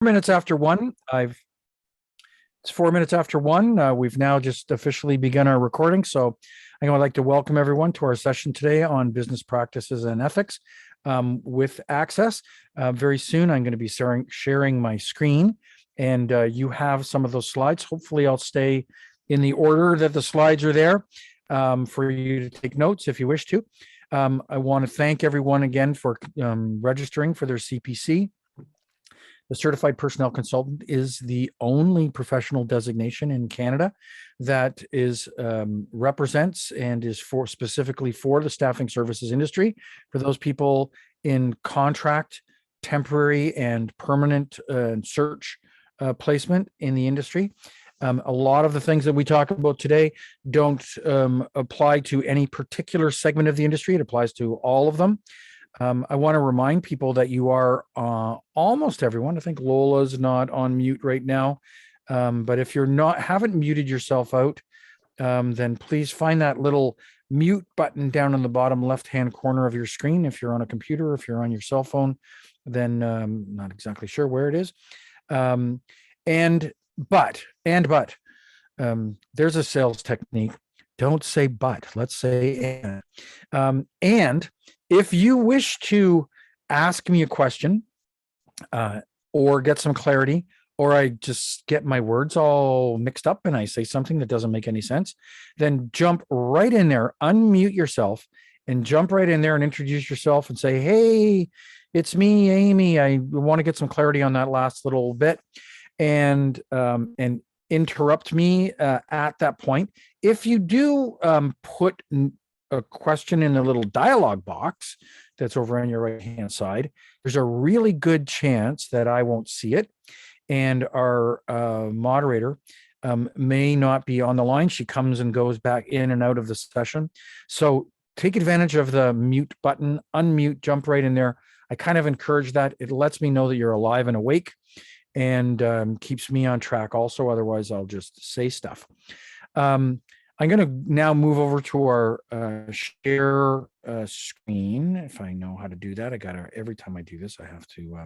minutes after one. It's 4 minutes after one. We've now just officially begun our recording. So I would like to welcome everyone to our session today on business practices and ethics with ACSESS. Very soon, I'm going to be sharing my screen, and you have some of those slides. Hopefully, I'll stay in the order that the slides are there for you to take notes if you wish to. I want to thank everyone again for registering for their CPC. The Certified Personnel Consultant is the only professional designation in Canada that is represents and is specifically for the staffing services industry, for those people in contract, temporary, and permanent search placement in the industry. A lot of the things that we talk about today don't apply to any particular segment of the industry. It applies to all of them. I want to remind people that you are almost everyone. I think Lola's not on mute right now. But if you're haven't muted yourself out, then please find that little mute button down in the bottom left-hand corner of your screen. If you're on a computer, if you're on your cell phone, then not exactly sure where it is. But there's a sales technique. Don't say but, let's say and if you wish to ask me a question or get some clarity, or I just get my words all mixed up and I say something that doesn't make any sense, then jump right in there, unmute yourself and jump right in there and introduce yourself and say, hey, it's me, Amy. I want to get some clarity on that last little bit, and interrupt me at that point. If you do put a question in the little dialogue box that's over on your right hand side, there's a really good chance that I won't see it, and our moderator may not be on the line. She comes and goes back in and out of the session. So take advantage of the mute button, unmute, jump right in there. I kind of encourage that. It lets me know that you're alive and awake, and keeps me on track also. Otherwise, I'll just say stuff. I'm going to now move over to our share screen. If I know how to do that, every time I do this, I have to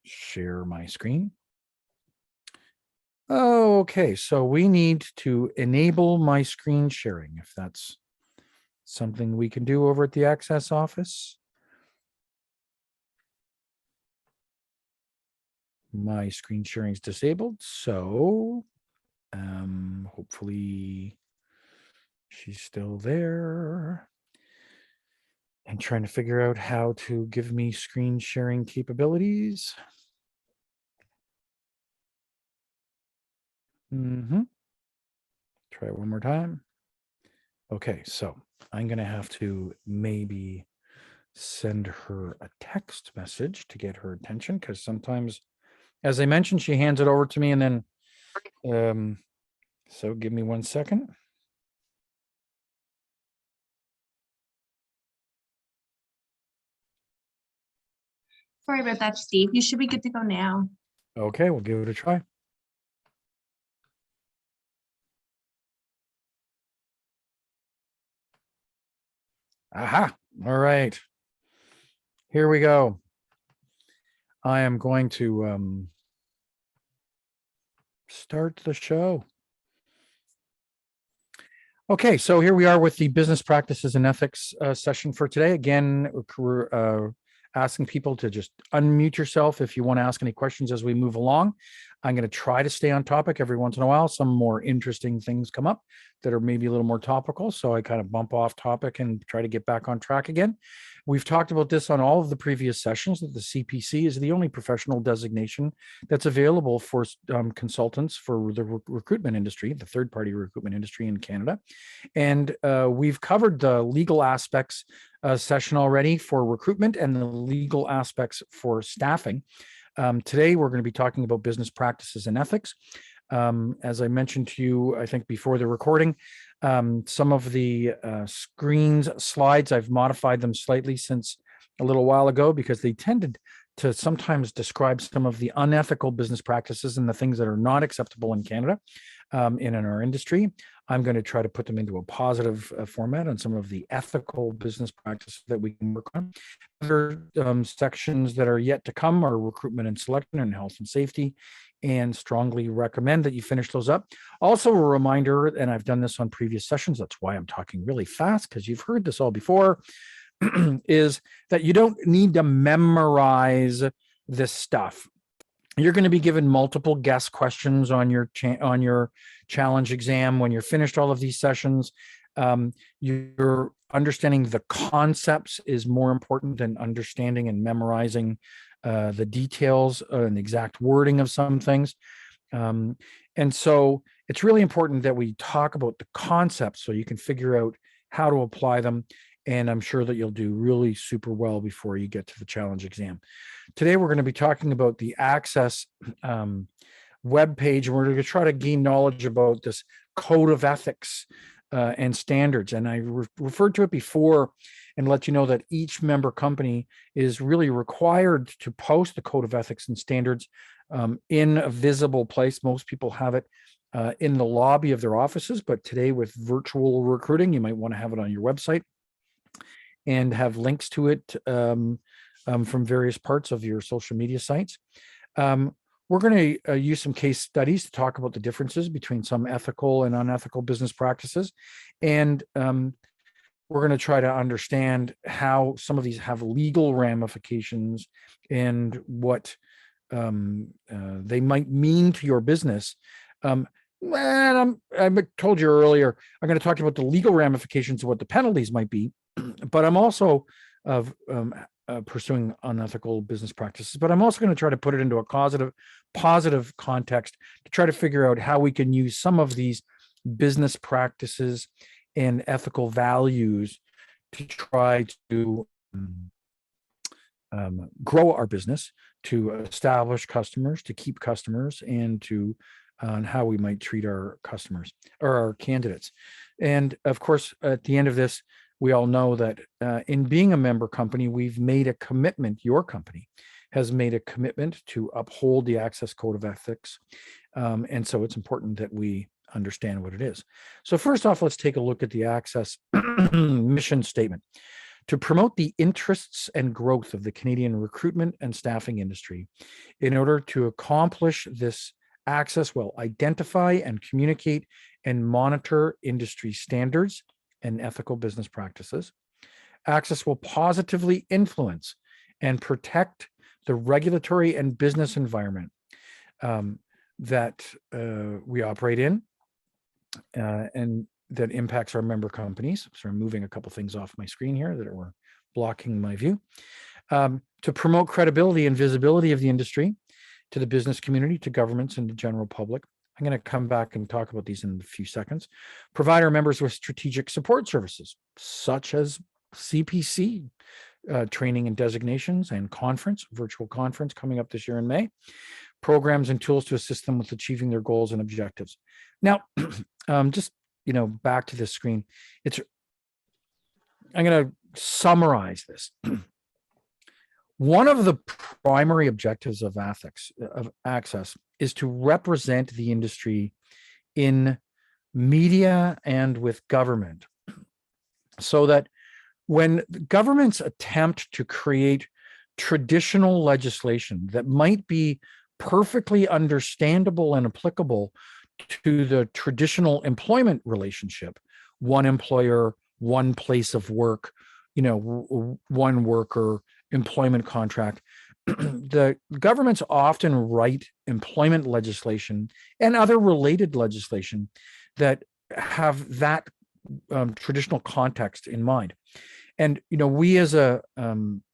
share my screen. Okay, so we need to enable my screen sharing, if that's something we can do over at the ACSESS office. My screen sharing is disabled, so hopefully she's still there. I'm trying to figure out how to give me screen sharing capabilities. Try it one more time. Okay, so I'm going to have to maybe send her a text message to get her attention, because sometimes, as I mentioned, she hands it over to me and then so give me 1 second. Sorry about that, Steve. You should be good to go now. Okay, we'll give it a try. Aha, all right. Here we go. I am going to start the show. Okay, so here we are with the business practices and ethics session for today. Again, we're asking people to just unmute yourself if you want to ask any questions as we move along. I'm going to try to stay on topic every once in a while. Some more interesting things come up that are maybe a little more topical, so I kind of bump off topic and try to get back on track again. We've talked about this on all of the previous sessions, that the CPC is the only professional designation that's available for consultants for the recruitment industry, the third-party recruitment industry in Canada. And we've covered the legal aspects session already for recruitment and the legal aspects for staffing. Today, we're going to be talking about business practices and ethics. As I mentioned to you, I think before the recording, some of the slides, I've modified them slightly since a little while ago, because they tended to sometimes describe some of the unethical business practices and the things that are not acceptable in Canada in our industry. I'm going to try to put them into a positive format on some of the ethical business practices that we can work on. Other sections that are yet to come are recruitment and selection and health and safety, and strongly recommend that you finish those up. Also, a reminder, and I've done this on previous sessions, that's why I'm talking really fast, because you've heard this all before, is that you don't need to memorize this stuff. You're going to be given multiple guest questions on your challenge exam. When you're finished all of these sessions, you're understanding the concepts is more important than understanding and memorizing the details and exact wording of some things. And so it's really important that we talk about the concepts so you can figure out how to apply them. And I'm sure that you'll do really super well before you get to the challenge exam. Today, we're going to be talking about the ACSESS webpage, and we're going to try to gain knowledge about this code of ethics and standards. And I referred to it before and let you know that each member company is really required to post the code of ethics and standards in a visible place. Most people have it in the lobby of their offices, but today with virtual recruiting, you might want to have it on your website and have links to it from various parts of your social media sites. We're going to use some case studies to talk about the differences between some ethical and unethical business practices. And we're going to try to understand how some of these have legal ramifications and what they might mean to your business. And I told you earlier, I'm going to talk about the legal ramifications of what the penalties might be, but I'm also pursuing unethical business practices. But I'm also going to try to put it into a positive context to try to figure out how we can use some of these business practices and ethical values to try to grow our business, to establish customers, to keep customers, and to on how we might treat our customers or our candidates. And of course, at the end of this, we all know that in being a member company, we've made a commitment, your company has made a commitment to uphold the ACSESS Code of Ethics. And so it's important that we understand what it is. So first off, let's take a look at the ACSESS mission statement. To promote the interests and growth of the Canadian recruitment and staffing industry. In order to accomplish this, ACSESS will identify and communicate and monitor industry standards and ethical business practices. ACSESS will positively influence and protect the regulatory and business environment that we operate in and that impacts our member companies. So I'm moving a couple things off my screen here that were blocking my view. To promote credibility and visibility of the industry to the business community, to governments, and the general public. I'm going to come back and talk about these in a few seconds. Provide our members with strategic support services, such as CPC, training and designations, and virtual conference coming up this year in May. Programs and tools to assist them with achieving their goals and objectives. Now, just back to this screen. I'm going to summarize this. One of the primary objectives of ACSESS is to represent the industry in media and with government, so that when governments attempt to create traditional legislation that might be perfectly understandable and applicable to the traditional employment relationship, one employer, one place of work, one worker, employment contract, the governments often write employment legislation and other related legislation that have that traditional context in mind. And we as a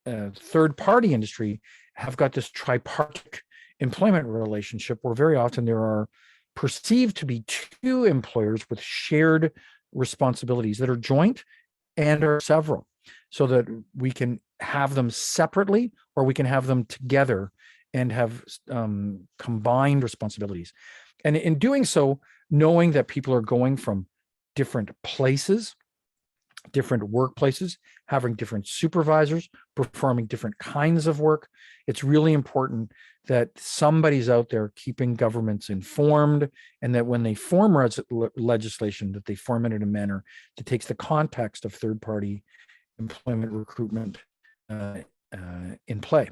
third-party industry have got this tripartite employment relationship where very often there are perceived to be two employers with shared responsibilities that are joint and are several, so that we can have them separately or we can have them together and have combined responsibilities. And in doing so, knowing that people are going from different places, different workplaces, having different supervisors, performing different kinds of work, it's really important that somebody's out there keeping governments informed, and that when they form legislation, that they form it in a manner that takes the context of third-party employment recruitment in play.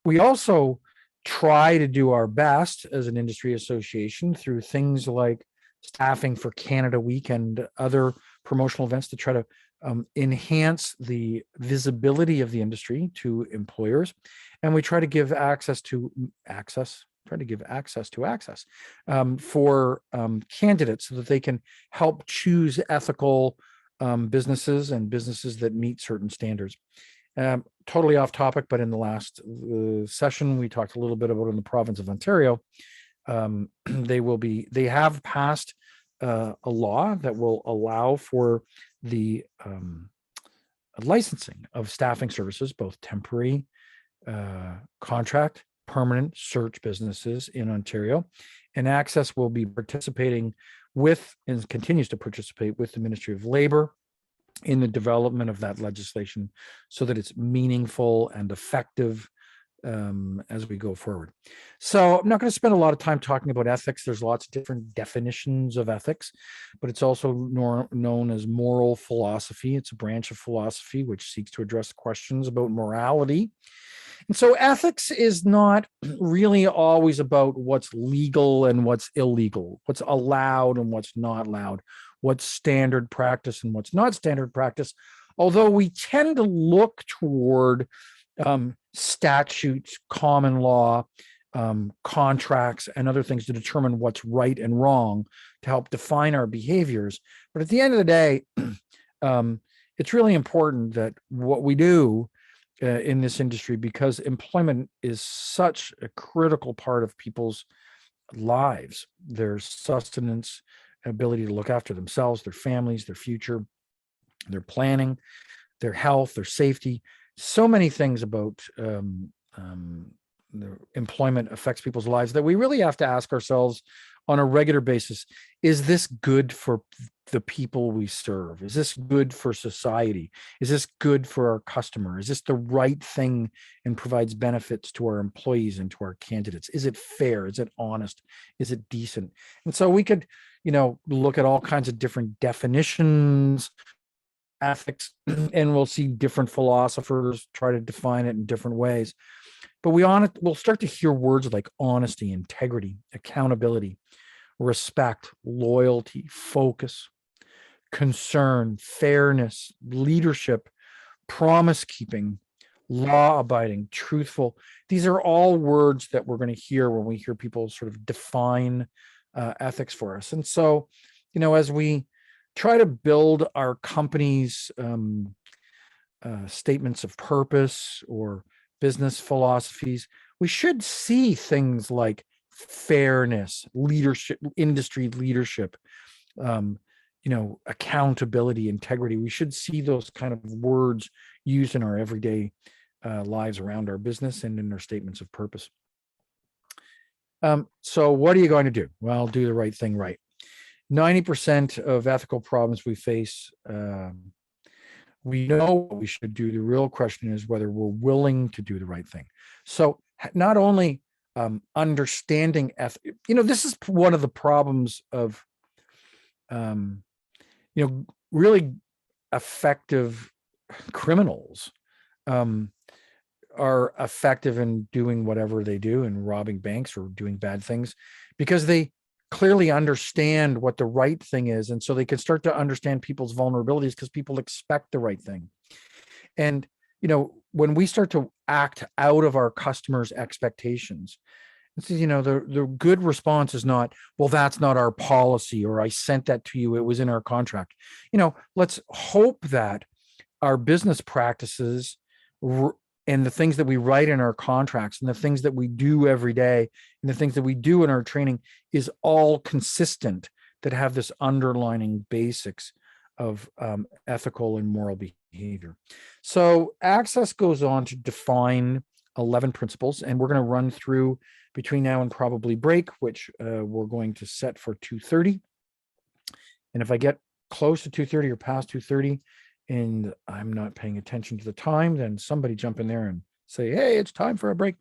We also try to do our best as an industry association through things like Staffing for Canada Week and other promotional events to try to enhance the visibility of the industry to employers. And we try to give access for candidates so that they can help choose ethical businesses and businesses that meet certain standards. Totally off topic, but in the last session, we talked a little bit about in the province of Ontario. They have passed a law that will allow for the licensing of staffing services, both temporary, contract, permanent search businesses in Ontario. And ACSESS will be participating with and continues to participate with the Ministry of Labor in the development of that legislation so that it's meaningful and effective as we go forward. So I'm not going to spend a lot of time talking about ethics. There's lots of different definitions of ethics, but it's also known as moral philosophy. It's a branch of philosophy which seeks to address questions about morality. And so ethics is not really always about what's legal and what's illegal, what's allowed and what's not allowed, what's standard practice and what's not standard practice, although we tend to look toward statutes, common law, contracts, and other things to determine what's right and wrong to help define our behaviors. But at the end of the day, it's really important that what we do in this industry, because employment is such a critical part of people's lives, their sustenance, ability to look after themselves, their families, their future, their planning, their health, their safety. So many things about the employment affects people's lives that we really have to ask ourselves on a regular basis, is this good for the people we serve? Is this good for society? Is this good for our customer? Is this the right thing and provides benefits to our employees and to our candidates? Is it fair? Is it honest? Is it decent? And so we could, look at all kinds of different definitions, ethics, and we'll see different philosophers try to define it in different ways. But we'll start to hear words like honesty, integrity, accountability, respect, loyalty, focus, concern, fairness, leadership, promise keeping, law abiding, truthful. These are all words that we're going to hear when we hear people sort of define ethics for us. And so, as we try to build our company's statements of purpose or business philosophies, we should see things like fairness, leadership, industry leadership, accountability, integrity. We should see those kind of words used in our everyday lives around our business and in our statements of purpose. So what are you going to do? Well, do the right thing right. 90% of ethical problems we face, we know what we should do. The real question is whether we're willing to do the right thing. So not only understanding this is one of the problems of really effective criminals are effective in doing whatever they do and robbing banks or doing bad things because they clearly understand what the right thing is. And so they can start to understand people's vulnerabilities because people expect the right thing. And, when we start to act out of our customers' expectations, the good response is not, well, that's not our policy, or I sent that to you, it was in our contract. Let's hope that our business practices and the things that we write in our contracts and the things that we do every day and the things that we do in our training is all consistent, that have this underlining basics of ethical and moral behavior. So ACSESS goes on to define 11 principles, and we're going to run through between now and probably break, which we're going to set for 2:30. And if I get close to 2:30 or past 2:30 and I'm not paying attention to the time, then somebody jump in there and say, hey, it's time for a break.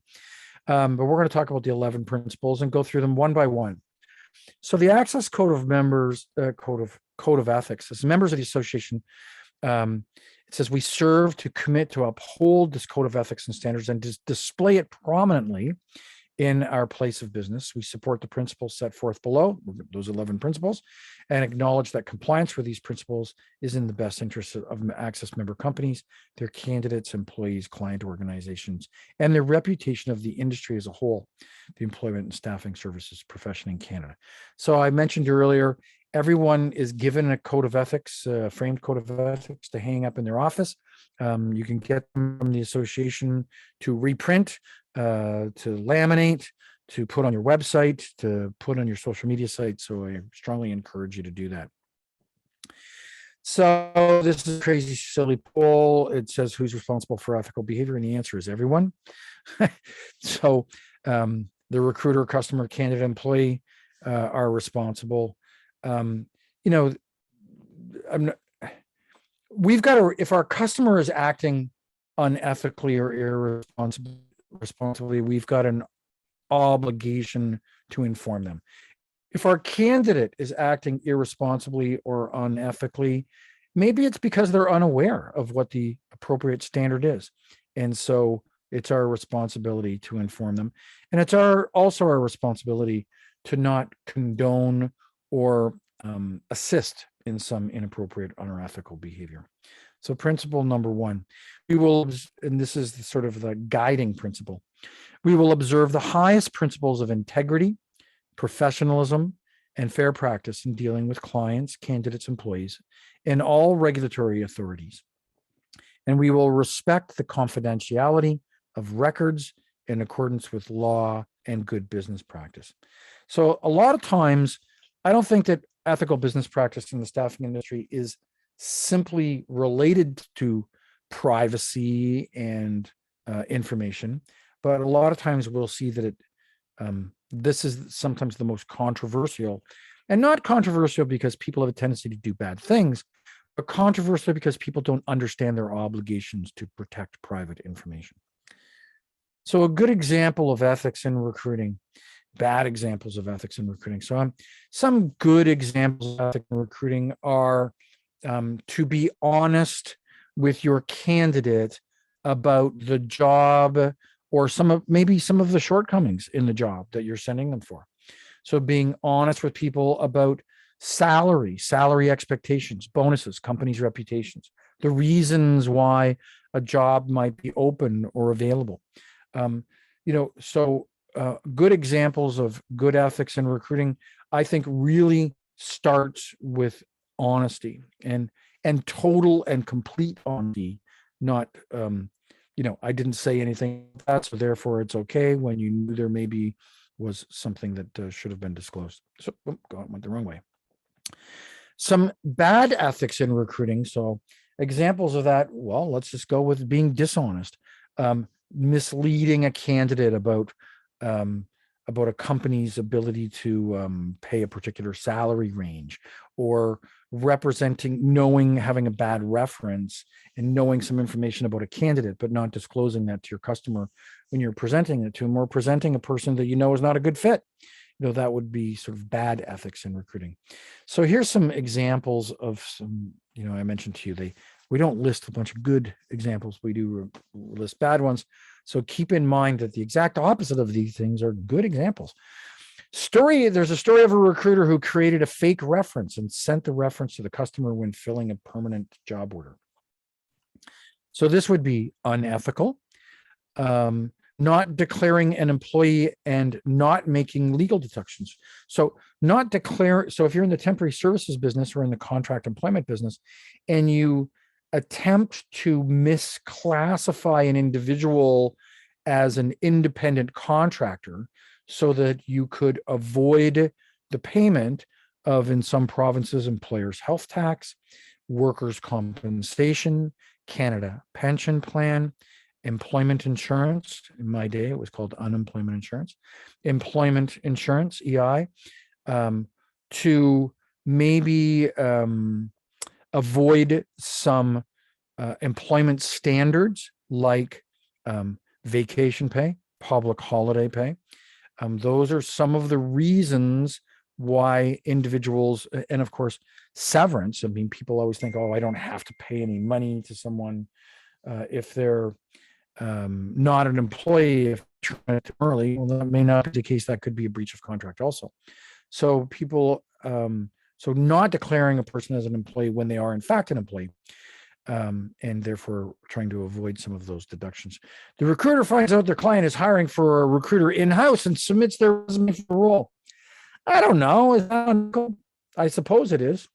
But we're going to talk about the 11 principles and go through them one by one. So the ACSESS Code of Members, Code of Ethics, as members of the association, it says we serve to commit to uphold this code of ethics and standards and display it prominently in our place of business. We support the principles set forth below, those 11 principles, and acknowledge that compliance with these principles is in the best interest of ACSESS member companies, their candidates, employees, client organizations, and the reputation of the industry as a whole, the employment and staffing services profession in Canada. So I mentioned earlier, everyone is given a code of ethics, a framed code of ethics to hang up in their office. You can get them from the association to reprint, to laminate, to put on your website, to put on your social media site. So I strongly encourage you to do that. So this is a crazy, silly poll. It says who's responsible for ethical behavior, and the answer is everyone. So the recruiter, customer, candidate, employee are responsible. We've got to, if our customer is acting unethically or irresponsibly, we've got an obligation to inform them. If our candidate is acting irresponsibly or unethically, maybe it's because they're unaware of what the appropriate standard is. And so it's our responsibility to inform them. And it's also our responsibility to not condone or assist in some inappropriate, unethical behavior. So principle number one, we will, and this is sort of the guiding principle, we will observe the highest principles of integrity, professionalism, and fair practice in dealing with clients, candidates, employees, and all regulatory authorities. And we will respect the confidentiality of records in accordance with law and good business practice. So a lot of times, I don't think that ethical business practice in the staffing industry is simply related to privacy and information, but a lot of times we'll see that this is sometimes the most controversial, and not controversial because people have a tendency to do bad things, but controversial because people don't understand their obligations to protect private information. So a good example of ethics in recruiting, bad examples of ethics in recruiting. So some good examples of ethics in recruiting are to be honest with your candidate about the job or maybe some of the shortcomings in the job that you're sending them for. So being honest with people about salary expectations, bonuses, companies' reputations, the reasons why a job might be open or available. Good examples of good ethics in recruiting, I think, really starts with honesty and total and complete honesty. Not, I didn't say anything like that, so therefore it's okay, when you knew there maybe was something that should have been disclosed. So, went the wrong way. Some bad ethics in recruiting. So examples of that, well, let's just go with being dishonest. Misleading a candidate about a company's ability to pay a particular salary range, or having a bad reference and knowing some information about a candidate, but not disclosing that to your customer when you're presenting it to them, or presenting a person that you know is not a good fit. That would be sort of bad ethics in recruiting. So here's some examples of some, I mentioned to you, we don't list a bunch of good examples. We do list bad ones. So keep in mind that the exact opposite of these things are good examples. There's a story of a recruiter who created a fake reference and sent the reference to the customer when filling a permanent job order. So this would be unethical. Not declaring an employee and not making legal deductions. So if you're in the temporary services business or in the contract employment business, and you attempt to misclassify an individual as an independent contractor so that you could avoid the payment of, in some provinces, employers' health tax, workers' compensation, Canada pension plan, employment insurance. In my day, it was called unemployment insurance, employment insurance, EI, to maybe avoid some employment standards like vacation pay, public holiday pay. Those are some of the reasons why individuals, and of course, severance. I mean, people always think, oh, I don't have to pay any money to someone if they're not an employee, if early. Well, that may not be the case. That could be a breach of contract also. So people, so not declaring a person as an employee when they are in fact an employee, and therefore trying to avoid some of those deductions. The recruiter finds out their client is hiring for a recruiter in-house and submits their resume for the role. I don't know. Is that unethical? I suppose it is.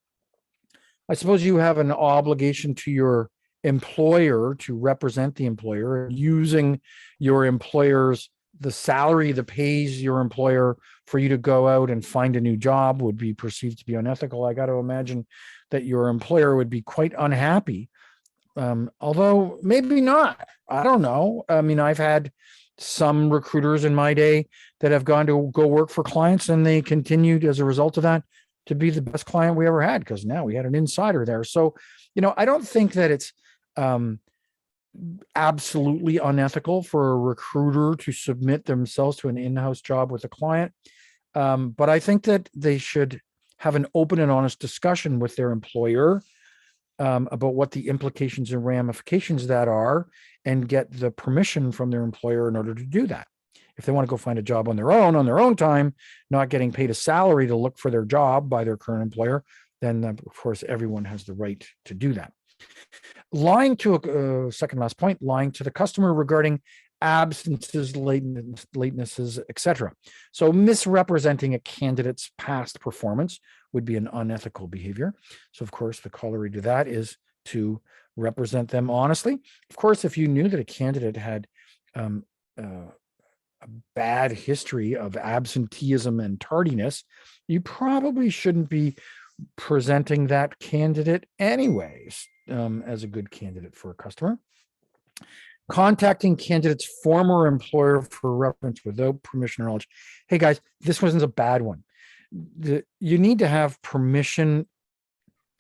I suppose you have an obligation to your employer to represent the employer, using your employer's, the salary that pays your employer for you to go out and find a new job would be perceived to be unethical. I got to imagine that your employer would be quite unhappy. Although maybe not. I don't know. I mean, I've had some recruiters in my day that have gone to go work for clients, and they continued as a result of that to be the best client we ever had, because now we had an insider there. So, I don't think that it's absolutely unethical for a recruiter to submit themselves to an in-house job with a client. But I think that they should have an open and honest discussion with their employer about what the implications and ramifications that are, and get the permission from their employer in order to do that. If they want to go find a job on their own time, not getting paid a salary to look for their job by their current employer, then of course everyone has the right to do that. Lying to second last point, lying to the customer regarding absences, latenesses, etc. So misrepresenting a candidate's past performance would be an unethical behavior. So of course, the corollary to that is to represent them honestly. Of course, if you knew that a candidate had a bad history of absenteeism and tardiness, you probably shouldn't be presenting that candidate anyways as a good candidate for a customer. Contacting candidate's former employer for reference without permission or knowledge. Hey guys, this wasn't a bad one. You need to have permission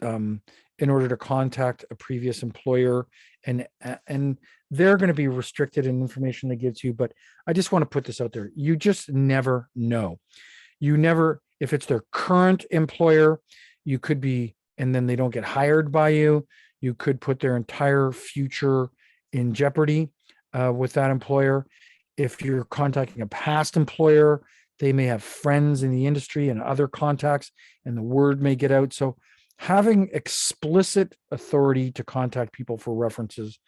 in order to contact a previous employer, and they're going to be restricted in information they give to you. But I just want to put this out there. You just never know. You never, if it's their current employer, you could be, and then they don't get hired by you, you could put their entire future in jeopardy with that employer. If you're contacting a past employer, they may have friends in the industry and other contacts, and the word may get out. So having explicit authority to contact people for references,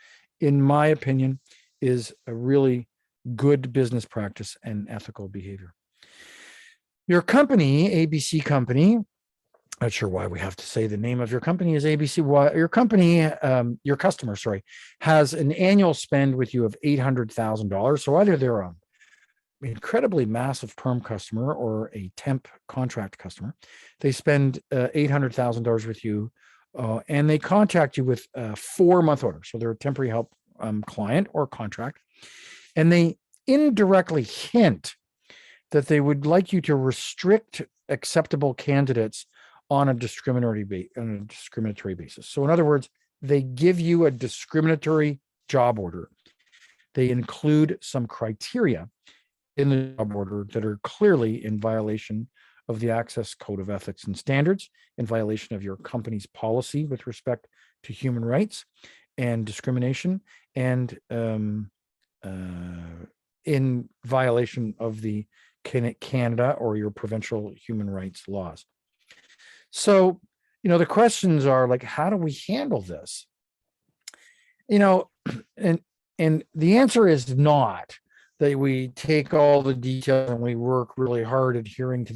in my opinion, is a really good business practice and ethical behavior. Your company, ABC Company, not sure why we have to say the name of your company is ABC. Your company, your customer, sorry, has an annual spend with you of $800,000. So either they're an incredibly massive perm customer or a temp contract customer. They spend $800,000 with you, and they contact you with a 4-month order. So they're a temporary help client or contract, and they indirectly hint that they would like you to restrict acceptable candidates on a discriminatory basis. So in other words, they give you a discriminatory job order. They include some criteria in the job order that are clearly in violation of the ACSESS Code of Ethics and Standards, in violation of your company's policy with respect to human rights and discrimination, and in violation of the Canada or your provincial human rights laws. So, the questions are like, how do we handle this? And the answer is not that we take all the details and we work really hard adhering to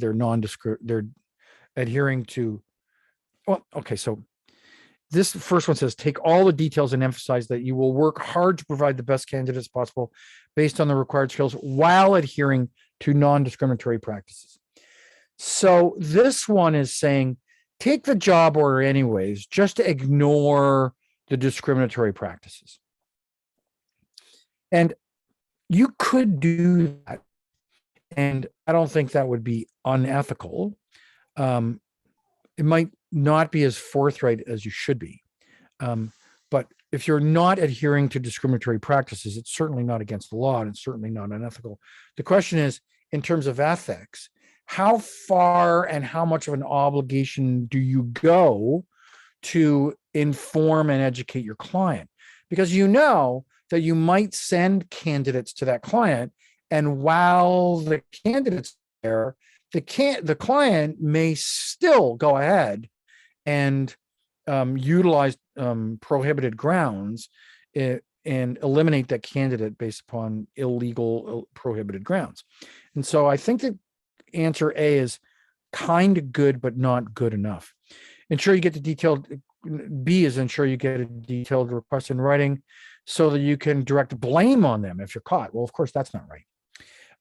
so this first one says, take all the details and emphasize that you will work hard to provide the best candidates possible based on the required skills while adhering to non-discriminatory practices. So this one is saying, take the job order anyways, just to ignore the discriminatory practices. And you could do that, and I don't think that would be unethical. It might not be as forthright as you should be. But if you're not adhering to discriminatory practices, it's certainly not against the law and it's certainly not unethical. The question is, in terms of ethics, how far and how much of an obligation do you go to inform and educate your client? Because you know that you might send candidates to that client, and while the candidate's there, the client may still go ahead and utilize prohibited grounds and eliminate that candidate based upon illegal prohibited grounds. And so I think that answer A is kind of good, but not good enough. Ensure you get the detailed, B is ensure you get a detailed request in writing so that you can direct blame on them if you're caught. Well, of course, that's not right.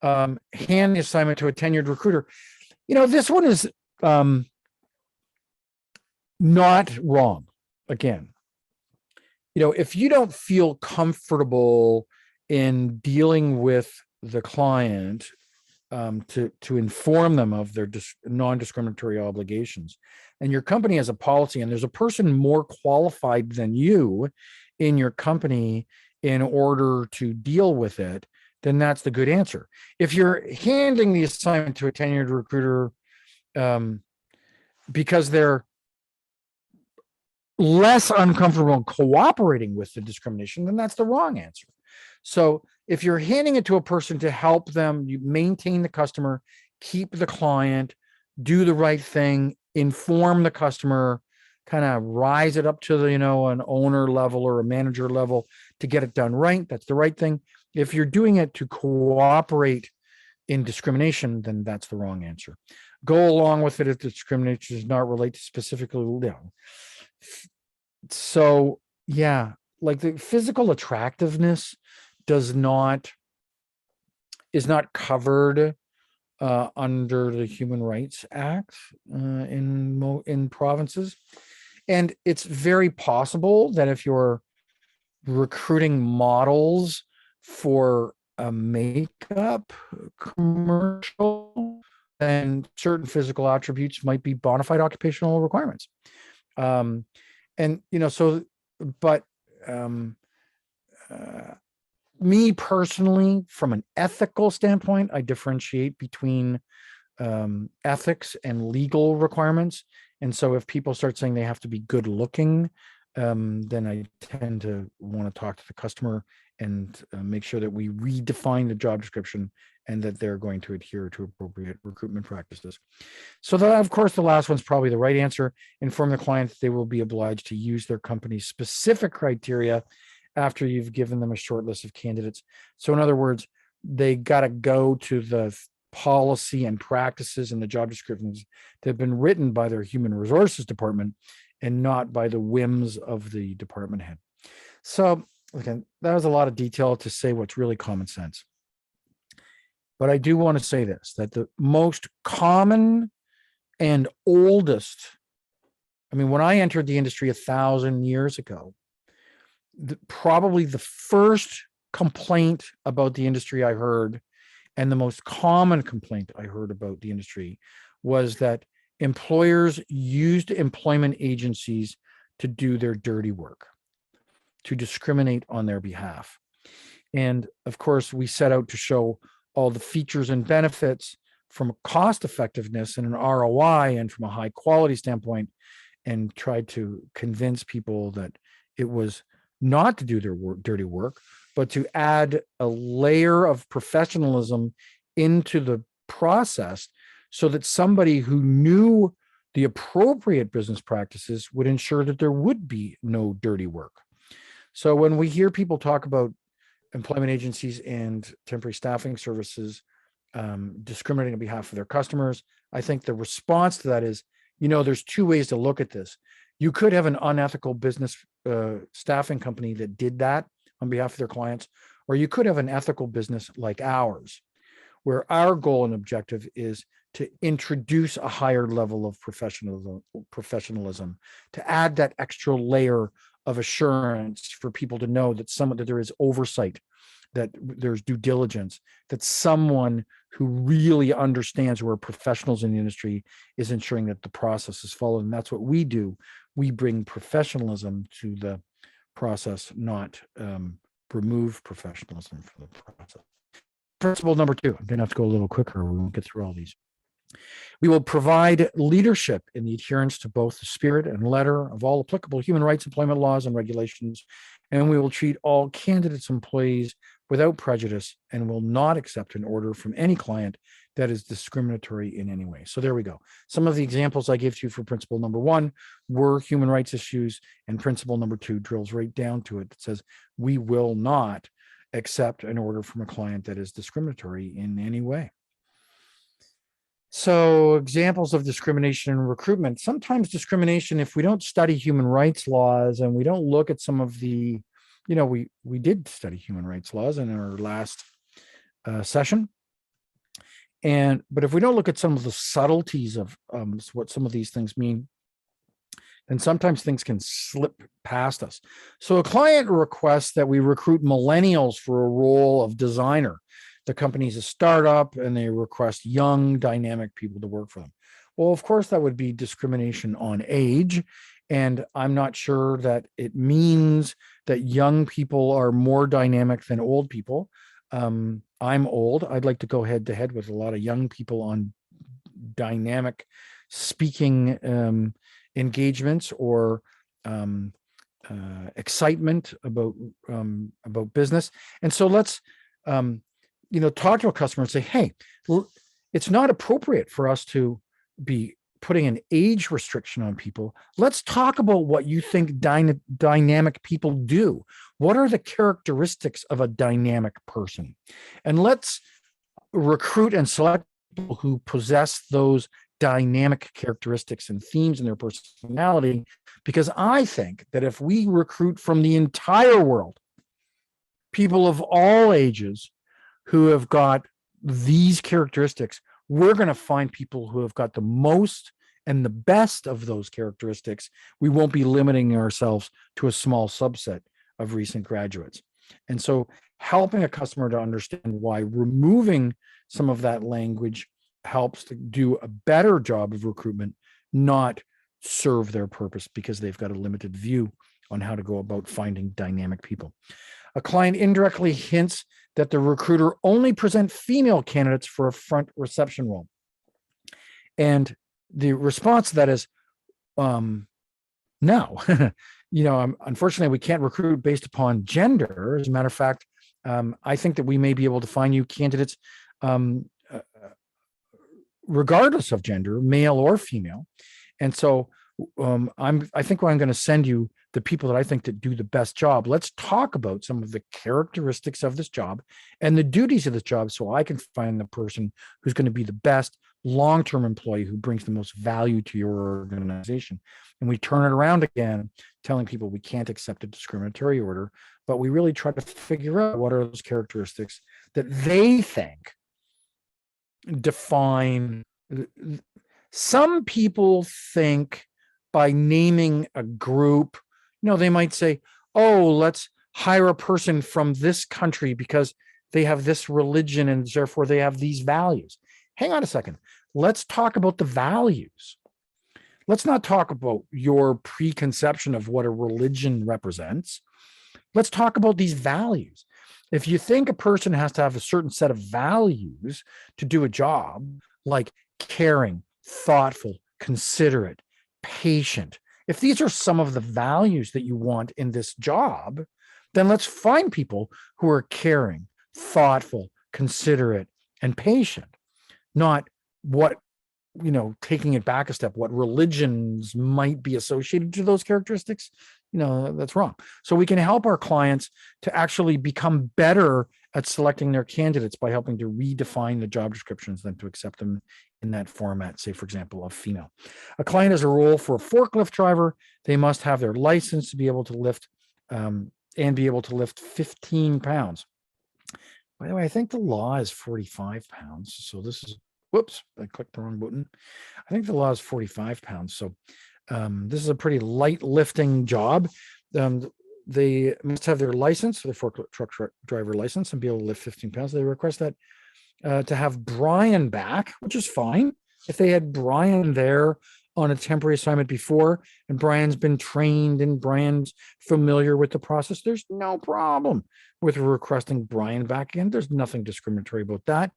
Hand the assignment to a tenured recruiter. This one is not wrong. Again, if you don't feel comfortable in dealing with the client to inform them of their non-discriminatory obligations, and your company has a policy and there's a person more qualified than you in your company in order to deal with it, then that's the good answer. If you're handing the assignment to a tenured recruiter because they're less uncomfortable cooperating with the discrimination, then that's the wrong answer. So if you're handing it to a person to help them, you maintain the customer, keep the client, do the right thing, inform the customer, kind of rise it up to the, an owner level or a manager level to get it done right, that's the right thing. If you're doing it to cooperate in discrimination, then that's the wrong answer. Go along with it if the discrimination does not relate to specifically. So yeah, like the physical attractiveness is not covered under the Human Rights Act in provinces. And it's very possible that if you're recruiting models for a makeup commercial, then certain physical attributes might be bona fide occupational requirements. Me personally, from an ethical standpoint, I differentiate between ethics and legal requirements. And so if people start saying they have to be good looking, then I tend to want to talk to the customer and make sure that we redefine the job description and that they're going to adhere to appropriate recruitment practices. So that, of course, the last one's probably the right answer. Inform the client that they will be obliged to use their company's specific criteria after you've given them a short list of candidates. So in other words, they got to go to the policy and practices and the job descriptions that have been written by their human resources department and not by the whims of the department head. So again, that was a lot of detail to say what's really common sense. But I do want to say this, that the most common and oldest, when I entered the industry 1,000 years ago, probably the first complaint about the industry I heard, and the most common complaint I heard about the industry, was that employers used employment agencies to do their dirty work, to discriminate on their behalf. And of course, we set out to show all the features and benefits from a cost effectiveness and an ROI and from a high quality standpoint, and tried to convince people that it was not to do their dirty work, but to add a layer of professionalism into the process so that somebody who knew the appropriate business practices would ensure that there would be no dirty work. So when we hear people talk about employment agencies and temporary staffing services discriminating on behalf of their customers, I think the response to that is, there's two ways to look at this. You could have an unethical business staffing company that did that on behalf of their clients, or you could have an ethical business like ours, where our goal and objective is to introduce a higher level of professionalism, to add that extra layer of assurance for people to know that that there is oversight, that there's due diligence, that someone who really understands, who are professionals in the industry, is ensuring that the process is followed. And that's what we do. We bring professionalism to the process, not remove professionalism from the process. Principle number 2, I'm going to have to go a little quicker. We won't get through all these. We will provide leadership in the adherence to both the spirit and letter of all applicable human rights, employment laws, and regulations. And we will treat all candidates, employees without prejudice and will not accept an order from any client that is discriminatory in any way. So there we go. Some of the examples I gave to you for principle number 1 were human rights issues, and principle number 2 drills right down to it. It says we will not accept an order from a client that is discriminatory in any way. So examples of discrimination in recruitment. Sometimes discrimination, if we don't study human rights laws and we don't look at some of the, we did study human rights laws in our last session. But if we don't look at some of the subtleties of what some of these things mean, then sometimes things can slip past us. So a client requests that we recruit millennials for a role of designer. The company's a startup and they request young, dynamic people to work for them. Well, of course, that would be discrimination on age. And I'm not sure that it means that young people are more dynamic than old people. I'm old. I'd like to go head to head with a lot of young people on dynamic speaking engagements or excitement about business. And so let's talk to a customer and say, hey, it's not appropriate for us to be putting an age restriction on people. Let's talk about what you think dynamic people do. What are the characteristics of a dynamic person? And let's recruit and select people who possess those dynamic characteristics and themes in their personality, because I think that if we recruit from the entire world, people of all ages who have got these characteristics, we're going to find people who have got the most and the best of those characteristics. We won't be limiting ourselves to a small subset of recent graduates. And so helping a customer to understand why removing some of that language helps to do a better job of recruitment, not serve their purpose because they've got a limited view on how to go about finding dynamic people. A client indirectly hints that the recruiter only present female candidates for a front reception role. And the response to that is, no. Unfortunately, we can't recruit based upon gender. As a matter of fact, I think that we may be able to find you candidates regardless of gender, male or female. And so I think I'm going to send you the people that I think that do the best job. Let's talk about some of the characteristics of this job and the duties of this job so I can find the person who's going to be the best long-term employee who brings the most value to your organization. And we turn it around again, telling people we can't accept a discriminatory order, but we really try to figure out what are those characteristics that they think define. Some people think by naming a group, they might say, oh, let's hire a person from this country because they have this religion and therefore they have these values. Hang on a second. Let's talk about the values. Let's not talk about your preconception of what a religion represents. Let's talk about these values. If you think a person has to have a certain set of values to do a job, like caring, thoughtful, considerate, patient, if these are some of the values that you want in this job, then let's find people who are caring, thoughtful, considerate, and patient, not what, taking it back a step, what religions might be associated to those characteristics. That's wrong. So we can help our clients to actually become better at selecting their candidates by helping to redefine the job descriptions than to accept them in that format, say, for example, of female. A client has a role for a forklift driver. They must have their license to be able to lift and be able to lift 15 pounds. By the way, I think the law is 45 pounds. So this is, whoops, I clicked the wrong button. I think the law is 45 pounds. So this is a pretty light lifting job. They must have their license, their forklift truck driver license, and be able to lift 15 pounds. They request that to have Brian back, which is fine. If they had Brian there on a temporary assignment before, and Brian's been trained and Brian's familiar with the process, there's no problem with requesting Brian back in. There's nothing discriminatory about that.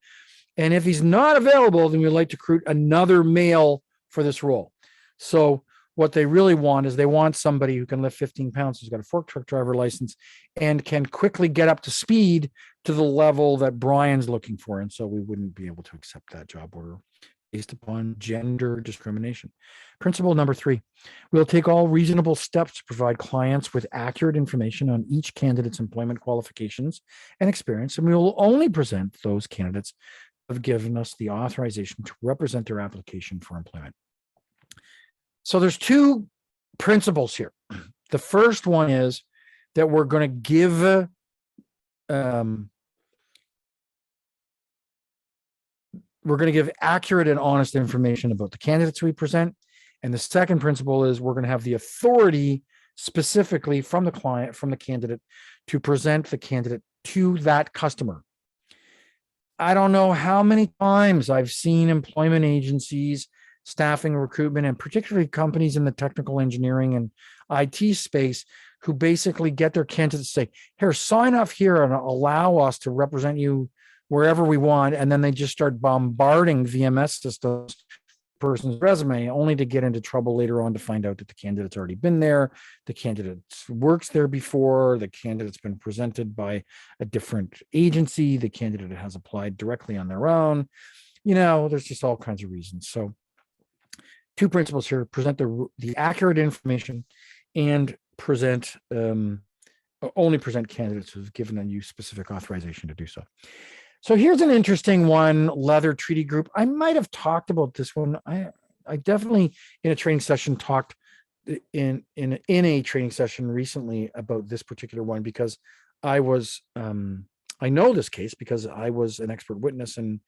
And if he's not available, then we'd like to recruit another male for this role. So what they really want is they want somebody who can lift 15 pounds, who's got a fork truck driver license, and can quickly get up to speed to the level that Brian's looking for. And so we wouldn't be able to accept that job order based upon gender discrimination. Principle number 3, we'll take all reasonable steps to provide clients with accurate information on each candidate's employment qualifications and experience, and we will only present those candidates who have given us the authorization to represent their application for employment. So there's 2 principles here. The first one is that we're going to give accurate and honest information about the candidates we present. And the second principle is we're going to have the authority specifically from the client, from the candidate, to present the candidate to that customer. I don't know how many times I've seen employment agencies, staffing, recruitment, and particularly companies in the technical engineering and IT space who basically get their candidates to say, here, sign off here and allow us to represent you wherever we want. And then they just start bombarding VMS systems person's resume, only to get into trouble later on to find out that the candidate's already been there, the candidate works there before, the candidate's been presented by a different agency, the candidate has applied directly on their own. There's just all kinds of reasons. So 2 principles here: present the accurate information, and only present candidates who've given you specific authorization to do so. So here's an interesting one: leather treaty group. I might have talked about this one. I definitely in a training session talked in a training session recently about this particular one, because I know this case because I was an expert witness and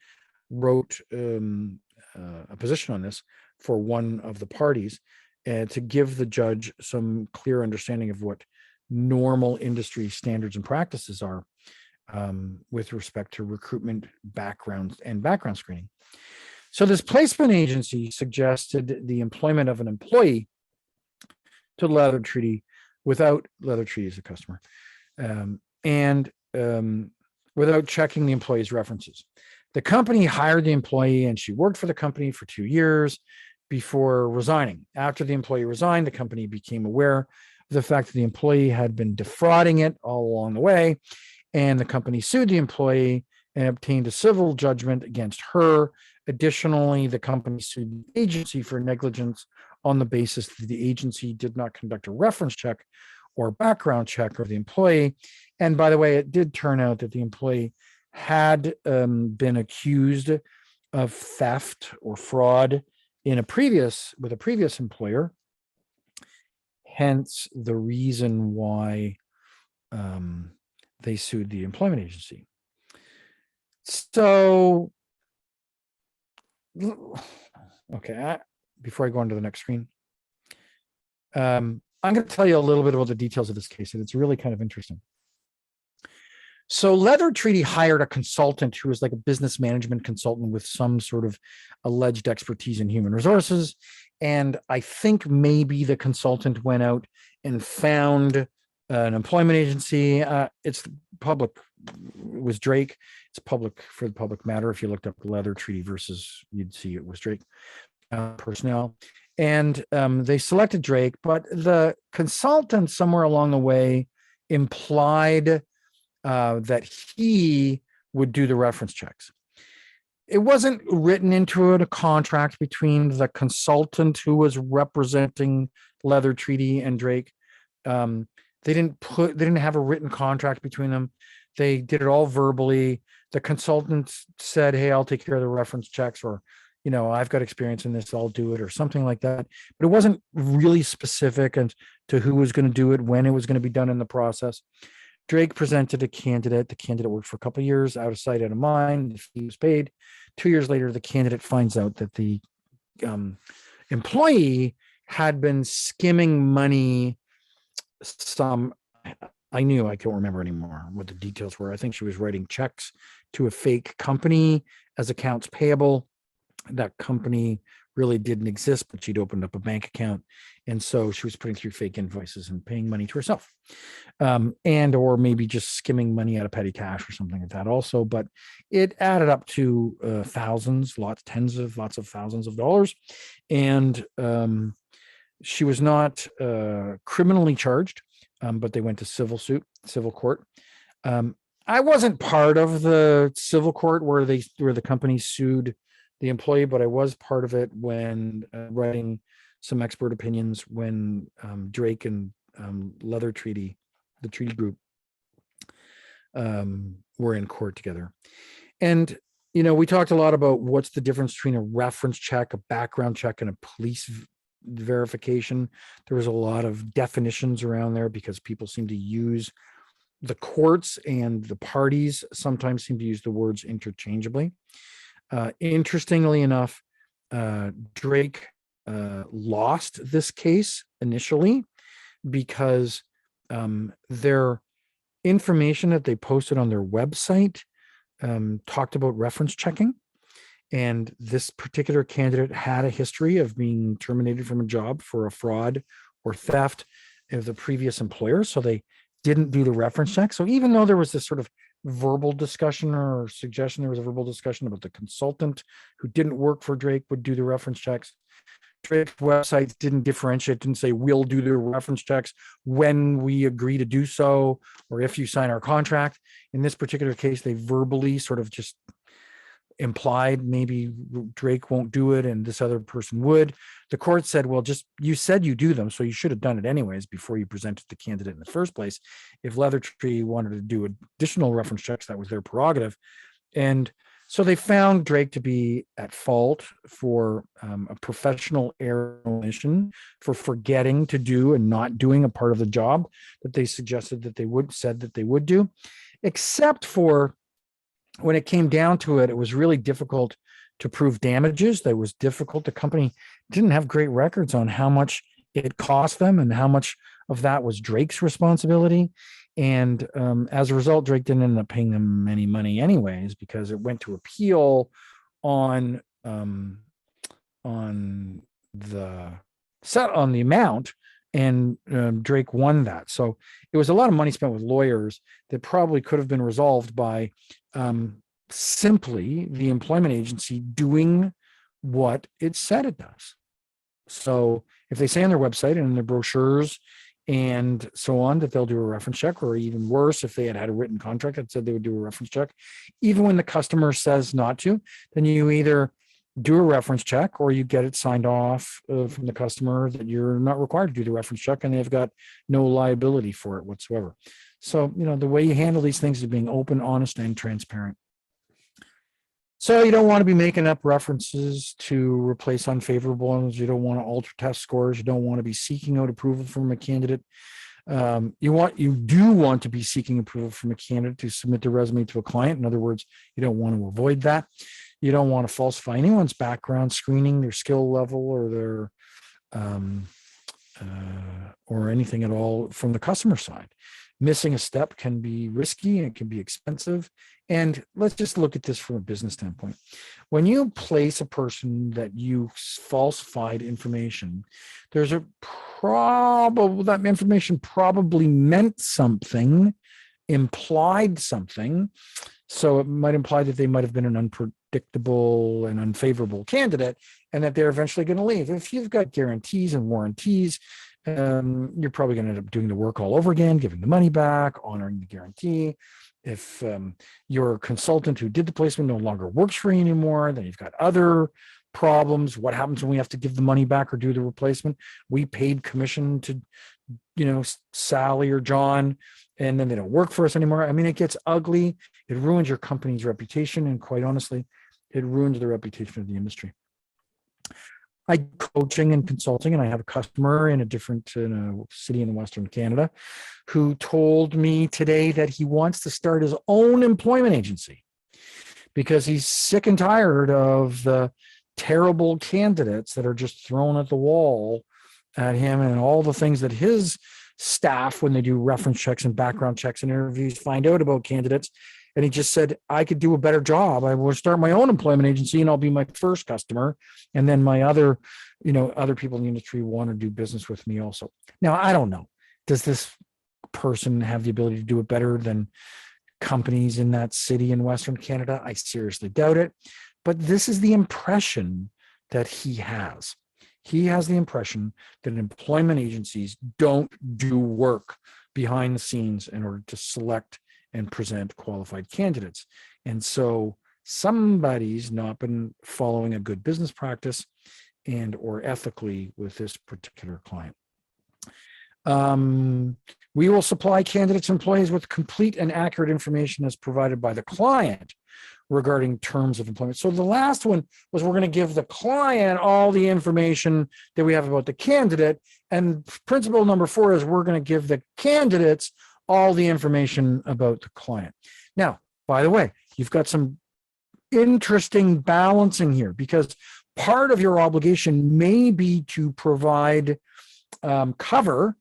wrote a position on this for one of the parties, and to give the judge some clear understanding of what normal industry standards and practices are with respect to recruitment background and background screening. So this placement agency suggested the employment of an employee to Leather Treaty without Leather Treaty as a customer, and without checking the employee's references. The company hired the employee and she worked for the company for 2 years before resigning. After the employee resigned, the company became aware of the fact that the employee had been defrauding it all along the way, and the company sued the employee and obtained a civil judgment against her. Additionally, the company sued the agency for negligence on the basis that the agency did not conduct a reference check or background check of the employee. And by the way, it did turn out that the employee had been accused of theft or fraud with a previous employer, hence the reason why they sued the employment agency. So, okay, before I go on to the next screen, I'm going to tell you a little bit about the details of this case, and it's really kind of interesting. So Leather Treaty hired a consultant who was like a business management consultant with some sort of alleged expertise in human resources. And I think maybe the consultant went out and found an employment agency. It's public. It was Drake. It's public for the public matter. If you looked up Leather Treaty versus, you'd see it was Drake personnel. And they selected Drake, but the consultant somewhere along the way implied that he would do the reference checks. It wasn't written into a contract between the consultant who was representing Leather Treaty and Drake. They didn't have a written contract between them. They did it all verbally. The consultant said, hey, I'll take care of the reference checks, or, I've got experience in this, I'll do it, or something like that. But it wasn't really specific and to who was going to do it, when it was going to be done in the process. Drake presented a candidate. The candidate worked for a couple of years, out of sight, out of mind. The fee was paid. 2 years later, the candidate finds out that the employee had been skimming money. I can't remember anymore what the details were. I think she was writing checks to a fake company as accounts payable. That company really didn't exist, but she'd opened up a bank account. And so she was putting through fake invoices and paying money to herself. And or maybe just skimming money out of petty cash or something like that also. But it added up to thousands, lots of thousands of dollars. And she was not criminally charged, but they went to civil court. I wasn't part of the civil court where the company sued the employee, but I was part of it when writing some expert opinions when Drake and Leather Treaty, the treaty group, were in court together. And we talked a lot about what's the difference between a reference check, a background check, and a police verification. There was a lot of definitions around there because people seem to use the courts and the parties sometimes seem to use the words interchangeably. Interestingly enough, Drake lost this case initially because their information that they posted on their website talked about reference checking. And this particular candidate had a history of being terminated from a job for a fraud or theft of the previous employer. So they didn't do the reference check. So even though there was this sort of verbal discussion or suggestion, there was a verbal discussion about the consultant who didn't work for Drake would do the reference checks. Drake's websites didn't differentiate, didn't say we'll do the reference checks when we agree to do so, or if you sign our contract. In this particular case, they verbally sort of just implied maybe Drake won't do it and this other person would. The court said, well, just you said you do them, so you should have done it anyways before you presented the candidate in the first place. If Leathertree wanted to do additional reference checks, that was their prerogative. And so they found Drake to be at fault for a professional error omission, for forgetting to do and not doing a part of the job that they suggested that they would do, except for when it came down to it, it was really difficult to prove damages. That was difficult. The company didn't have great records on how much it cost them and how much of that was Drake's responsibility. And as a result, Drake didn't end up paying them any money anyways, because it went to appeal on the amount, and Drake won that. So it was a lot of money spent with lawyers that probably could have been resolved by simply the employment agency doing what it said it does. So if they say on their website and in their brochures and so on that they'll do a reference check, or even worse, if they had a written contract that said they would do a reference check, even when the customer says not to, then you either do a reference check or you get it signed off from the customer that you're not required to do the reference check and they've got no liability for it whatsoever. So, the way you handle these things is being open, honest, and transparent. So you don't want to be making up references to replace unfavorable ones. You don't want to alter test scores. You don't want to be seeking out approval from a candidate. You do want to be seeking approval from a candidate to submit their resume to a client. In other words, you don't want to avoid that. You don't want to falsify anyone's background screening, their skill level, or their or anything at all from the customer side. Missing a step can be risky and it can be expensive. And let's just look at this from a business standpoint. When you place a person that you falsified information, there's a that information probably meant something, implied something. So it might imply that they might have been an unpredictable and unfavorable candidate and that they're eventually going to leave. If you've got guarantees and warranties, you're probably going to end up doing the work all over again, giving the money back, honoring the guarantee. If your consultant who did the placement no longer works for you anymore, then you've got other problems. What happens when we have to give the money back or do the replacement? We paid commission to, Sally or John, and then they don't work for us anymore. I mean, it gets ugly. It ruins your company's reputation. And quite honestly, it ruins the reputation of the industry. I coaching and consulting, and I have a customer in a city in Western Canada who told me today that he wants to start his own employment agency because he's sick and tired of the terrible candidates that are just thrown at the wall at him and all the things that his staff, when they do reference checks and background checks and interviews, find out about candidates. and he just said, I could do a better job. I will start my own employment agency and I'll be my first customer. And then my other people in the industry want to do business with me also. Now, I don't know. Does this person have the ability to do it better than companies in that city in Western Canada? I seriously doubt it. But this is the impression that he has. He has the impression that employment agencies don't do work behind the scenes in order to select and present qualified candidates. And so somebody's not been following a good business practice and or ethically with this particular client. We will supply candidates and employees with complete and accurate information as provided by the client regarding terms of employment. So the last one was we're going to give the client all the information that we have about the candidate. And principle number 4 is we're going to give the candidates all the information about the client. Now, by the way, you've got some interesting balancing here because part of your obligation may be to provide cover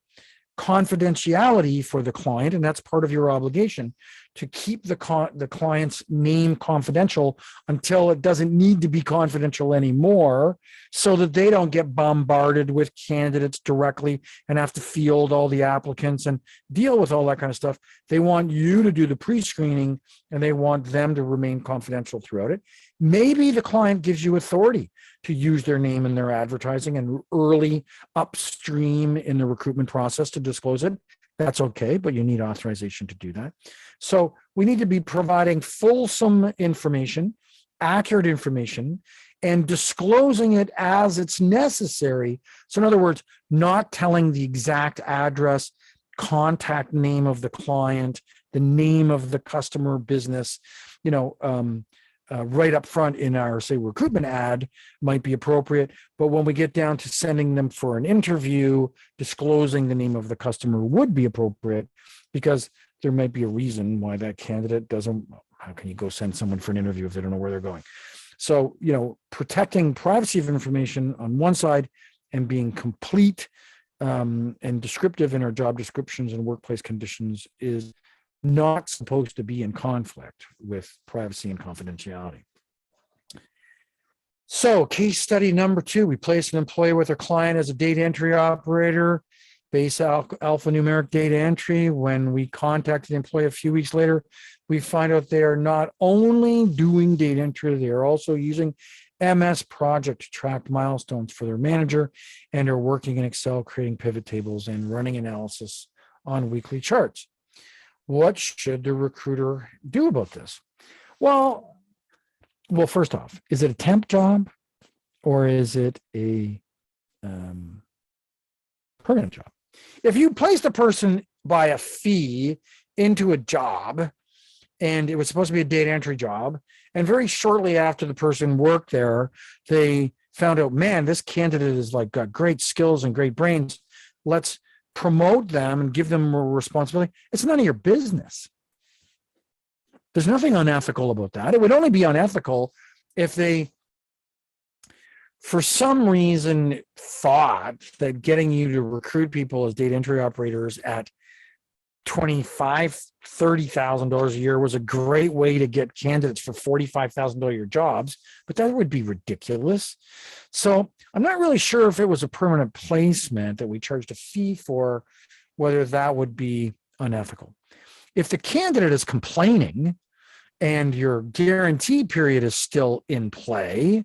confidentiality for the client, and that's part of your obligation to keep the client's name confidential until it doesn't need to be confidential anymore, so that they don't get bombarded with candidates directly and have to field all the applicants and deal with all that kind of stuff. They want you to do the pre-screening and they want them to remain confidential throughout it. Maybe the client gives you authority to use their name in their advertising and early upstream in the recruitment process to disclose it. That's okay, but you need authorization to do that. So we need to be providing fulsome information, accurate information, and disclosing it as it's necessary. So in other words, not telling the exact address, contact name of the client, the name of the customer business, right up front in our, say, recruitment ad might be appropriate. But when we get down to sending them for an interview, disclosing the name of the customer would be appropriate, because there might be a reason why that candidate doesn't. How can you go send someone for an interview if they don't know where they're going? So, protecting privacy of information on one side and being complete and descriptive in our job descriptions and workplace conditions is not supposed to be in conflict with privacy and confidentiality. So case study number 2, we place an employee with our client as a data entry operator, base alphanumeric data entry. When we contact the employee a few weeks later, we find out they are not only doing data entry, they are also using MS Project to track milestones for their manager and are working in Excel, creating pivot tables and running analysis on weekly charts. What should the recruiter do about this? Well, first off, is it a temp job or is it a permanent job? If you placed a person by a fee into a job and it was supposed to be a data entry job, and very shortly after the person worked there, they found out, man, this candidate is got great skills and great brains. Let's promote them and give them more responsibility. It's none of your business. There's nothing unethical about that. It would only be unethical if they, for some reason, thought that getting you to recruit people as data entry operators at $25,000, $30,000 a year was a great way to get candidates for $45,000 a year jobs, but that would be ridiculous. So I'm not really sure if it was a permanent placement that we charged a fee for, whether that would be unethical. If the candidate is complaining and your guarantee period is still in play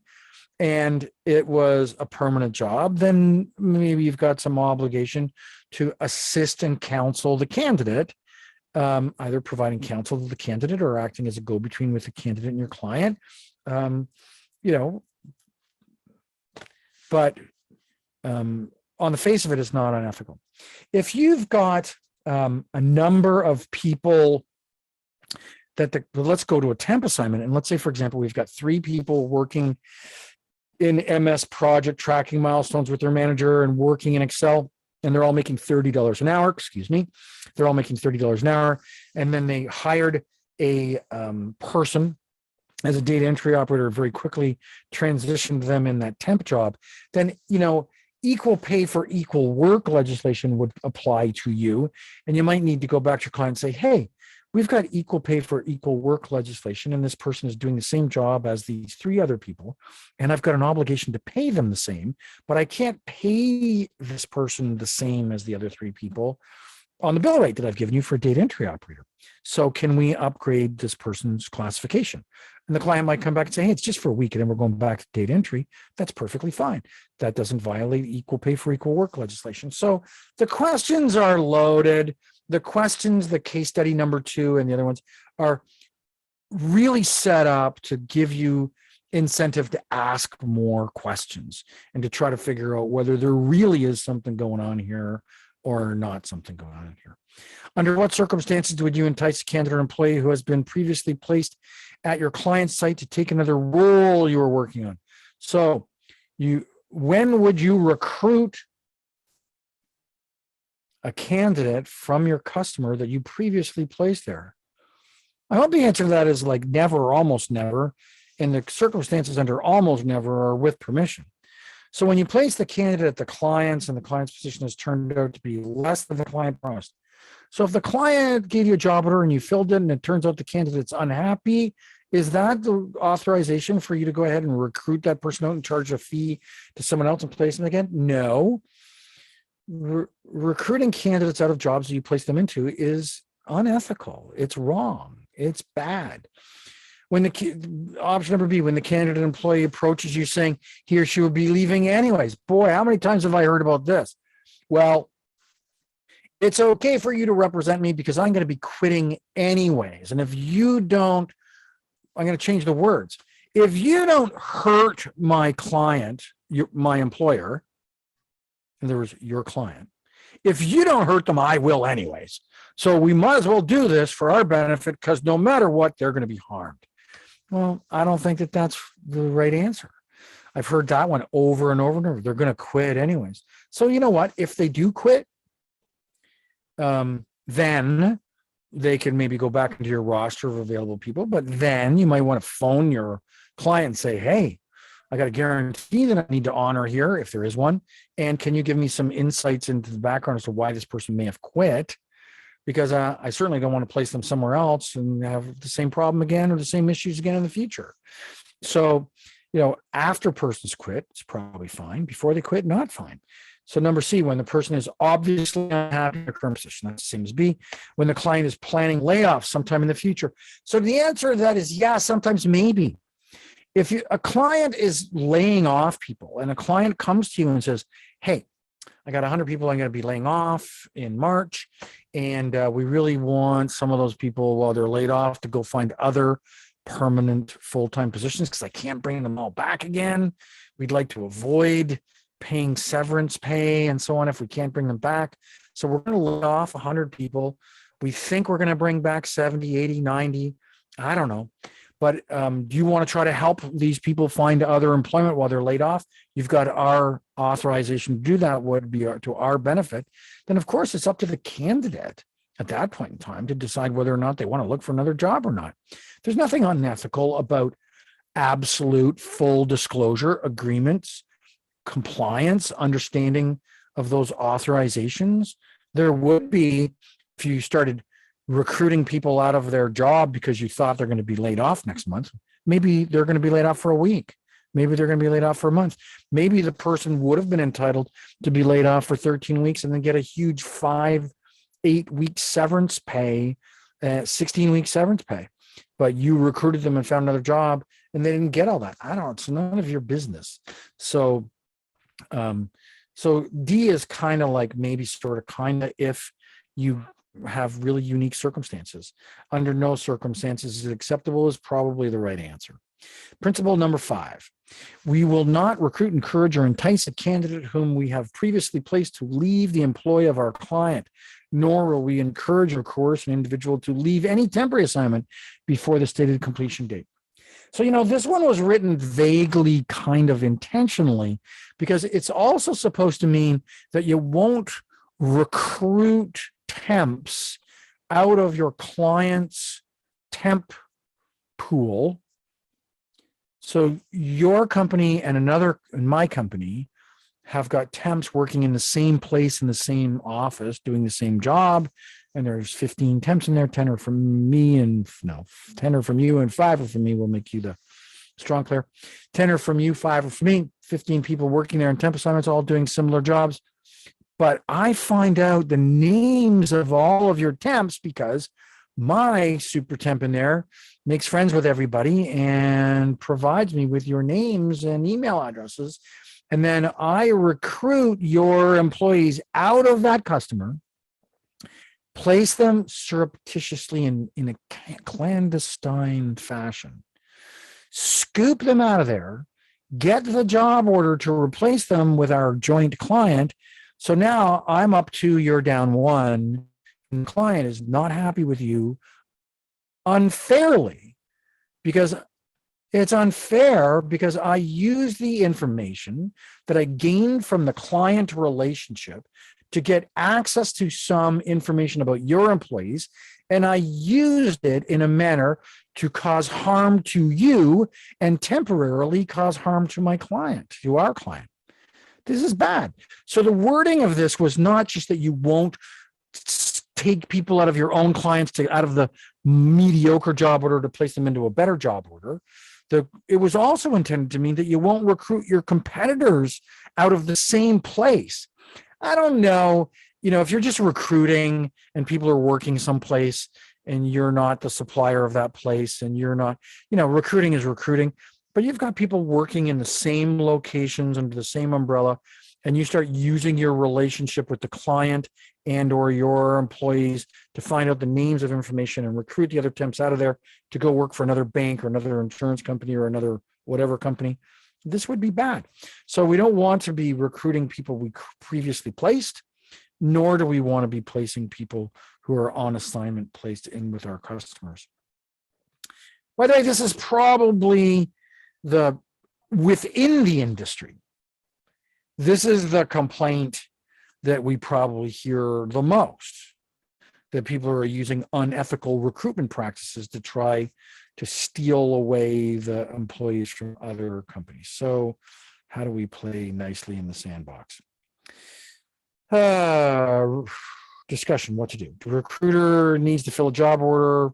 and it was a permanent job, then maybe you've got some obligation to assist and counsel the candidate, either providing counsel to the candidate or acting as a go-between with the candidate and your client. But on the face of it, it's not unethical. If you've got a number of people let's go to a temp assignment, and let's say, for example, we've got 3 people working in MS Project, tracking milestones with their manager and working in Excel, and they're all making $30 an hour. They're all making $30 an hour. And then they hired a person as a data entry operator, very quickly transitioned them in that temp job. Then, equal pay for equal work legislation would apply to you. And you might need to go back to your client and say, hey, we've got equal pay for equal work legislation, and this person is doing the same job as these three other people, and I've got an obligation to pay them the same, but I can't pay this person the same as the other three people on the bill rate that I've given you for a data entry operator. So can we upgrade this person's classification? And the client might come back and say, hey, it's just for a week, and then we're going back to data entry. That's perfectly fine. That doesn't violate equal pay for equal work legislation. So the questions are loaded. The questions, the case study number 2 and the other ones are really set up to give you incentive to ask more questions and to try to figure out whether there really is something going on here or not something going on here. Under what circumstances would you entice a candidate or employee who has been previously placed at your client's site to take another role you were working on? So when would you recruit a candidate from your customer that you previously placed there? I hope the answer to that is like never or almost never. And the circumstances under almost never are with permission. So when you place the candidate at the client's and the client's position has turned out to be less than the client promised. So if the client gave you a job order and you filled it and it turns out the candidate's unhappy, is that the authorization for you to go ahead and recruit that person out and charge a fee to someone else and place them again? No. Recruiting candidates out of jobs that you place them into is unethical. It's wrong. It's bad. When option number B, when the candidate employee approaches you saying he or she will be leaving anyways. Boy, how many times have I heard about this? Well, it's okay for you to represent me because I'm going to be quitting anyways. And if you don't, I'm going to change the words. If you don't hurt my client, my employer, in other words, your client, if you don't hurt them, I will anyways. So we might as well do this for our benefit because no matter what, they're going to be harmed. Well, I don't think that that's the right answer. I've heard that one over and over and over. They're going to quit anyways. So you know what? If they do quit, then they can maybe go back into your roster of available people. But then you might want to phone your client and say, hey, I got a guarantee that I need to honor here if there is one. And can you give me some insights into the background as to why this person may have quit? Because I certainly don't want to place them somewhere else and have the same problem again or the same issues again in the future. So, after persons quit, it's probably fine. Before they quit, not fine. So number C, when the person is obviously unhappy in their current position, that's the same as B. When the client is planning layoffs sometime in the future. So the answer to that is yeah, sometimes maybe. If a client is laying off people and a client comes to you and says, hey, I got 100 people I'm going to be laying off in March, and we really want some of those people while they're laid off to go find other permanent full-time positions because I can't bring them all back again. We'd like to avoid paying severance pay and so on if we can't bring them back. So we're going to lay off 100 people. We think we're going to bring back 70, 80, 90. I don't know. But do you want to try to help these people find other employment while they're laid off? You've got our authorization to do that would be to our benefit. Then, of course, it's up to the candidate at that point in time to decide whether or not they want to look for another job or not. There's nothing unethical about absolute full disclosure agreements, compliance, understanding of those authorizations. There would be if you started recruiting people out of their job because you thought they're going to be laid off next month. Maybe they're going to be laid off for a week. Maybe they're going to be laid off for a month. Maybe the person would have been entitled to be laid off for 13 weeks and then get a huge 5-8 week severance pay, 16-week severance pay. But you recruited them and found another job and they didn't get all that. I don't know. It's none of your business. So D is kind of like maybe sort of kind of if you have really unique circumstances. Under no circumstances is it acceptable is probably the right answer. Principle number 5, we will not recruit, encourage, or entice a candidate whom we have previously placed to leave the employ of our client, nor will we encourage or coerce an individual to leave any temporary assignment before the stated completion date. So, this one was written vaguely, kind of intentionally, because it's also supposed to mean that you won't recruit temps out of your client's temp pool. So your company and my company have got temps working in the same place in the same office, doing the same job, and there's 15 temps in there, 10 are from me and no, 10 are from you and 5 are from me. We'll make you the strong clear. 10 are from you, 5 are from me, 15 people working there in temp assignments, all doing similar jobs. But I find out the names of all of your temps because my super temp in there makes friends with everybody and provides me with your names and email addresses. And then I recruit your employees out of that customer, place them surreptitiously in a clandestine fashion, scoop them out of there, get the job order to replace them with our joint client. So now I'm up 2, you're down 1, and the client is not happy with you unfairly because it's unfair because I use the information that I gained from the client relationship to get access to some information about your employees. And I used it in a manner to cause harm to you and temporarily cause harm to my client, to our client. This is bad. So the wording of this was not just that you won't take people out of your own clients out of the mediocre job order to place them into a better job order. It was also intended to mean that you won't recruit your competitors out of the same place. I don't know, if you're just recruiting and people are working someplace and you're not the supplier of that place and you're not, recruiting is recruiting, but you've got people working in the same locations under the same umbrella, and you start using your relationship with the client and or your employees to find out the names of information and recruit the other temps out of there to go work for another bank or another insurance company or another whatever company. This would be bad. So we don't want to be recruiting people we previously placed, nor do we want to be placing people who are on assignment placed in with our customers. By the way, this is probably within the industry. This is the complaint that we probably hear the most, that people are using unethical recruitment practices to try to steal away the employees from other companies. So how do we play nicely in the sandbox? Discussion, what to do. The recruiter needs to fill a job order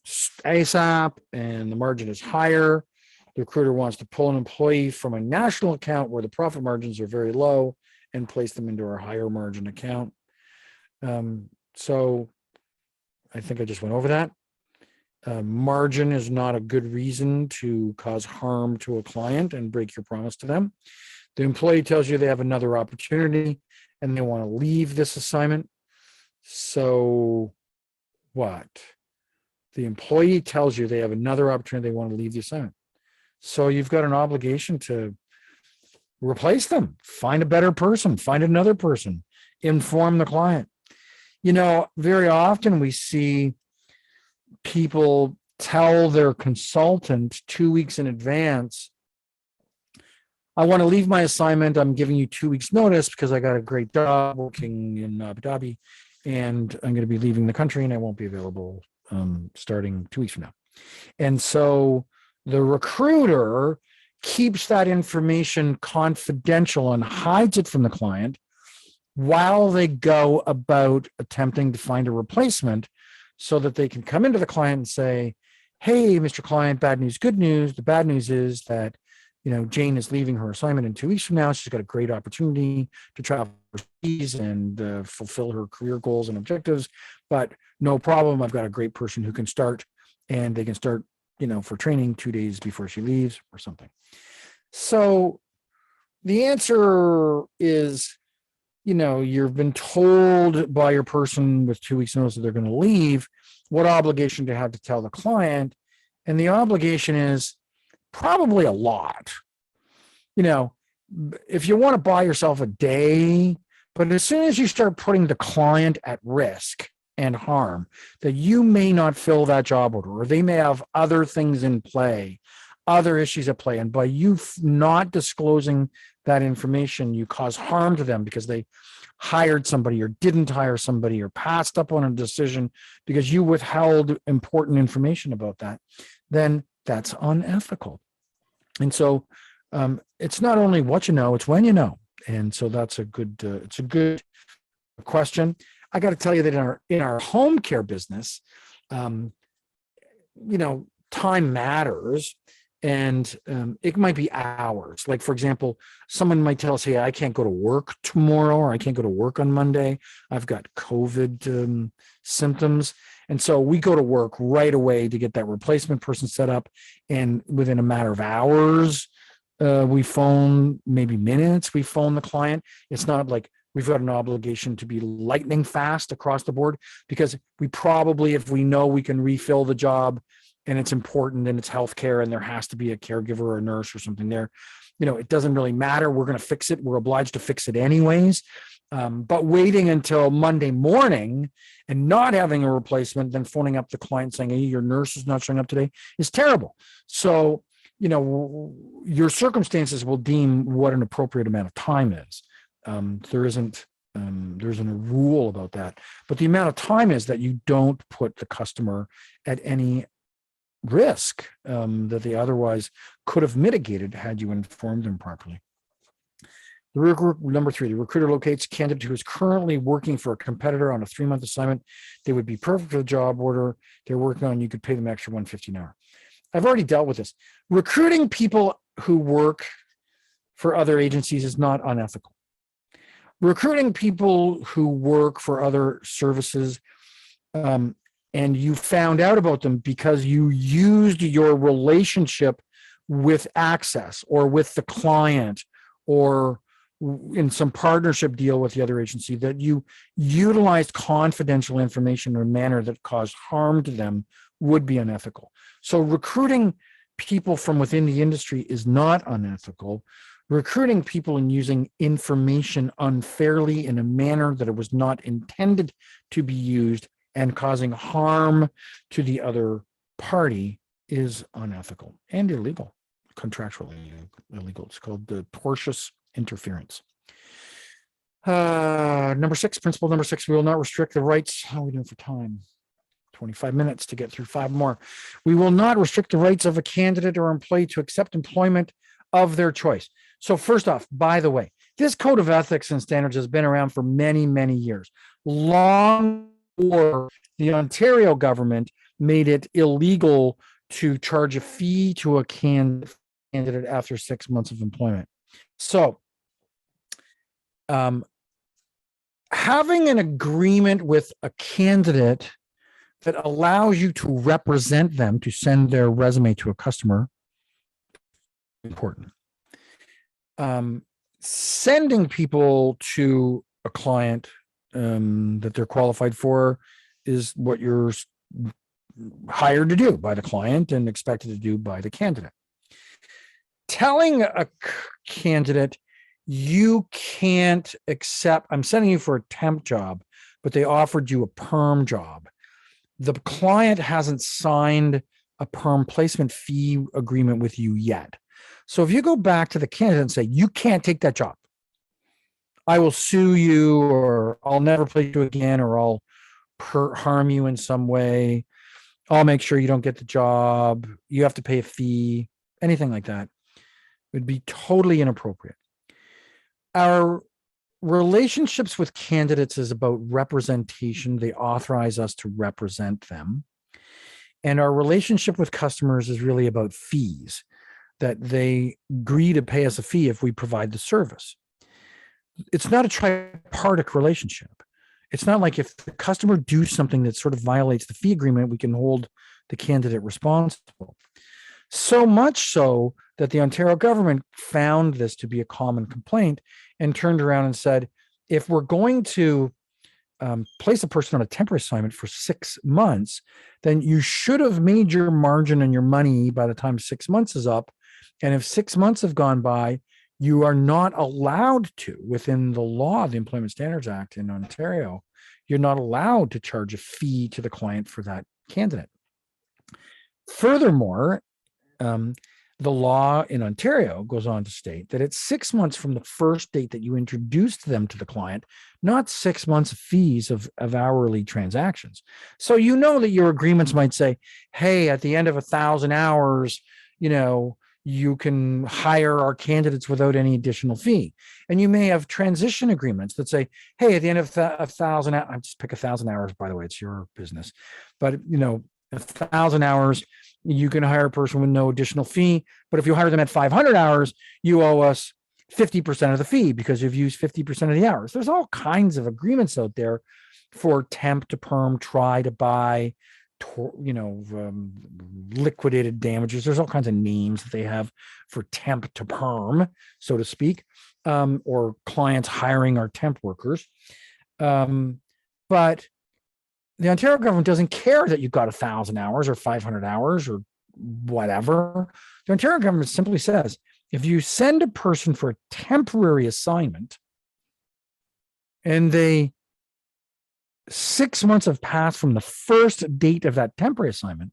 ASAP and the margin is higher. The recruiter wants to pull an employee from a national account where the profit margins are very low and place them into our higher margin account. So I think I just went over that. Margin is not a good reason to cause harm to a client and break your promise to them. The employee tells you they have another opportunity and they want to leave this assignment. So what? The employee tells you they have another opportunity, they want to leave the assignment. So you've got an obligation to replace them, find a better person, find another person, inform the client. Very often we see people tell their consultant 2 weeks in advance, I want to leave my assignment. I'm giving you 2 weeks notice because I got a great job working in Abu Dhabi and I'm going to be leaving the country and I won't be available starting 2 weeks from now. And so the recruiter keeps that information confidential and hides it from the client while they go about attempting to find a replacement so that they can come into the client and say, hey, Mr. Client, bad news, good news. The bad news is that, Jane is leaving her assignment in 2 weeks from now. She's got a great opportunity to travel overseas and fulfill her career goals and objectives, but no problem. I've got a great person who can start and they can start, for training 2 days before she leaves or something. So the answer is, you've been told by your person with 2 weeks notice that they're going to leave, what obligation to have to tell the client. And the obligation is probably a lot. If you want to buy yourself a day, but as soon as you start putting the client at risk and harm, that you may not fill that job order, or they may have other things in play, other issues at play. And by you not disclosing that information, you cause harm to them because they hired somebody or didn't hire somebody or passed up on a decision because you withheld important information about that, then that's unethical. And so it's not only what you know, it's when you know. And so that's it's a good question. I got to tell you that in our home care business, time matters, and it might be hours. Like, for example, someone might tell us, hey, I can't go to work tomorrow, or I can't go to work on Monday. I've got COVID symptoms. And so we go to work right away to get that replacement person set up. And within a matter of hours, we phone, maybe minutes, we phone the client. It's not like we've got an obligation to be lightning fast across the board, because we probably, if we know we can refill the job and it's important and it's healthcare and there has to be a caregiver or a nurse or something there, it doesn't really matter. We're going to fix it. We're obliged to fix it anyways. But waiting until Monday morning and not having a replacement, then phoning up the client saying, hey, your nurse is not showing up today, is terrible. So, your circumstances will deem what an appropriate amount of time is. There isn't a rule about that, but the amount of time is that you don't put the customer at any risk that they otherwise could have mitigated had you informed them properly. Number 3, the recruiter locates a candidate who is currently working for a competitor on a 3-month assignment. They would be perfect for the job order they're working on. You could pay them extra $150 an hour. I've already dealt with this. Recruiting people who work for other agencies is not unethical. Recruiting people who work for other services, and you found out about them because you used your relationship with ACSESS or with the client or in some partnership deal with the other agency, that you utilized confidential information in a manner that caused harm to them, would be unethical. So recruiting people from within the industry is not unethical. Recruiting people and using information unfairly in a manner that it was not intended to be used and causing harm to the other party is unethical and illegal, contractually illegal. It's called the tortious interference. Principle number 6, we will not restrict the rights. How are we doing for time? 25 minutes to get through 5 more. We will not restrict the rights of a candidate or employee to accept employment of their choice. So first off, by the way, this code of ethics and standards has been around for many, many years, long before the Ontario government made it illegal to charge a fee to a candidate after 6 months of employment. So having an agreement with a candidate that allows you to represent them, to send their resume to a customer, important. Sending people to a client that they're qualified for is what you're hired to do by the client and expected to do by the candidate. Telling a candidate, you can't accept, I'm sending you for a temp job, but they offered you a perm job. The client hasn't signed a perm placement fee agreement with you yet. So if you go back to the candidate and say, you can't take that job, I will sue you, or I'll never place you again, or I'll harm you in some way, I'll make sure you don't get the job, you have to pay a fee, anything like that, would be totally inappropriate. Our relationships with candidates is about representation. They authorize us to represent them. And our relationship with customers is really about fees, that they agree to pay us a fee if we provide the service. It's not a tripartite relationship. It's not like if the customer do something that sort of violates the fee agreement, we can hold the candidate responsible. So much so that the Ontario government found this to be a common complaint and turned around and said, if we're going to place a person on a temporary assignment for 6 months, then you should have made your margin and your money by the time 6 months is up. And if 6 months have gone by, you are not allowed to, within the law, the Employment Standards Act in Ontario, you're not allowed to charge a fee to the client for that candidate. Furthermore, the law in Ontario goes on to state that it's 6 months from the first date that you introduced them to the client, not 6 months of fees of hourly transactions. So you know that your agreements might say, hey, at the end of 1,000 hours, you can hire our candidates without any additional fee. And you may have transition agreements that say, hey, at the end of 1,000, I just pick 1,000 hours, by the way, it's your business. But, 1,000 hours, you can hire a person with no additional fee. But if you hire them at 500 hours, you owe us 50% of the fee because you've used 50% of the hours. There's all kinds of agreements out there for temp to perm, try to buy, liquidated damages. There's all kinds of names that they have for temp to perm, so to speak, or clients hiring our temp workers. But the Ontario government doesn't care that you've got 1,000 hours or 500 hours or whatever. The Ontario government simply says, if you send a person for a temporary assignment and 6 months have passed from the first date of that temporary assignment,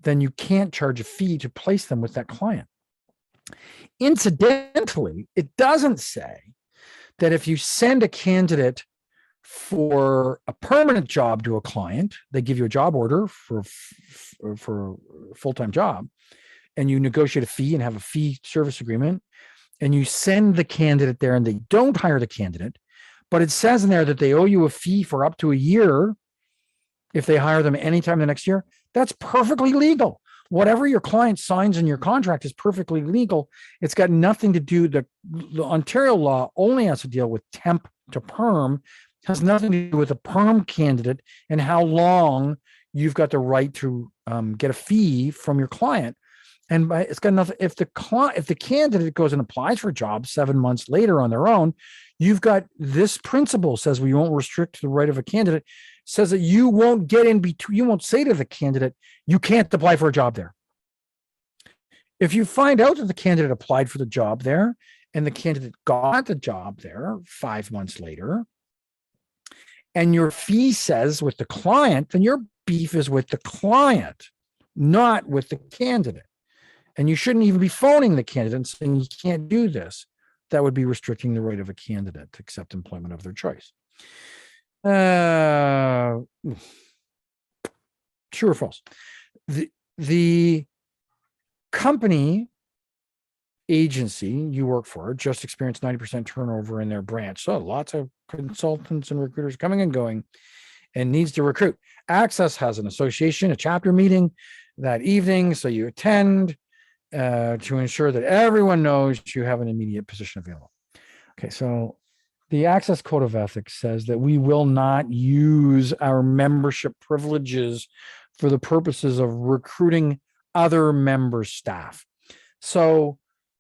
then you can't charge a fee to place them with that client. Incidentally, it doesn't say that if you send a candidate for a permanent job to a client, they give you a job order for a full-time job, and you negotiate a fee and have a fee service agreement, and you send the candidate there and they don't hire the candidate, but it says in there that they owe you a fee for up to a year if they hire them anytime the next year. That's perfectly legal. Whatever your client signs in your contract is perfectly legal. It's got nothing to do, the Ontario law only has to deal with temp to perm, has nothing to do with a perm candidate and how long you've got the right to get a fee from your client. And it's got nothing. If the candidate goes and applies for a job 7 months later on their own, you've got this principle says we won't restrict the right of a candidate, says that you won't get in between. You won't say to the candidate, you can't apply for a job there. If you find out that the candidate applied for the job there and the candidate got the job there 5 months later, and your fee says with the client, then your beef is with the client, not with the candidate. And you shouldn't even be phoning the candidate and saying you can't do this. That would be restricting the right of a candidate to accept employment of their choice. True or false? The company agency you work for just experienced 90% turnover in their branch. So lots of consultants and recruiters coming and going and needs to recruit. ACSESS has an association, a chapter meeting that evening. So you attend to ensure that everyone knows you have an immediate position available. Okay, so the ACSESS Code of Ethics says that we will not use our membership privileges for the purposes of recruiting other member staff. So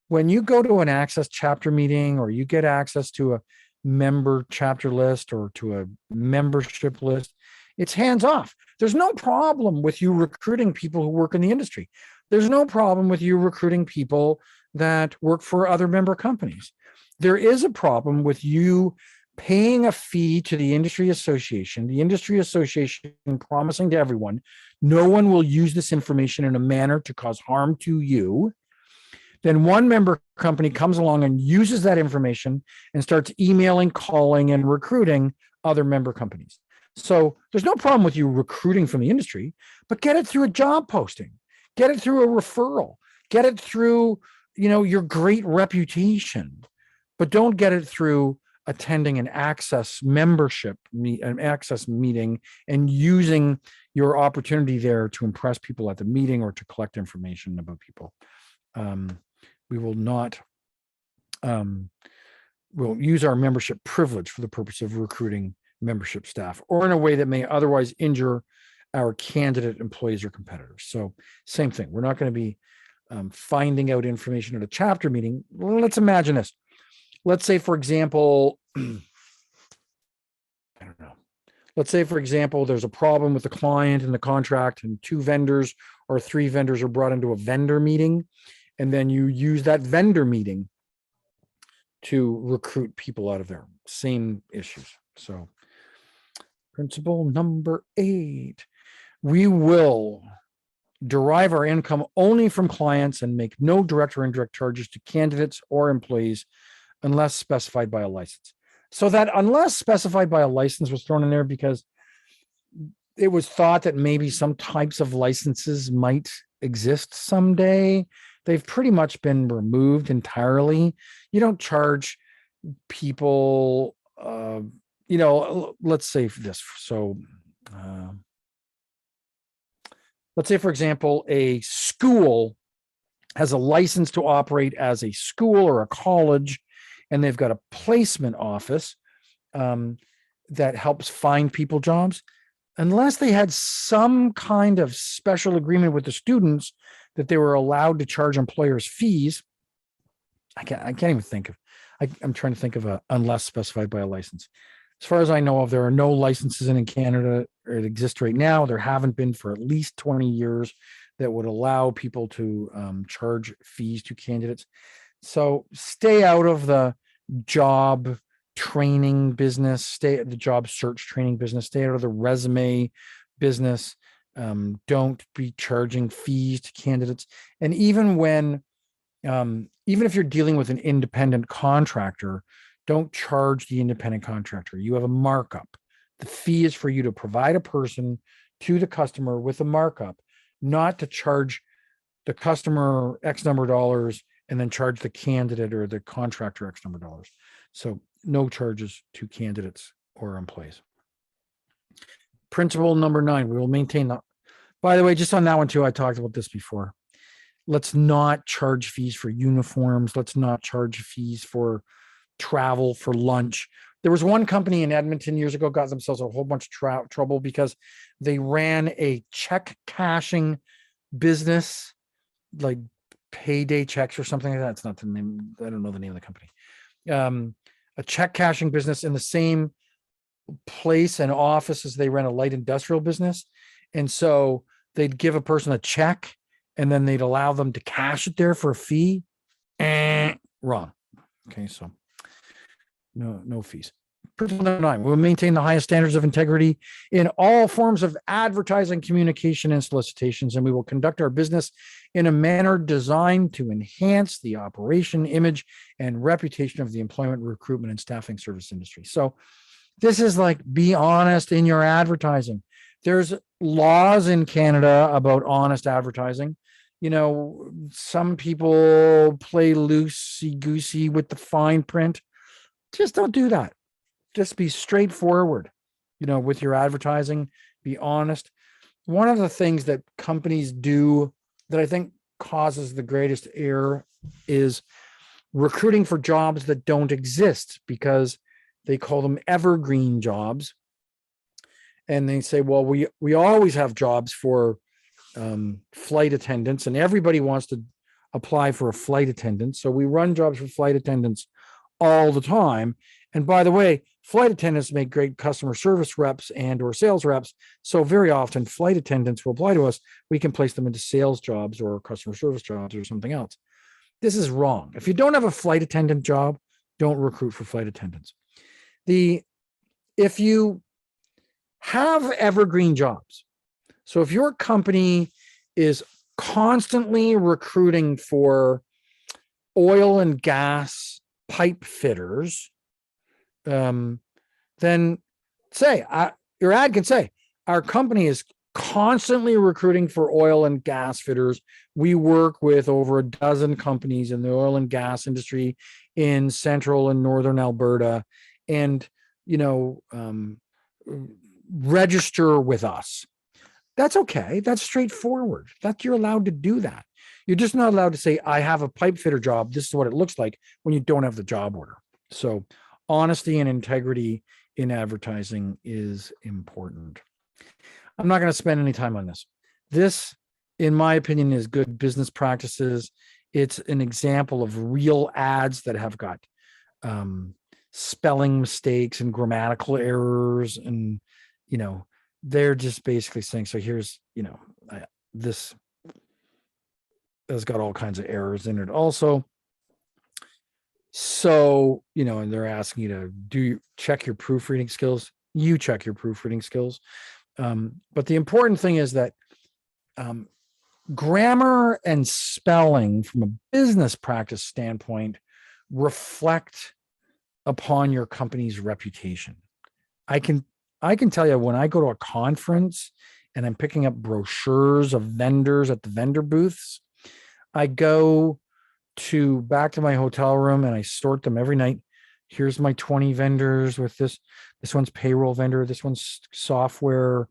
when you go to an ACSESS chapter meeting or you get access to a member chapter list or to a membership list, it's hands off. There's no problem with you recruiting people who work in the industry. There's no problem with you recruiting people that work for other member companies. There is a problem with you paying a fee to the industry association promising to everyone, no one will use this information in a manner to cause harm to you. Then one member company comes along and uses that information and starts emailing, calling, and recruiting other member companies. So there's no problem with you recruiting from the industry, but get it through a job posting. Get it through a referral. Get it through, your great reputation, but don't get it through attending an ACSESS ACSESS meeting and using your opportunity there to impress people at the meeting or to collect information about people. We will not, we'll use our membership privilege for the purpose of recruiting membership staff or in a way that may otherwise injure our candidate employees or competitors. So same thing. We're not going to be finding out information at a chapter meeting. Well, let's imagine this. Let's say, for example, I don't know. Let's say, for example, there's a problem with the client and the contract and 2 vendors or 3 vendors are brought into a vendor meeting. And then you use that vendor meeting to recruit people out of there. Same issues. So principle number 8, we will derive our income only from clients and make no direct or indirect charges to candidates or employees unless specified by a license. So that unless specified by a license was thrown in there because it was thought that maybe some types of licenses might exist someday they've pretty much been removed entirely. You don't charge people, let's say this. So let's say, for example, a school has a license to operate as a school or a college, and they've got a placement office that helps find people jobs. Unless they had some kind of special agreement with the students that they were allowed to charge employers fees, I can't even think of. I'm trying to think of a unless specified by a license. As far as I know of, there are no licenses in Canada that exist right now. There haven't been for at least 20 years that would allow people to charge fees to candidates. So stay out of the job training business, stay at the job search training business, stay out of the resume business. Don't be charging fees to candidates. And even if you're dealing with an independent contractor, don't charge the independent contractor. You have a markup. The fee is for you to provide a person to the customer with a markup, not to charge the customer X number of dollars and then charge the candidate or the contractor X number of dollars. So no charges to candidates or employees. Principle number 9, we will maintain the, by the way, just on that one too, I talked about this before. Let's not charge fees for uniforms. Let's not charge fees for travel, for lunch. There was one company in Edmonton years ago got themselves a whole bunch of trouble because they ran a check cashing business, like payday checks or something like that. It's not the name. I don't know the name of the company. A check cashing business in the same place and office as they ran a light industrial business. And so they'd give a person a check and then they'd allow them to cash it there for a fee. Wrong. Okay, so no fees. Principle number 9, we'll maintain the highest standards of integrity in all forms of advertising, communication, and solicitations, and we will conduct our business in a manner designed to enhance the operation, image, and reputation of the employment, recruitment, and staffing service industry. So this is like, be honest in your advertising. There's laws in Canada about honest advertising. Some people play loosey-goosey with the fine print. Just don't do that. Just be straightforward, with your advertising, be honest. One of the things that companies do that I think causes the greatest error is recruiting for jobs that don't exist, because they call them evergreen jobs. And they say, well, we always have jobs for flight attendants, and everybody wants to apply for a flight attendant. So we run jobs for flight attendants all the time. And by the way, flight attendants make great customer service reps and or sales reps. So very often flight attendants will apply to us. We can place them into sales jobs or customer service jobs or something else. This is wrong. If you don't have a flight attendant job, don't recruit for flight attendants. If you have evergreen jobs, so if your company is constantly recruiting for oil and gas pipe fitters, then say, your ad can say, our company is constantly recruiting for oil and gas fitters. We work with over a dozen companies in the oil and gas industry in central and northern Alberta, and register with us. That's okay. That's straightforward. You're allowed to do that. You're just not allowed to say, I have a pipe fitter job. This is what it looks like, when you don't have the job order. So honesty and integrity in advertising is important. I'm not going to spend any time on this. This, in my opinion, is good business practices. It's an example of real ads that have got spelling mistakes and grammatical errors. And, they're just basically saying, so here's, this has got all kinds of errors in it also. So, and they're asking you to check your proofreading skills. You check your proofreading skills. But the important thing is that grammar and spelling from a business practice standpoint reflect upon your company's reputation. I can tell you, when I go to a conference and I'm picking up brochures of vendors at the vendor booths, I go back to my hotel room and I sort them every night. Here's my 20 vendors with this one's payroll vendor, this one's software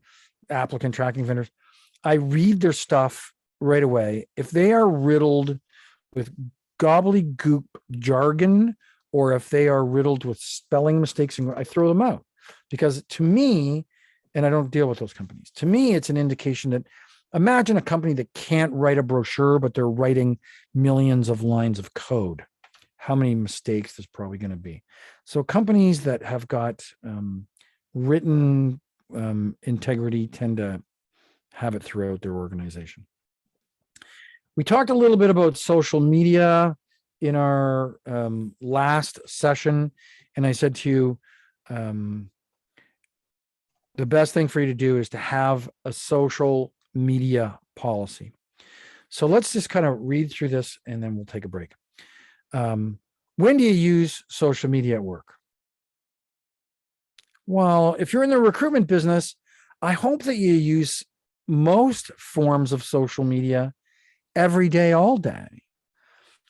applicant tracking vendors. I read their stuff right away. If they are riddled with gobbledygook jargon, or if they are riddled with spelling mistakes, and I throw them out, because to me, and I don't deal with those companies, to me, it's an indication that, imagine a company that can't write a brochure, but they're writing millions of lines of code. How many mistakes there's probably going to be. So companies that have got written integrity tend to have it throughout their organization. We talked a little bit about social media in our last session, and I said to you, the best thing for you to do is to have a social media policy. So let's just kind of read through this and then we'll take a break. When do you use social media at work? Well, if you're in the recruitment business, I hope that you use most forms of social media every day, all day.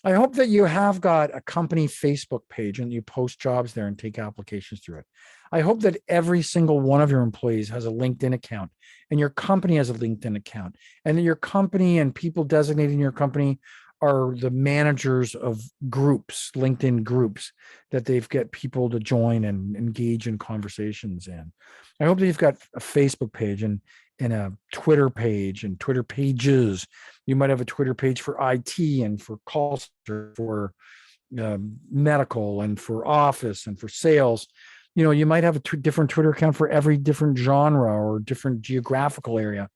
I hope that you have got a company Facebook page and you post jobs there and take applications through it. I hope that every single one of your employees has a LinkedIn account and your company has a LinkedIn account, and that your company and people designating your company are the managers of groups, LinkedIn groups, that they've got people to join and engage in conversations in. I hope that you've got a Facebook page and a Twitter page and Twitter pages. You might have a Twitter page for IT and for call center, for medical and for office and for sales. You know, you might have a different Twitter account for every different genre or different geographical area.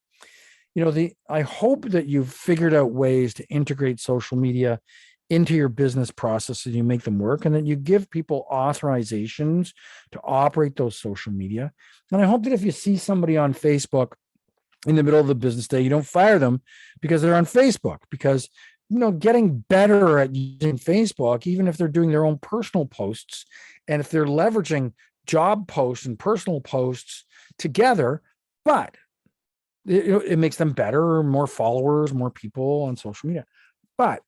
You know, I hope that you've figured out ways to integrate social media into your business processes and you make them work, and that you give people authorizations to operate those social media. And I hope that if you see somebody on Facebook in the middle of the business day, you don't fire them because they're on Facebook, because, you know, getting better at using Facebook, even if they're doing their own personal posts, and if they're leveraging job posts and personal posts together, but it makes them better, more followers, more people on social media. But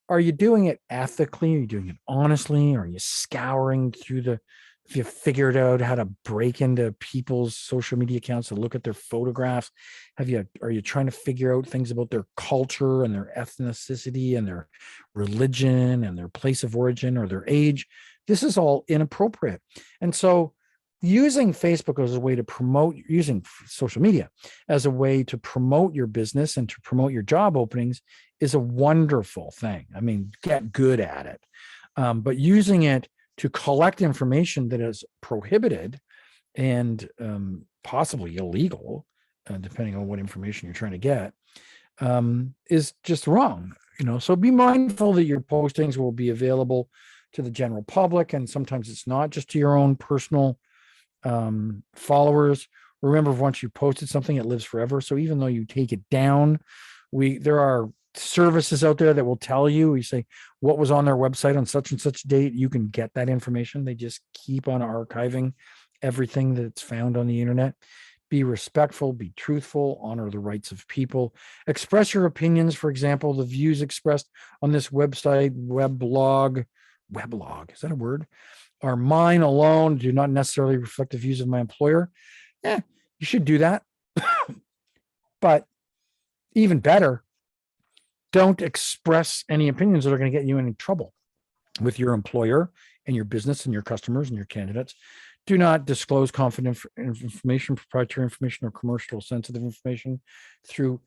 are you doing it ethically? Are you doing it honestly? Are you scouring through if you figured out how to break into people's social media accounts to look at their photographs? Are you trying to figure out things about their culture and their ethnicity and their religion and their place of origin or their age? This is all inappropriate. And so using Facebook as a way to promote, using social media as a way to promote your business and to promote your job openings is a wonderful thing. I mean, get good at it. But using it to collect information that is prohibited and possibly illegal, depending on what information you're trying to get, is just wrong. You know, so be mindful that your postings will be available to the general public, and sometimes it's not just to your own personal followers. Remember, once you posted something, it lives forever. So even though you take it down, there are services out there that will tell you say what was on their website on such and such date. You can get that information. They just keep on archiving everything that's found on the internet. Be respectful, be truthful, honor the rights of people, express your opinions. For example, the views expressed on this website, weblog, is that a word? Are mine alone, do not necessarily reflect the views of my employer. You should do that. But even better, don't express any opinions that are going to get you in trouble with your employer and your business and your customers and your candidates. Do not disclose confidential information, proprietary information, or commercial sensitive information through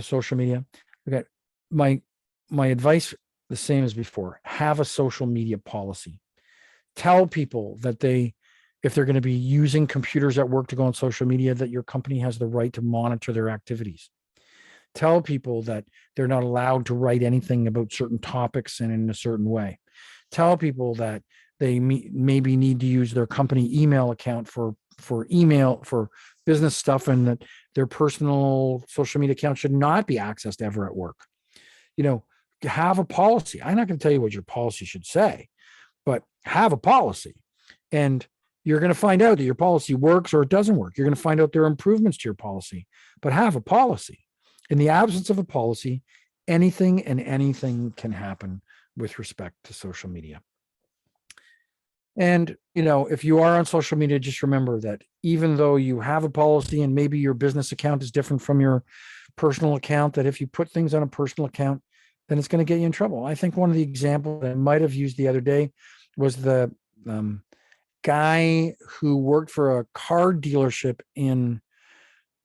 social media. Okay, my advice, the same as before: have a social media policy. Tell people that if they're going to be using computers at work to go on social media, that your company has the right to monitor their activities. Tell people that they're not allowed to write anything about certain topics and in a certain way. Tell people that they maybe need to use their company email account for email, for business stuff, and that their personal social media account should not be accessed ever at work. You know, have a policy. I'm not going to tell you what your policy should say, but have a policy. And you're going to find out that your policy works or it doesn't work. You're going to find out there are improvements to your policy, but have a policy. In the absence of a policy, anything and anything can happen with respect to social media. And, if you are on social media, just remember that even though you have a policy and maybe your business account is different from your personal account, that if you put things on a personal account, then it's going to get you in trouble. I think one of the examples I might have used the other day was the guy who worked for a car dealership in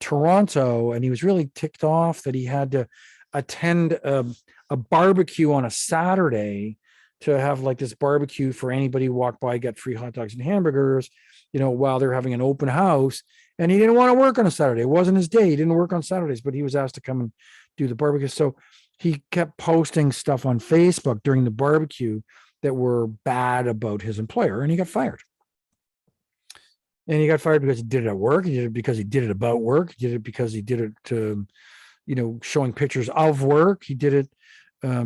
Toronto, and he was really ticked off that he had to attend a barbecue on a Saturday to have like this barbecue for anybody who walked by, get free hot dogs and hamburgers, while they're having an open house. And he didn't want to work on a Saturday. It wasn't his day. He didn't work on Saturdays, but he was asked to come and do the barbecue. So he kept posting stuff on Facebook during the barbecue that were bad about his employer, and he got fired. And he got fired because he did it at work. He did it because he did it about work. He did it because he did it to, showing pictures of work. He did it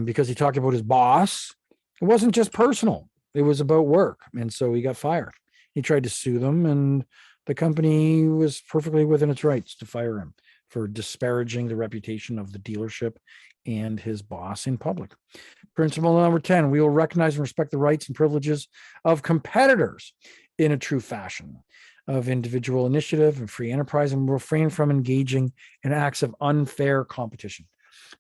because he talked about his boss. It wasn't just personal. It was about work. And so he got fired. He tried to sue them, and the company was perfectly within its rights to fire him for disparaging the reputation of the dealership and his boss in public. Principle number 10, we will recognize and respect the rights and privileges of competitors in a true fashion of individual initiative and free enterprise, and refrain from engaging in acts of unfair competition.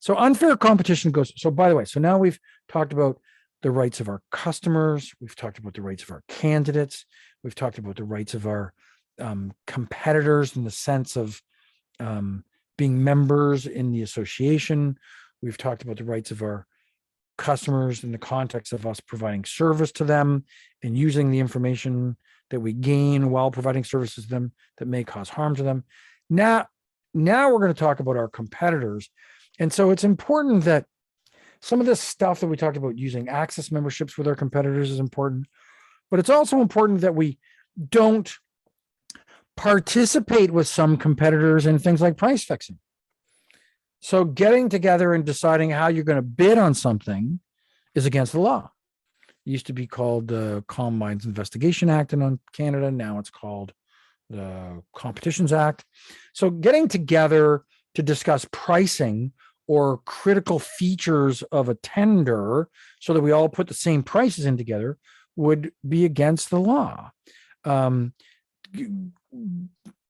So unfair competition goes, so by the way, so now we've talked about the rights of our customers. We've talked about the rights of our candidates. We've talked about the rights of our competitors in the sense of being members in the association. We've talked about the rights of our customers in the context of us providing service to them and using the information that we gain while providing services to them that may cause harm to them. Now we're going to talk about our competitors. And so it's important that some of this stuff that we talked about using ACSESS memberships with our competitors is important, but it's also important that we don't participate with some competitors in things like price fixing. So getting together and deciding how you're going to bid on something is against the law. It used to be called the Coal Mines Investigation Act in Canada. Now it's called the Competitions Act. So getting together to discuss pricing or critical features of a tender so that we all put the same prices in together would be against the law.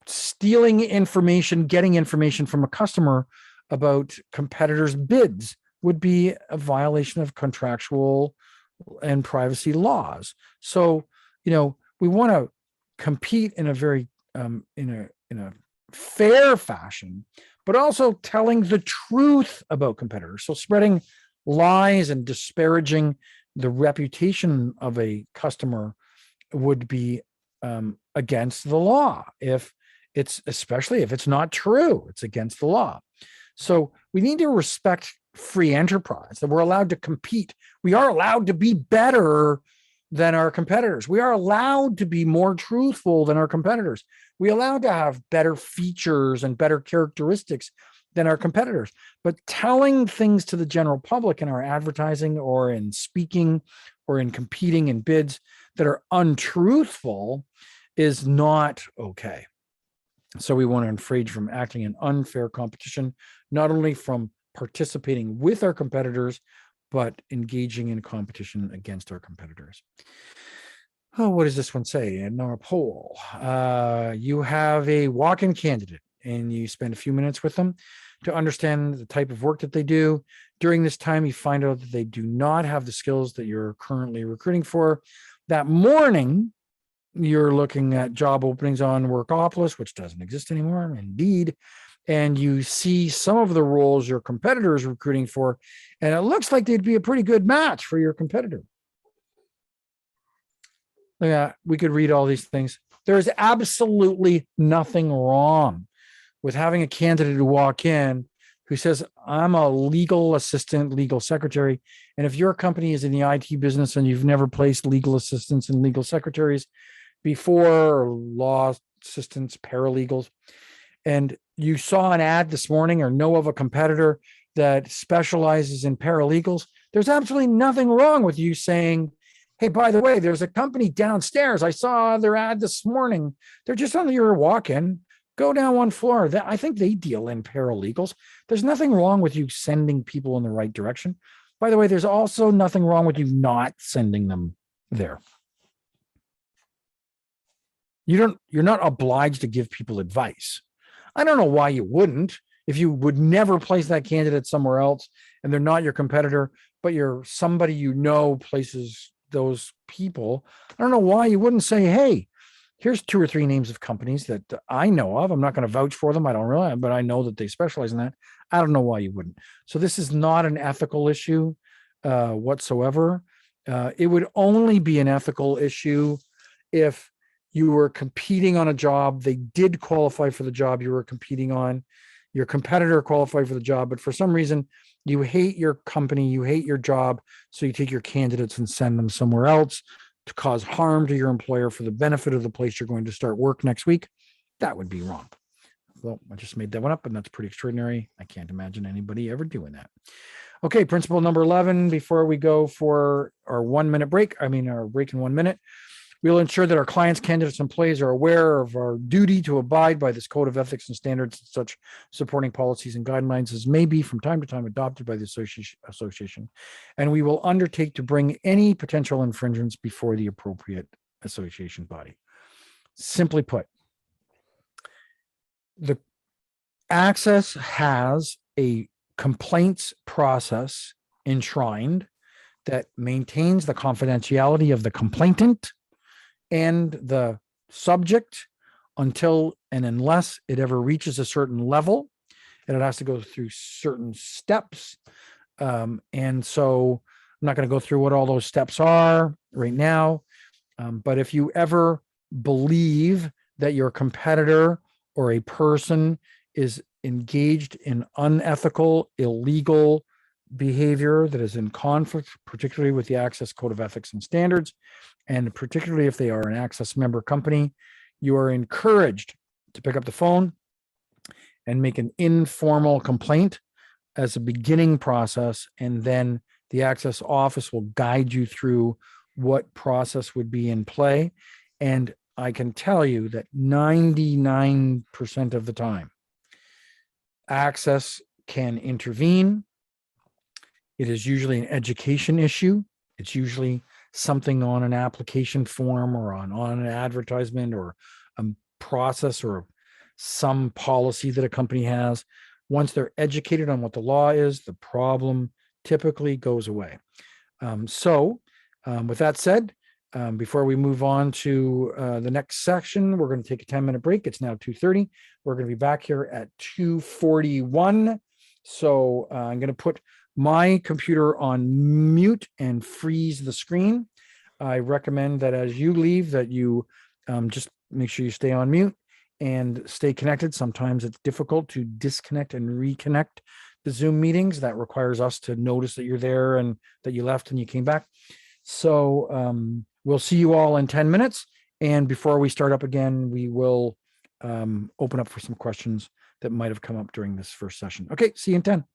Stealing information, getting information from a customer about competitors' bids would be a violation of contractual and privacy laws. So, we want to compete in a very in a fair fashion, but also telling the truth about competitors. So spreading lies and disparaging the reputation of a customer would be against the law. Especially if it's not true, it's against the law. So we need to respect free enterprise, that we're allowed to compete. We are allowed to be better than our competitors. We are allowed to be more truthful than our competitors. We're allowed to have better features and better characteristics than our competitors. But telling things to the general public in our advertising or in speaking or in competing in bids that are untruthful is not okay. So we want to refrain from acting in unfair competition, not only from participating with our competitors, but engaging in competition against our competitors. Oh, what does this one say? In our poll, you have a walk-in candidate and you spend a few minutes with them to understand the type of work that they do. During this time, you find out that they do not have the skills that you're currently recruiting for. That morning, you're looking at job openings on Workopolis, which doesn't exist anymore, indeed, and you see some of the roles your competitor is recruiting for, and it looks like they'd be a pretty good match for your competitor. Yeah, we could read all these things. There's absolutely nothing wrong with having a candidate who walk in who says, I'm a legal assistant, legal secretary. And if your company is in the IT business and you've never placed legal assistants and legal secretaries before, or law assistants, paralegals, and you saw an ad this morning or know of a competitor that specializes in paralegals, there's absolutely nothing wrong with you saying, hey, by the way, there's a company downstairs. I saw their ad this morning. They're just on your walk-in. Go down one floor. I think they deal in paralegals. There's nothing wrong with you sending people in the right direction. By the way, there's also nothing wrong with you not sending them there. You're not obliged to give people advice. I don't know why you wouldn't. If you would never place that candidate somewhere else and they're not your competitor, but you're somebody you know places those people, I don't know why you wouldn't say, hey, here's 2 or 3 names of companies that I know of. I'm not going to vouch for them. I don't really, but I know that they specialize in that. I don't know why you wouldn't. So this is not an ethical issue whatsoever. It would only be an ethical issue if you were competing on a job. They did qualify for the job you were competing on. Your competitor qualified for the job, but for some reason you hate your company, you hate your job, so you take your candidates and send them somewhere else to cause harm to your employer for the benefit of the place you're going to start work next week. That would be wrong. Well, I just made that one up, and that's pretty extraordinary. I can't imagine anybody ever doing that. Okay, principle number 11, before we go for our 1 minute break, our break in 1 minute, we'll ensure that our clients, candidates, and employees are aware of our duty to abide by this code of ethics and standards and such supporting policies and guidelines as may be from time to time adopted by the association. And we will undertake to bring any potential infringements before the appropriate association body. Simply put, the ACSESS has a complaints process enshrined that maintains the confidentiality of the complainant and the subject until and unless it ever reaches a certain level, and it has to go through certain steps. And so I'm not going to go through what all those steps are right now. But if you ever believe that your competitor or a person is engaged in unethical, illegal behavior that is in conflict, particularly with the ACSESS Code of Ethics and Standards, and particularly if they are an ACSESS member company, you are encouraged to pick up the phone and make an informal complaint as a beginning process, and then the ACSESS office will guide you through what process would be in play. And I can tell you that 99% of the time, ACSESS can intervene. It is usually an education issue. It's usually something on an application form or on an advertisement or a process or some policy that a company has. Once they're educated on what the law is, the problem typically goes away. With that said, before we move on to the next section, we're going to take a 10-minute break. It's now 2:30. We're going to be back here at 2:41. So I'm going to put my computer on mute and freeze the screen. I recommend that as you leave that you just make sure you stay on mute and stay connected. Sometimes it's difficult to disconnect and reconnect the Zoom meetings. That requires us to notice that you're there and that you left and you came back. So we'll see you all in 10 minutes. And before we start up again, we will open up for some questions that might have come up during this first session. Okay, see you in 10.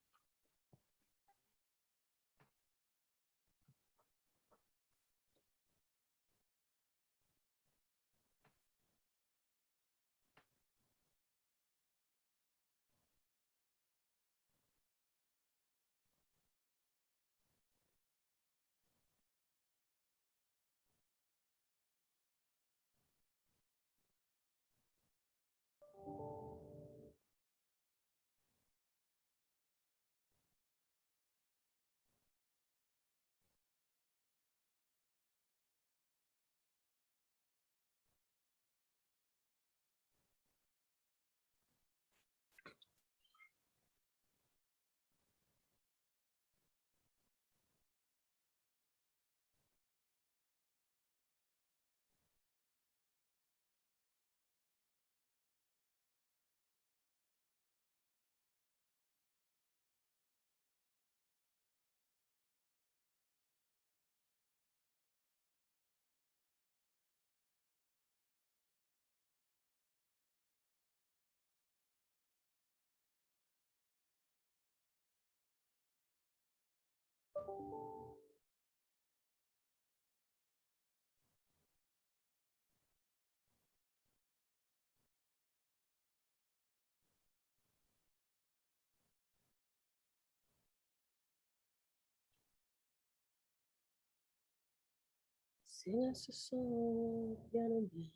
Sing us a song, piano man.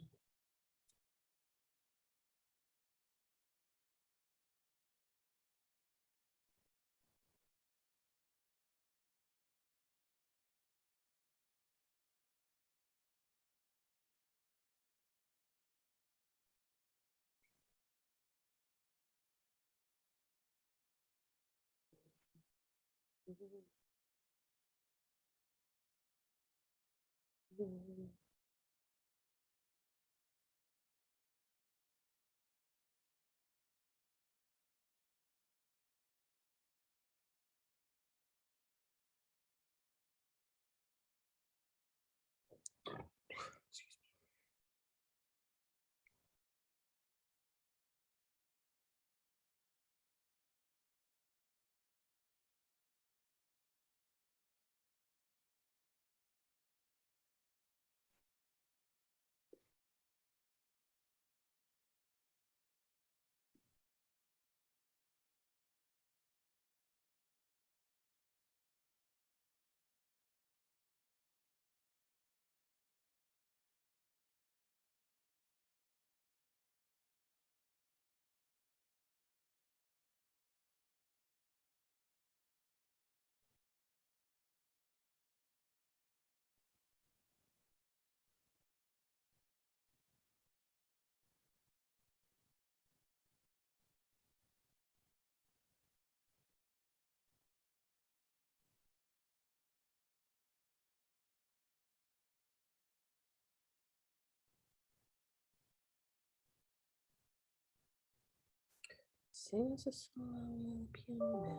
Sing us a song, piano man.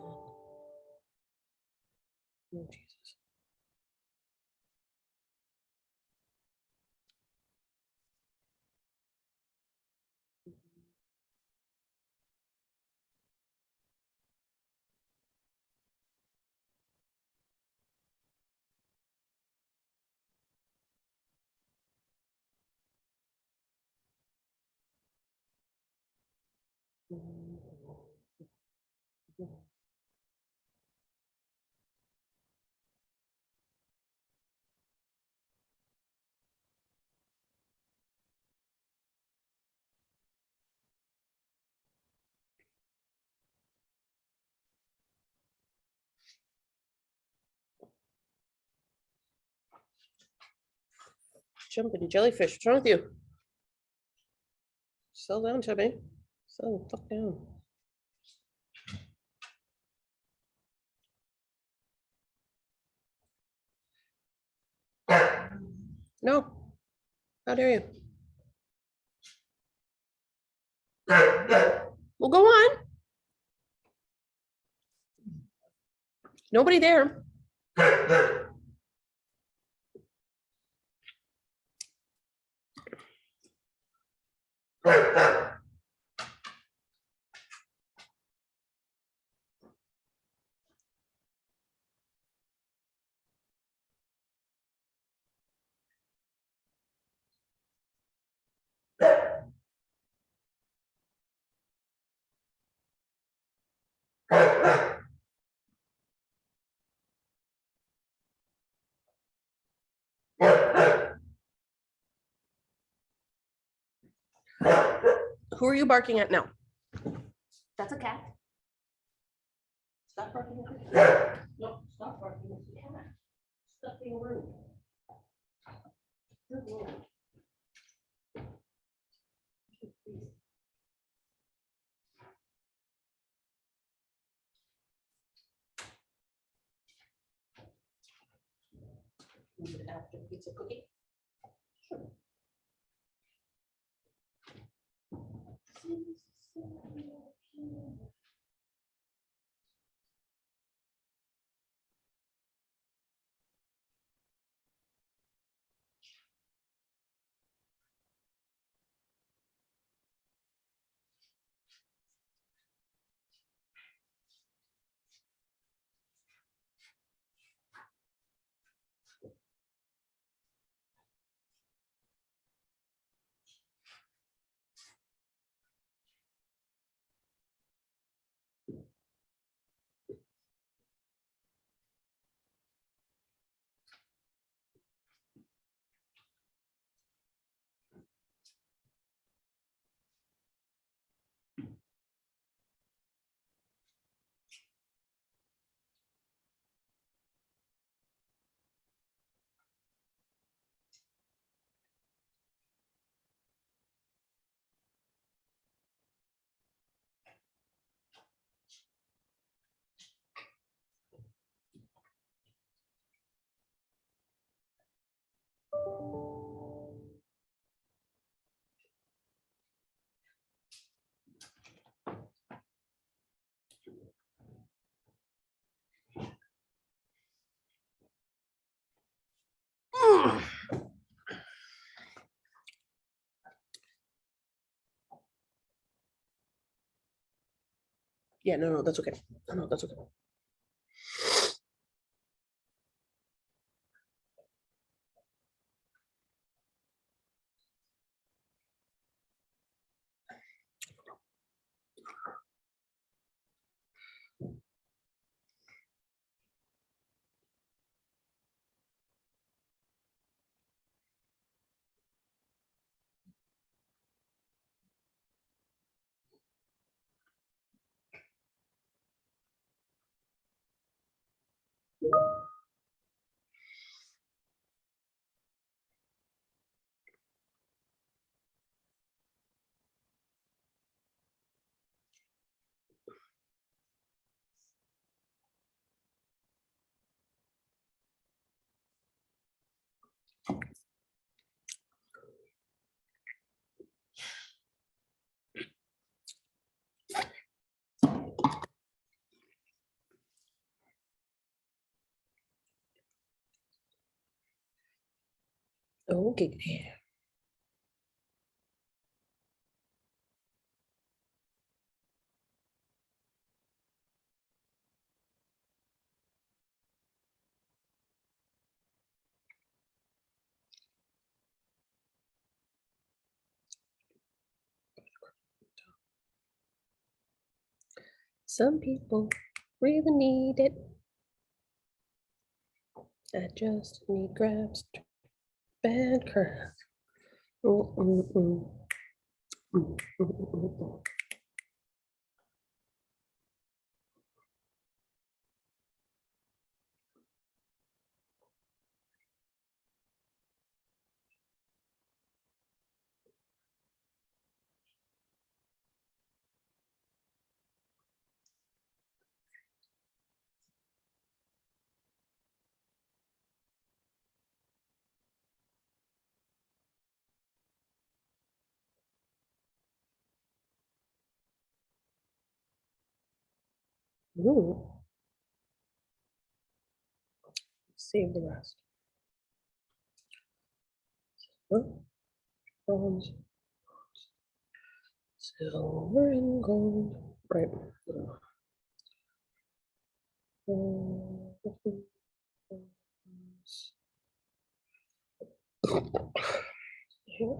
Oh, Jesus. Jumping jellyfish, what's wrong with you? Settle down, Tubby. Settle the fuck down. No. How dare you? Well, go on. Nobody there. Who are you barking at now? That's a cat. Stop barking at the cat. No, stop barking at the cat. Stop being rude. Good Lord. After pizza cookie. Sure. Yeah, no, that's okay. No, that's okay. Okay. Some people really need it. I just need grabs, bad crap. Mm, mm, mm. Mm, mm, mm, mm. Ooh, save the rest. Huh? Bronze, silver and gold. Right. Here.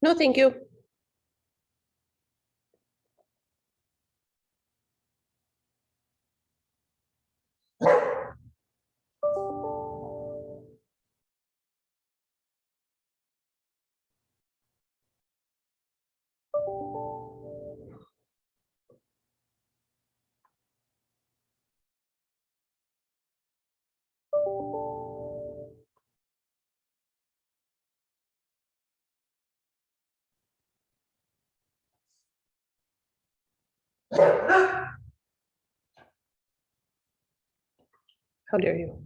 No, thank you. How dare you?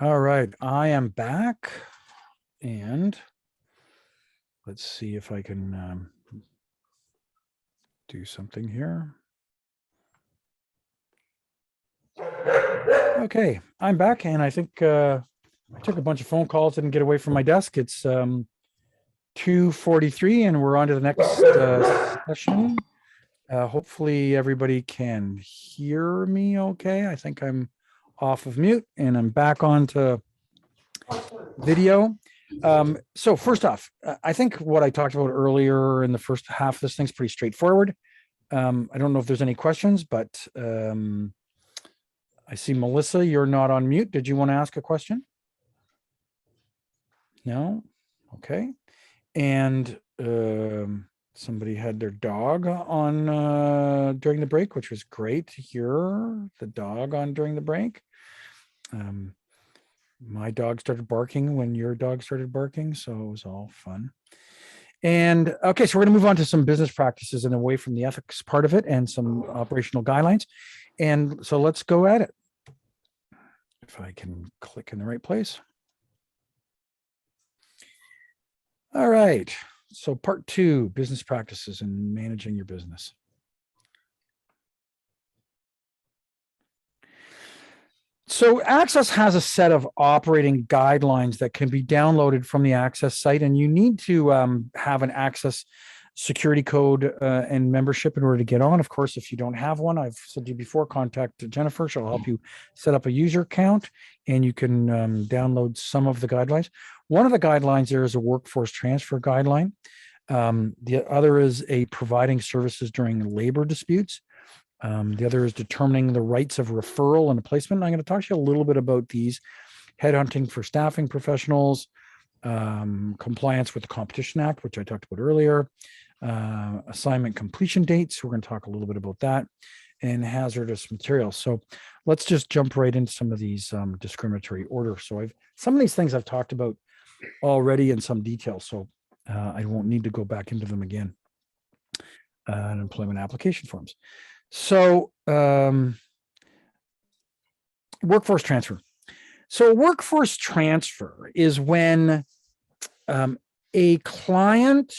All right, I am back, and let's see if I can do something here. Okay, I'm back, and I think I took a bunch of phone calls, didn't get away from my desk. It's 2:43, and we're on to the next session. Hopefully everybody can hear me okay. I think I'm off of mute, and I'm back on to video. So first off, I think what I talked about earlier in the first half of this thing's pretty straightforward. I don't know if there's any questions, but I see Melissa, you're not on mute. Did you want to ask a question? No? Okay. And somebody had their dog on during the break, which was great to hear the dog on during the break. My dog started barking when your dog started barking, so it was all fun. And okay, so we're going to move on to some business practices and away from the ethics part of it and some operational guidelines. And so let's go at it. If I can click in the right place. All right. So part 2, business practices and managing your business. So ACSESS has a set of operating guidelines that can be downloaded from the ACSESS site, and you need to have an ACSESS security code and membership in order to get on. Of course, if you don't have one, I've said to you before, contact Jennifer. She'll help you set up a user account, and you can download some of the guidelines. One of the guidelines there is a workforce transfer guideline. The other is a providing services during labor disputes. The other is determining the rights of referral and placement. I'm going to talk to you a little bit about these: headhunting for staffing professionals, compliance with the Competition Act, which I talked about earlier, assignment completion dates. We're going to talk a little bit about that, and hazardous materials. So let's just jump right into some of these discriminatory orders. So some of these things I've talked about already in some detail, so I won't need to go back into them again. Employment application forms. So workforce transfer. So workforce transfer is when a client,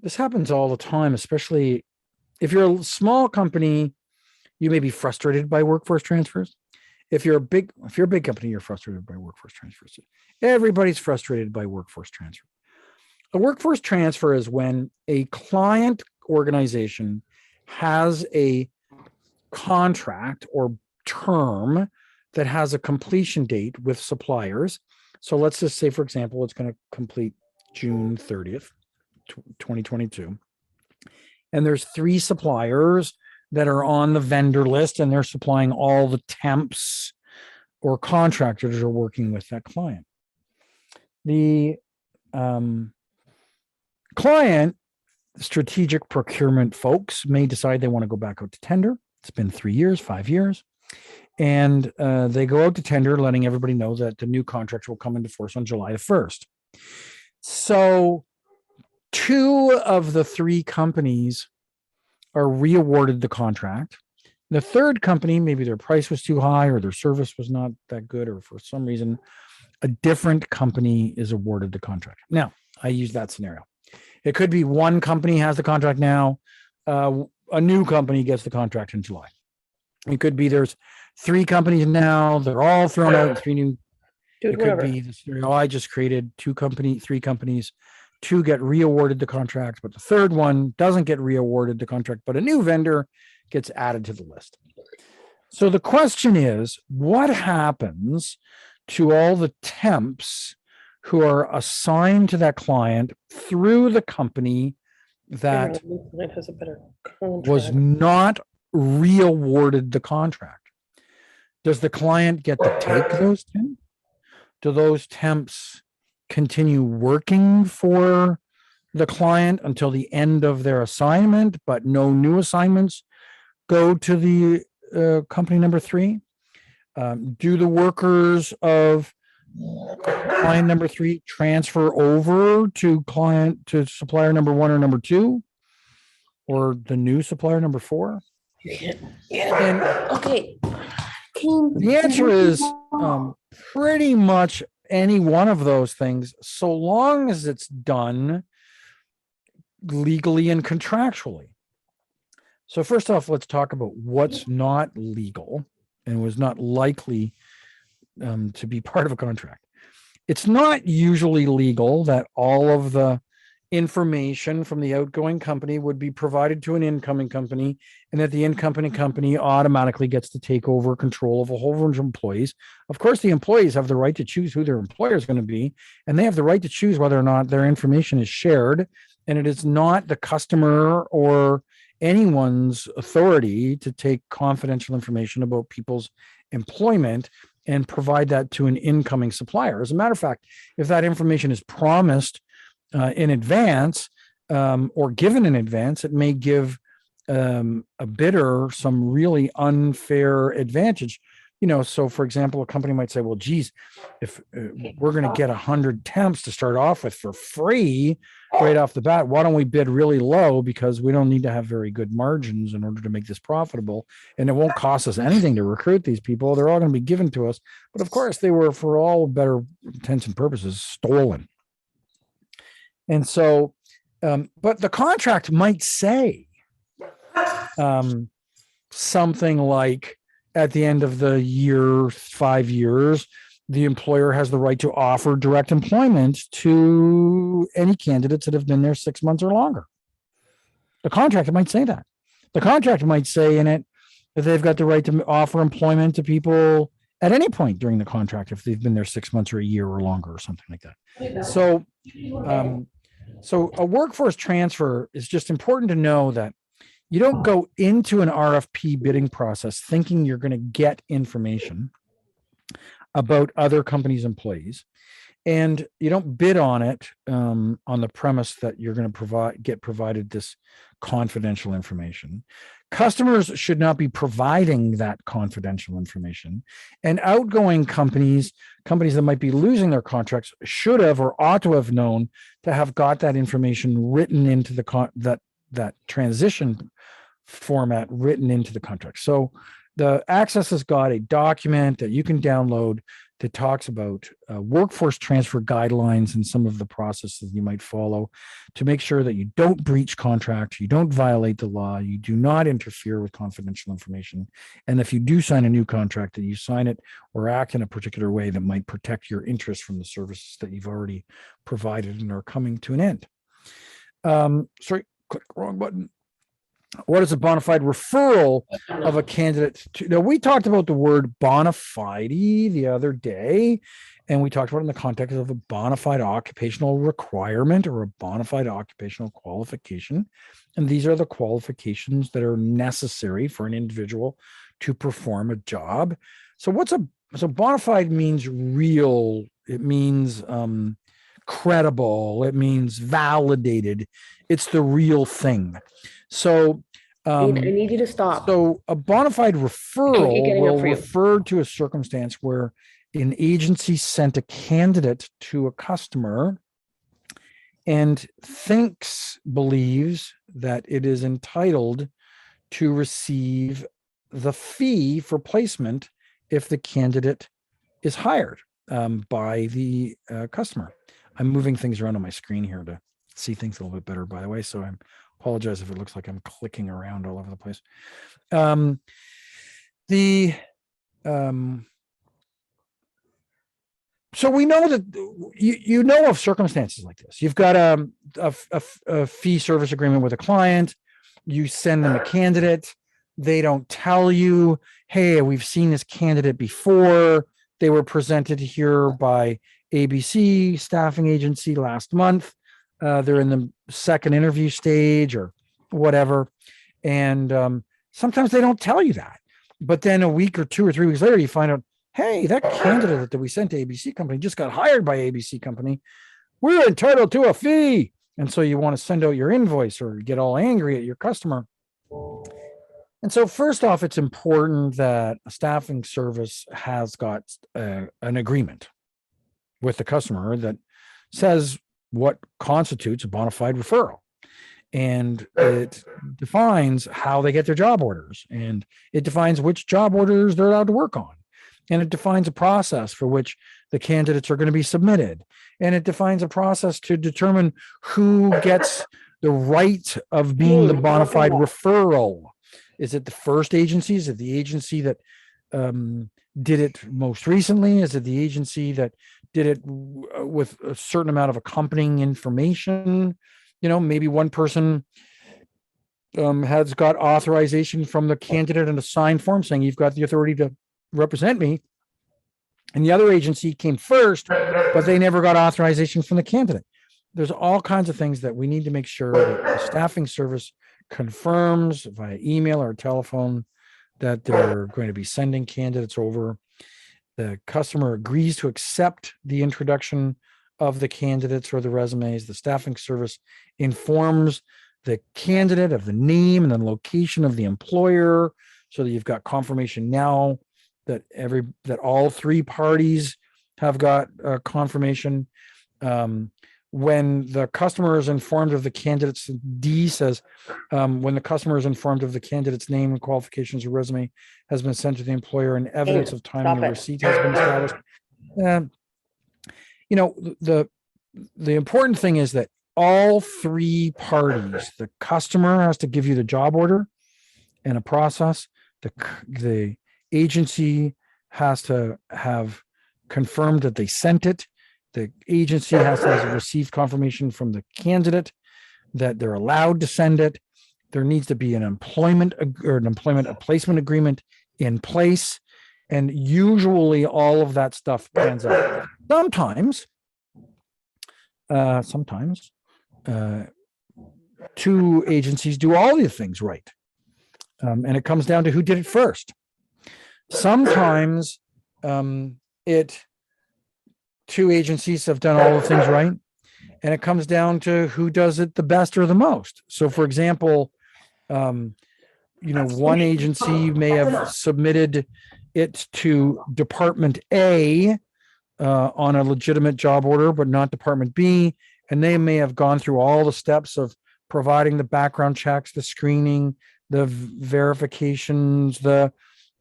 this happens all the time, especially if you're a small company, you may be frustrated by workforce transfers. If you're a big company, you're frustrated by workforce transfers. Everybody's frustrated by workforce transfer. A workforce transfer is when a client organization has a contract or term that has a completion date with suppliers. So let's just say, for example, it's going to complete June 30th, 2022. And there's 3 suppliers that are on the vendor list, and they're supplying all the temps or contractors that are working with that client. The client strategic procurement folks may decide they want to go back out to tender. It's been 3 years, 5 years. And they go out to tender, letting everybody know that the new contracts will come into force on July the 1st. So 2 of the 3 companies are reawarded the contract. The third company, maybe their price was too high or their service was not that good, or for some reason, a different company is awarded the contract. Now, I use that scenario. It could be one company has the contract now, a new company gets the contract in July. It could be there's 3 companies now, they're all thrown out, 3 new. It could be the scenario I just created, 3 companies, 2 get reawarded the contract, but the third one doesn't get reawarded the contract, but a new vendor gets added to the list. So the question is, what happens to all the temps who are assigned to that client through the company that has a better contract, was not reawarded the contract? Does the client get to take those temps? Do those temps continue working for the client until the end of their assignment, but no new assignments go to the company number 3? Do the workers of client number 3 transfer over to supplier number 1 or number 2, or the new supplier number 4? And okay. the answer is pretty much any one of those things, so long as it's done legally and contractually. So first off, let's talk about what's not legal and was not likely to be part of a contract. It's not usually legal that all of the information from the outgoing company would be provided to an incoming company, and that the incoming company automatically gets to take over control of a whole bunch of employees. Of course, the employees have the right to choose who their employer is going to be, and they have the right to choose whether or not their information is shared, and it is not the customer or anyone's authority to take confidential information about people's employment and provide that to an incoming supplier. As a matter of fact, if that information is promised in advance or given in advance, it may give a bidder some really unfair advantage. So for example, a company might say, well, geez, if we're going to get 100 temps to start off with for free right off the bat, why don't we bid really low, because we don't need to have very good margins in order to make this profitable, and it won't cost us anything to recruit these people. They're all going to be given to us. But of course, they were, for all better intents and purposes, stolen. And so, but the contract might say something like, at the end of the year, 5 years, the employer has the right to offer direct employment to any candidates that have been there 6 months or longer. The contract might say that. The contract might say in it that they've got the right to offer employment to people at any point during the contract if they've been there 6 months or a year or longer or something like that. So, so a workforce transfer is just important to know that you don't go into an RFP bidding process thinking you're going to get information about other companies' employees, and you don't bid on it on the premise that you're going to get provided this confidential information. Customers should not be providing that confidential information, and outgoing companies that might be losing their contracts, should have or ought to have known to have got that information written into the that transition format written into the contract. So the ACSESS has got a document that you can download that talks about workforce transfer guidelines and some of the processes you might follow to make sure that you don't breach contracts, you don't violate the law, you do not interfere with confidential information. And if you do sign a new contract, that you sign it or act in a particular way that might protect your interests from the services that you've already provided and are coming to an end. Sorry, click wrong button. What is a bona fide referral of a candidate to? Now, we talked about the word bona fide the other day, and we talked about it in the context of a bona fide occupational requirement or a bona fide occupational qualification. And these are the qualifications that are necessary for an individual to perform a job. So bona fide means real. It means credible. It means validated. It's the real thing. So I need you to stop. So a bona fide referral getting up will for you. refer to a circumstance where an agency sent a candidate to a customer and believes that it is entitled to receive the fee for placement if the candidate is hired by the customer. I'm moving things around on my screen here to see things a little bit better, by the way. So I apologize if it looks like I'm clicking around all over the place. So we know that you know of circumstances like this. You've got a fee service agreement with a client. You send them a candidate. They don't tell you, hey, we've seen this candidate before. They were presented here by ABC staffing agency last month. They're in the second interview stage or whatever. And sometimes they don't tell you that. But then a week or 2 or 3 weeks later, you find out, hey, that candidate that we sent to ABC company just got hired by ABC company. We're entitled to a fee. And so you want to send out your invoice or get all angry at your customer. And so first off, it's important that a staffing service has got an agreement with the customer that says what constitutes a bona fide referral. And it defines how they get their job orders, and it defines which job orders they're allowed to work on. And it defines a process for which the candidates are going to be submitted. And it defines a process to determine who gets the right of being the bona fide referral. Is it the first agency? Is it the agency that did it most recently? Is it the agency that did it with a certain amount of accompanying information? You know, maybe one person has got authorization from the candidate in a signed form saying you've got the authority to represent me. And the other agency came first, but they never got authorization from the candidate. There's all kinds of things that we need to make sure that the staffing service confirms via email or telephone that they're going to be sending candidates over. The customer agrees to accept the introduction of the candidates or the resumes. The staffing service informs the candidate of the name and the location of the employer, so that you've got confirmation now that all three parties have got confirmation. When the customer is informed of the candidate's, D says, when the customer is informed of the candidate's name and qualifications or resume has been sent to the employer and evidence of timing Stop of it. receipt has been established. The important thing is that all three parties, the customer has to give you the job order and a process. The agency has to have confirmed that they sent it. The agency has to have received confirmation from the candidate that they're allowed to send it. There needs to be a placement agreement in place. And usually all of that stuff pans out. Sometimes two agencies do all the things right. And it comes down to who did it first. Sometimes two agencies have done all the things right, and it comes down to who does it the best or the most. So, for example, one agency may have submitted it to Department A on a legitimate job order, but not Department B, and they may have gone through all the steps of providing the background checks, the screening, the verifications, the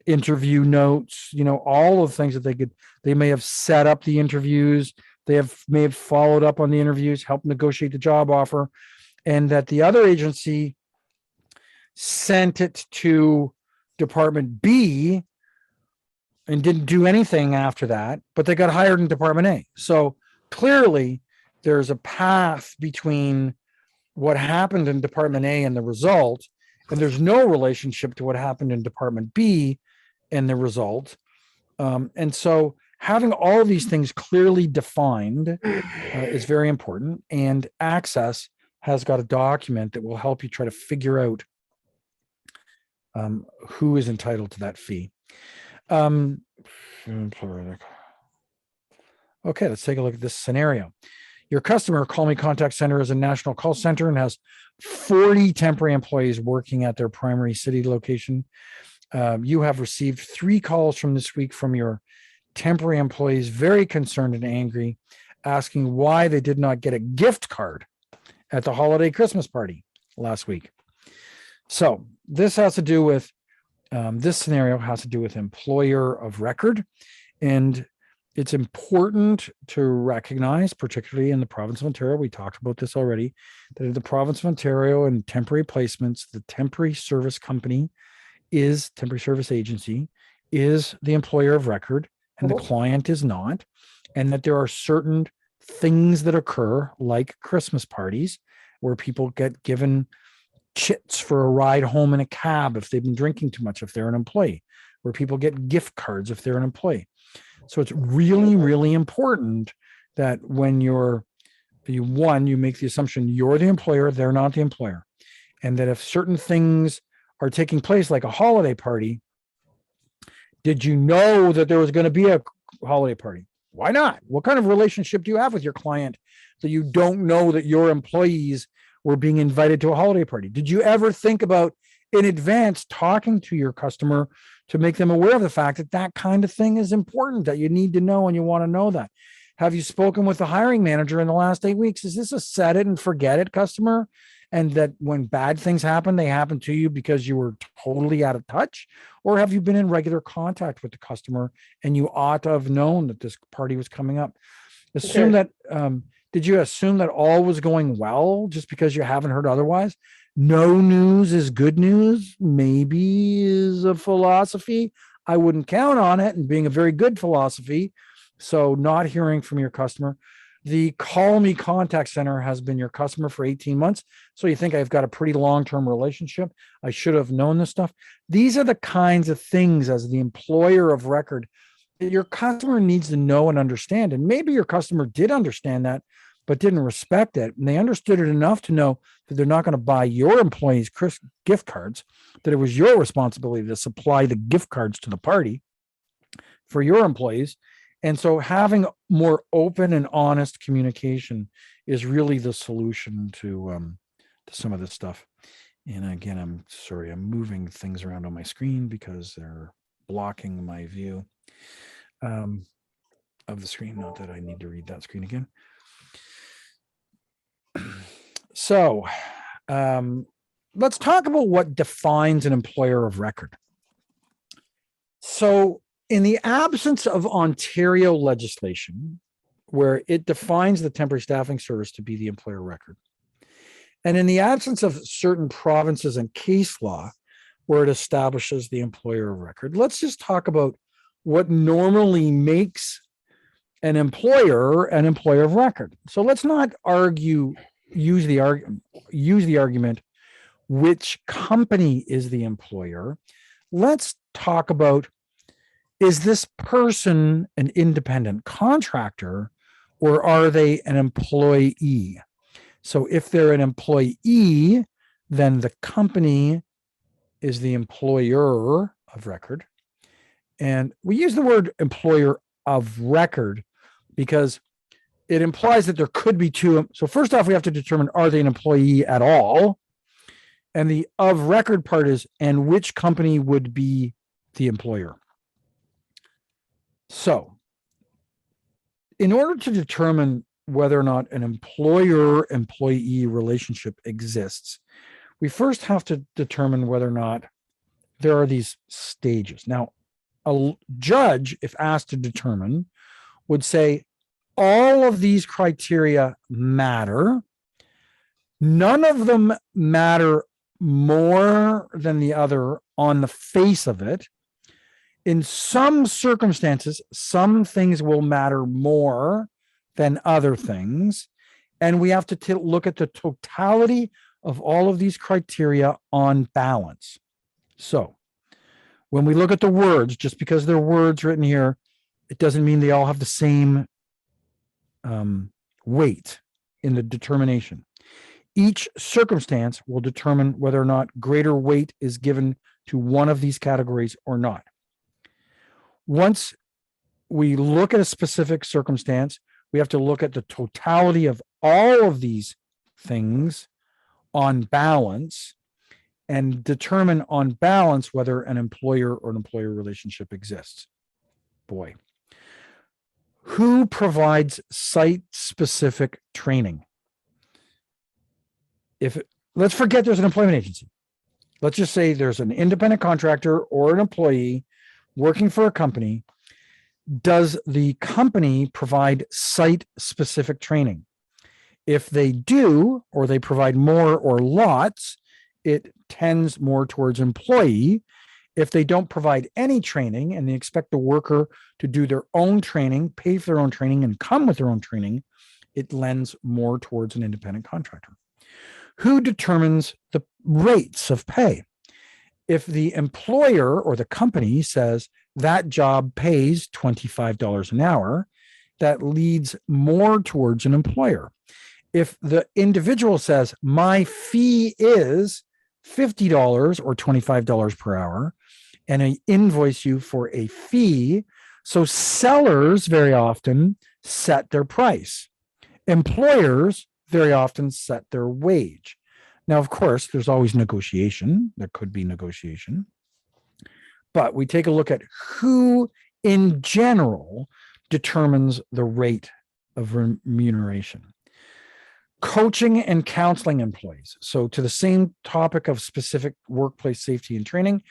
interview notes, all of the things that they may have set up the interviews. They may have followed up on the interviews, helped negotiate the job offer, and that the other agency sent it to Department B and didn't do anything after that, but they got hired in Department A. So clearly there's a path between what happened in Department A and the result, and there's no relationship to what happened in Department B and the result. And so having all of these things clearly defined is very important. And ACSESS has got a document that will help you try to figure out who is entitled to that fee. Okay, let's take a look at this scenario. Your customer Call Me Contact Center is a national call center and has 40 temporary employees working at their primary city location. You have received 3 calls from this week from your temporary employees, very concerned and angry, asking why they did not get a gift card at the holiday Christmas party last week. So this has to do with, this scenario has to do with employer of record. And it's important to recognize, particularly in the province of Ontario, we talked about this already, that in the province of Ontario and temporary placements, the temporary service agency is the employer of record and the client is not. And that there are certain things that occur, like Christmas parties, where people get given chits for a ride home in a cab if they've been drinking too much, if they're an employee, where people get gift cards if they're an employee. So it's really, really important that when you make the assumption you're the employer, they're not the employer. And that if certain things are taking place, like a holiday party, did you know that there was going to be a holiday party? Why not? What kind of relationship do you have with your client that you don't know that your employees were being invited to a holiday party? Did you ever think about in advance talking to your customer to make them aware of the fact that that kind of thing is important, that you need to know and you want to know that? Have you spoken with the hiring manager in the last 8 weeks? Is this a set it and forget it customer? And that when bad things happen, they happen to you because you were totally out of touch? Or have you been in regular contact with the customer and you ought to have known that this party was coming up? Assume that, did you assume that all was going well just because you haven't heard otherwise? No news is good news, maybe is a philosophy. I wouldn't count on it and being a very good philosophy. So not hearing from your customer. The Call Me Contact Center has been your customer for 18 months. So you think I've got a pretty long-term relationship. I should have known this stuff. These are the kinds of things as the employer of record that your customer needs to know and understand. And maybe your customer did understand that, but didn't respect it. And they understood it enough to know that they're not going to buy your employees gift cards, that it was your responsibility to supply the gift cards to the party for your employees. And so having more open and honest communication is really the solution to some of this stuff. And again, I'm sorry, I'm moving things around on my screen because they're blocking my view of the screen. Not that I need to read that screen again. So let's talk about what defines an employer of record. So in the absence of Ontario legislation, where it defines the temporary staffing service to be the employer of record, and in the absence of certain provinces and case law where it establishes the employer of record, let's just talk about what normally makes an employer of record. So let's not use the argument which company is the employer. Let's talk about, is this person an independent contractor or are they an employee? So if they're an employee, then the company is the employer of record. And we use the word employer of record because it implies that there could be two. So first off, we have to determine, are they an employee at all? And the of record part is, and which company would be the employer? So in order to determine whether or not an employer-employee relationship exists, we first have to determine whether or not there are these stages. Now, a judge, if asked to determine, would say, all of these criteria matter. None of them matter more than the other on the face of it. In some circumstances, some things will matter more than other things. And we have to look at the totality of all of these criteria on balance. So when we look at the words, just because they're words written here, it doesn't mean they all have the same weight in the determination. Each circumstance will determine whether or not greater weight is given to one of these categories or not. Once we look at a specific circumstance, we have to look at the totality of all of these things on balance and determine on balance whether an employer or an employer relationship exists. Boy. Who provides site-specific training? Let's forget there's an employment agency. Let's just say there's an independent contractor or an employee working for a company. Does the company provide site-specific training? If they do, or they provide more or lots, it tends more towards employee. If they don't provide any training and they expect the worker to do their own training, pay for their own training, and come with their own training, it lends more towards an independent contractor. Who determines the rates of pay? If the employer or the company says that job pays $25 an hour, that leads more towards an employer. If the individual says my fee is $50 or $25 per hour, and I invoice you for a fee, so sellers very often set their price. Employers very often set their wage. Now, of course, there's always negotiation. There could be negotiation. But we take a look at who in general determines the rate of remuneration. Coaching and counseling employees. So to the same topic of specific workplace safety and training,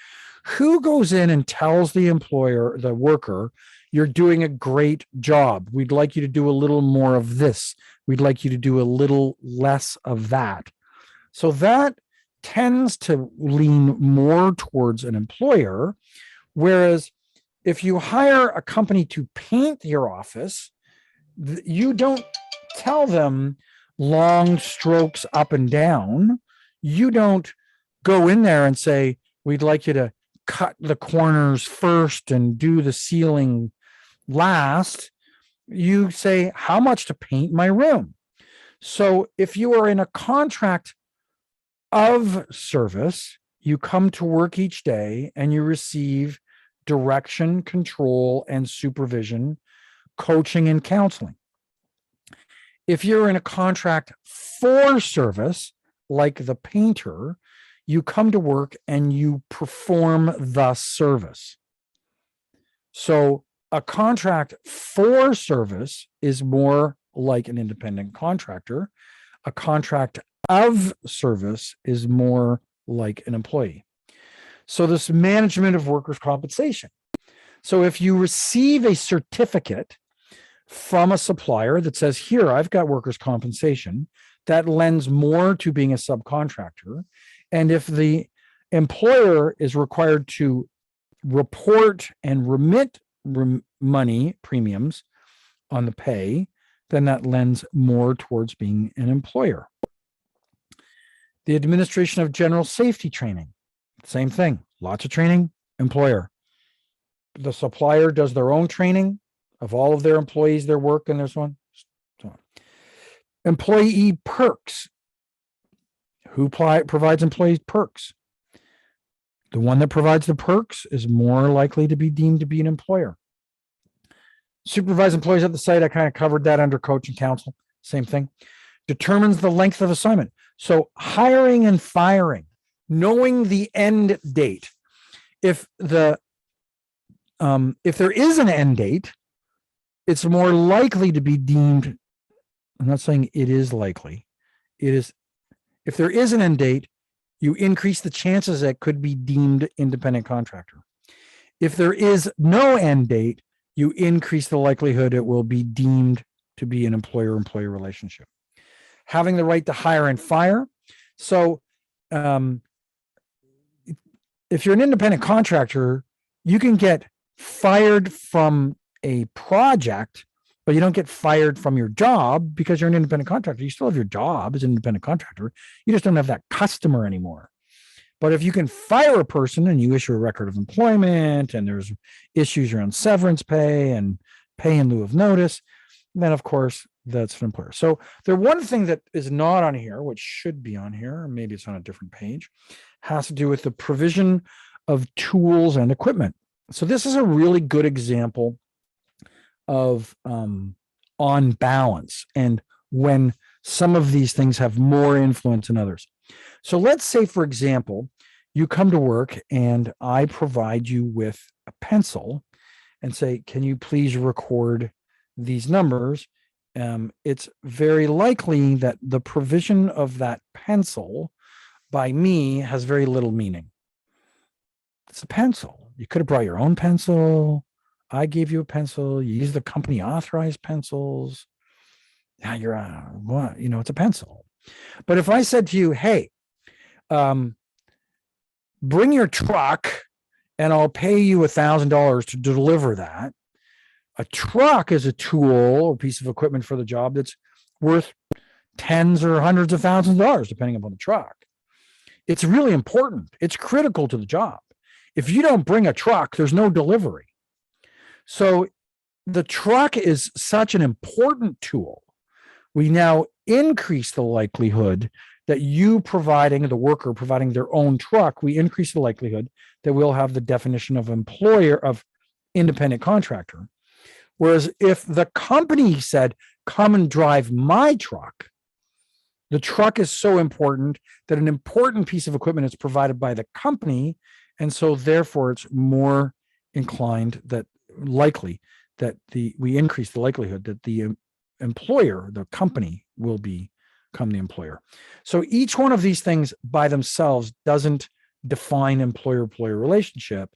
who goes in and tells the employer, the worker, you're doing a great job. We'd like you to do a little more of this. We'd like you to do a little less of that. So that tends to lean more towards an employer. Whereas if you hire a company to paint your office, you don't tell them long strokes up and down. You don't go in there and say, we'd like you to cut the corners first and do the ceiling last. You say, how much to paint my room? So if you are in a contract of service, you come to work each day and you receive direction, control, and supervision, coaching, and counseling. If you're in a contract for service, like the painter, you come to work and you perform the service. So a contract for service is more like an independent contractor. A contract of service is more like an employee. So this management of workers' compensation. So if you receive a certificate from a supplier that says, here, I've got workers' compensation, that lends more to being a subcontractor. And if the employer is required to report and remit money premiums on the pay, then that lends more towards being an employer. The administration of general safety training, same thing, lots of training, employer. The supplier does their own training of all of their employees, their work, and their so on. Employee perks. Who provides employees perks? The one that provides the perks is more likely to be deemed to be an employer. Supervise employees at the site. I kind of covered that under coach and counsel. Same thing. Determines the length of assignment. So hiring and firing, knowing the end date. If there is an end date, it's more likely to be deemed. I'm not saying it is likely. It is. If there is an end date, you increase the chances that could be deemed independent contractor. If there is no end date, you increase the likelihood it will be deemed to be an employer-employee relationship. Having the right to hire and fire. So if you're an independent contractor, you can get fired from a project, but you don't get fired from your job because you're an independent contractor. You still have your job as an independent contractor. You just don't have that customer anymore. But if you can fire a person and you issue a record of employment and there's issues around severance pay and pay in lieu of notice, then of course that's an employer. So the one thing that is not on here, which should be on here, or maybe it's on a different page, has to do with the provision of tools and equipment. So this is a really good example of on balance and when some of these things have more influence than others. So let's say, for example, you come to work and I provide you with a pencil and say, can you please record these numbers? It's very likely that the provision of that pencil by me has very little meaning. It's a pencil. You could have brought your own pencil. I gave you a pencil. You use the company authorized pencils. Now you're what? You know, it's a pencil. But if I said to you, hey, bring your truck and I'll pay you $1,000 to deliver that. A truck is a tool or piece of equipment for the job that's worth tens or hundreds of thousands of dollars, depending upon the truck. It's really important. It's critical to the job. If you don't bring a truck, there's no delivery. So the truck is such an important tool. We now increase the likelihood that you providing the worker providing their own truck, we increase the likelihood that we'll have the definition of employer of independent contractor. Whereas if the company said, come and drive my truck, the truck is so important that an important piece of equipment is provided by the company. And so therefore it's more inclined that likely that we increase the likelihood that the employer, the company, will become the employer. So each one of these things by themselves doesn't define employer-employer relationship,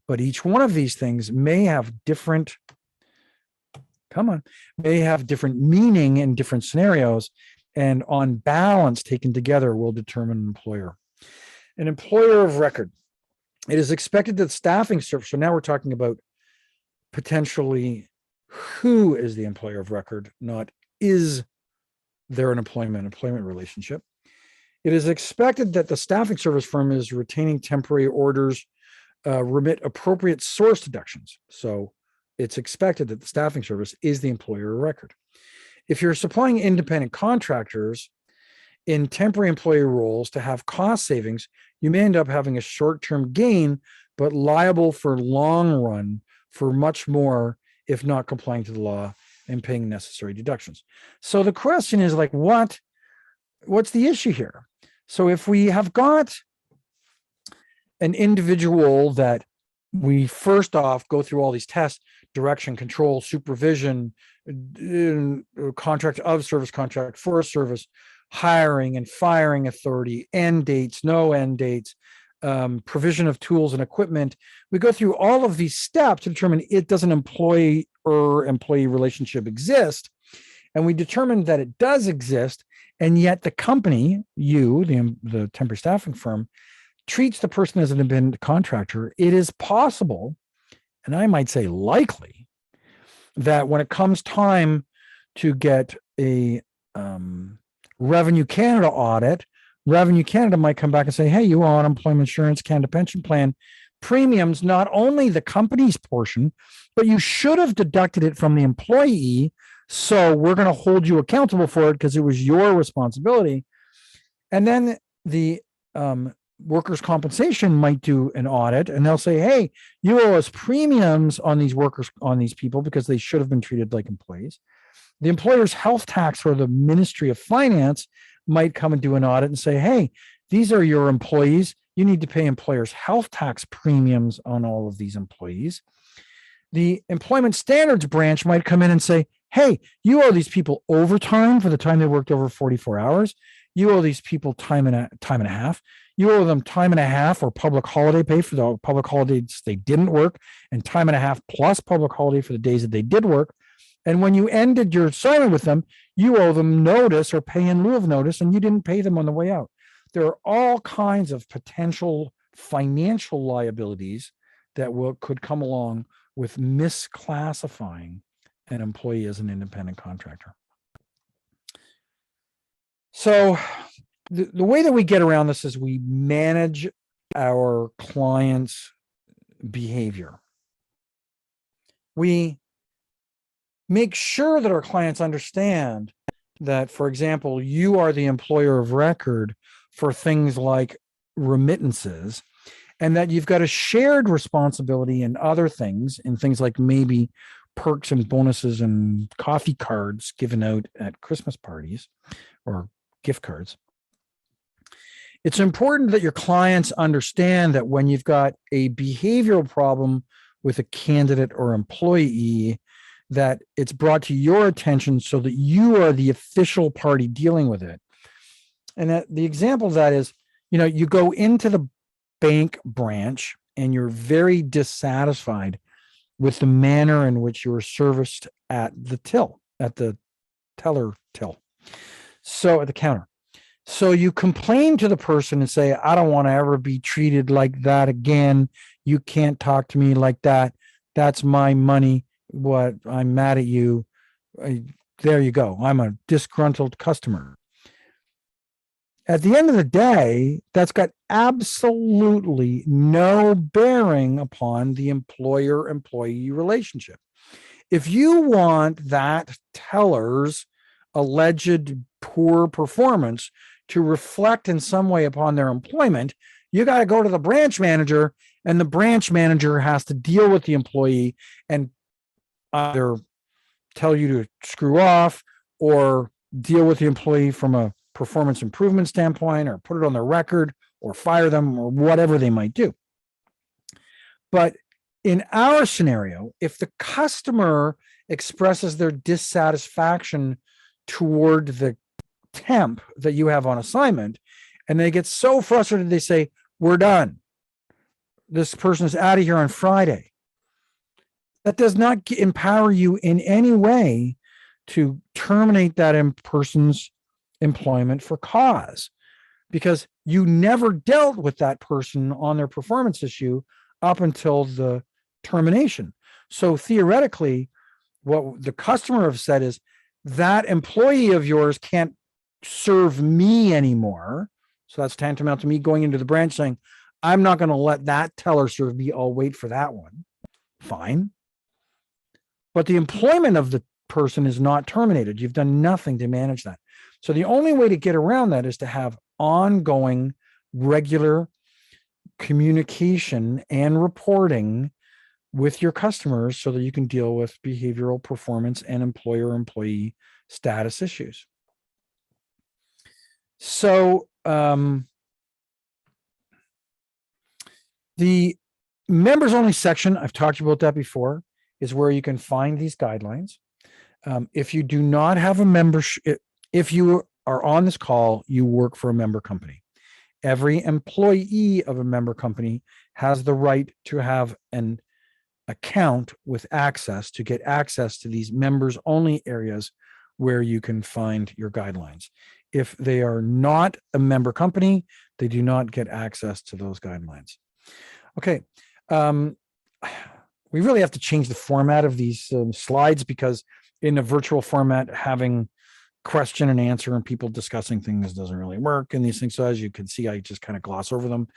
but each one of these things may have different meaning in different scenarios, and on balance taken together will determine an employer. An employer of record. It is expected that staffing service, so now we're talking about potentially who is the employer of record, not is there an employment relationship. It is expected that the staffing service firm is retaining temporary orders, remit appropriate source deductions. So it's expected that the staffing service is the employer of record. if you're supplying independent contractors in temporary employee roles to have cost savings, you may end up having a short-term gain, but liable for long run for much more if not complying to the law and paying necessary deductions. So the question is like, what's the issue here? So if we have got an individual that we first off go through all these tests, direction, control, supervision, contract of service, contract for service, hiring and firing authority, end dates, no end dates, provision of tools and equipment. We go through all of these steps to determine does an employee or employee relationship exist. And we determined that it does exist. And yet the company, the temporary staffing firm, treats the person as an independent contractor. It is possible, and I might say likely, that when it comes time to get a Revenue Canada audit, Revenue Canada might come back and say, hey, you owe unemployment insurance, Canada pension plan premiums, not only the company's portion, but you should have deducted it from the employee. So we're going to hold you accountable for it because it was your responsibility. And then the workers' compensation might do an audit and they'll say, hey, you owe us premiums on these workers, on these people because they should have been treated like employees. The employer's health tax or the Ministry of Finance might come and do an audit and say, hey, these are your employees. You need to pay employers' health tax premiums on all of these employees. The Employment Standards Branch might come in and say, hey, you owe these people overtime for the time they worked over 44 hours. You owe these people time and a half. You owe them time and a half or public holiday pay for the public holidays they didn't work, and time and a half plus public holiday for the days that they did work. And when you ended your assignment with them, you owe them notice or pay in lieu of notice, and you didn't pay them on the way out. There are all kinds of potential financial liabilities that could come along with misclassifying an employee as an independent contractor. So the way that we get around this is we manage our clients' behavior. We make sure that our clients understand that, for example, you are the employer of record for things like remittances, and that you've got a shared responsibility in other things, in things like maybe perks and bonuses and coffee cards given out at Christmas parties or gift cards. It's important that your clients understand that when you've got a behavioral problem with a candidate or employee, that it's brought to your attention so that you are the official party dealing with it. And that the example of that is, you go into the bank branch and you're very dissatisfied with the manner in which you were serviced at the teller till. So at the counter. So you complain to the person and say, I don't want to ever be treated like that again. You can't talk to me like that. That's my money. What? I'm mad at you. There you go. I'm a disgruntled customer. At the end of the day, that's got absolutely no bearing upon the employer-employee relationship. If you want that teller's alleged poor performance to reflect in some way upon their employment, you got to go to the branch manager, and the branch manager has to deal with the employee and either tell you to screw off or deal with the employee from a performance improvement standpoint, or put it on their record, or fire them, or whatever they might do. But in our scenario, if the customer expresses their dissatisfaction toward the temp that you have on assignment, and they get so frustrated, they say, we're done. This person is out of here on Friday. That does not empower you in any way to terminate that person's employment for cause, because you never dealt with that person on their performance issue up until the termination. So theoretically, what the customer have said is, that employee of yours can't serve me anymore. So that's tantamount to me going into the branch saying, I'm not going to let that teller serve me. I'll wait for that one. Fine. But the employment of the person is not terminated. You've done nothing to manage that. So the only way to get around that is to have ongoing, regular communication and reporting with your customers so that you can deal with behavioral performance and employer-employee status issues. So the members only section, I've talked about that before, is where you can find these guidelines. If you do not have a membership, if you are on this call, you work for a member company. Every employee of a member company has the right to have an account with ACSESS to get access to these members only areas where you can find your guidelines. If they are not a member company, they do not get access to those guidelines. Okay. We really have to change the format of these slides, because in a virtual format, having question and answer and people discussing things doesn't really work in these things. So as you can see, I just kind of gloss over them.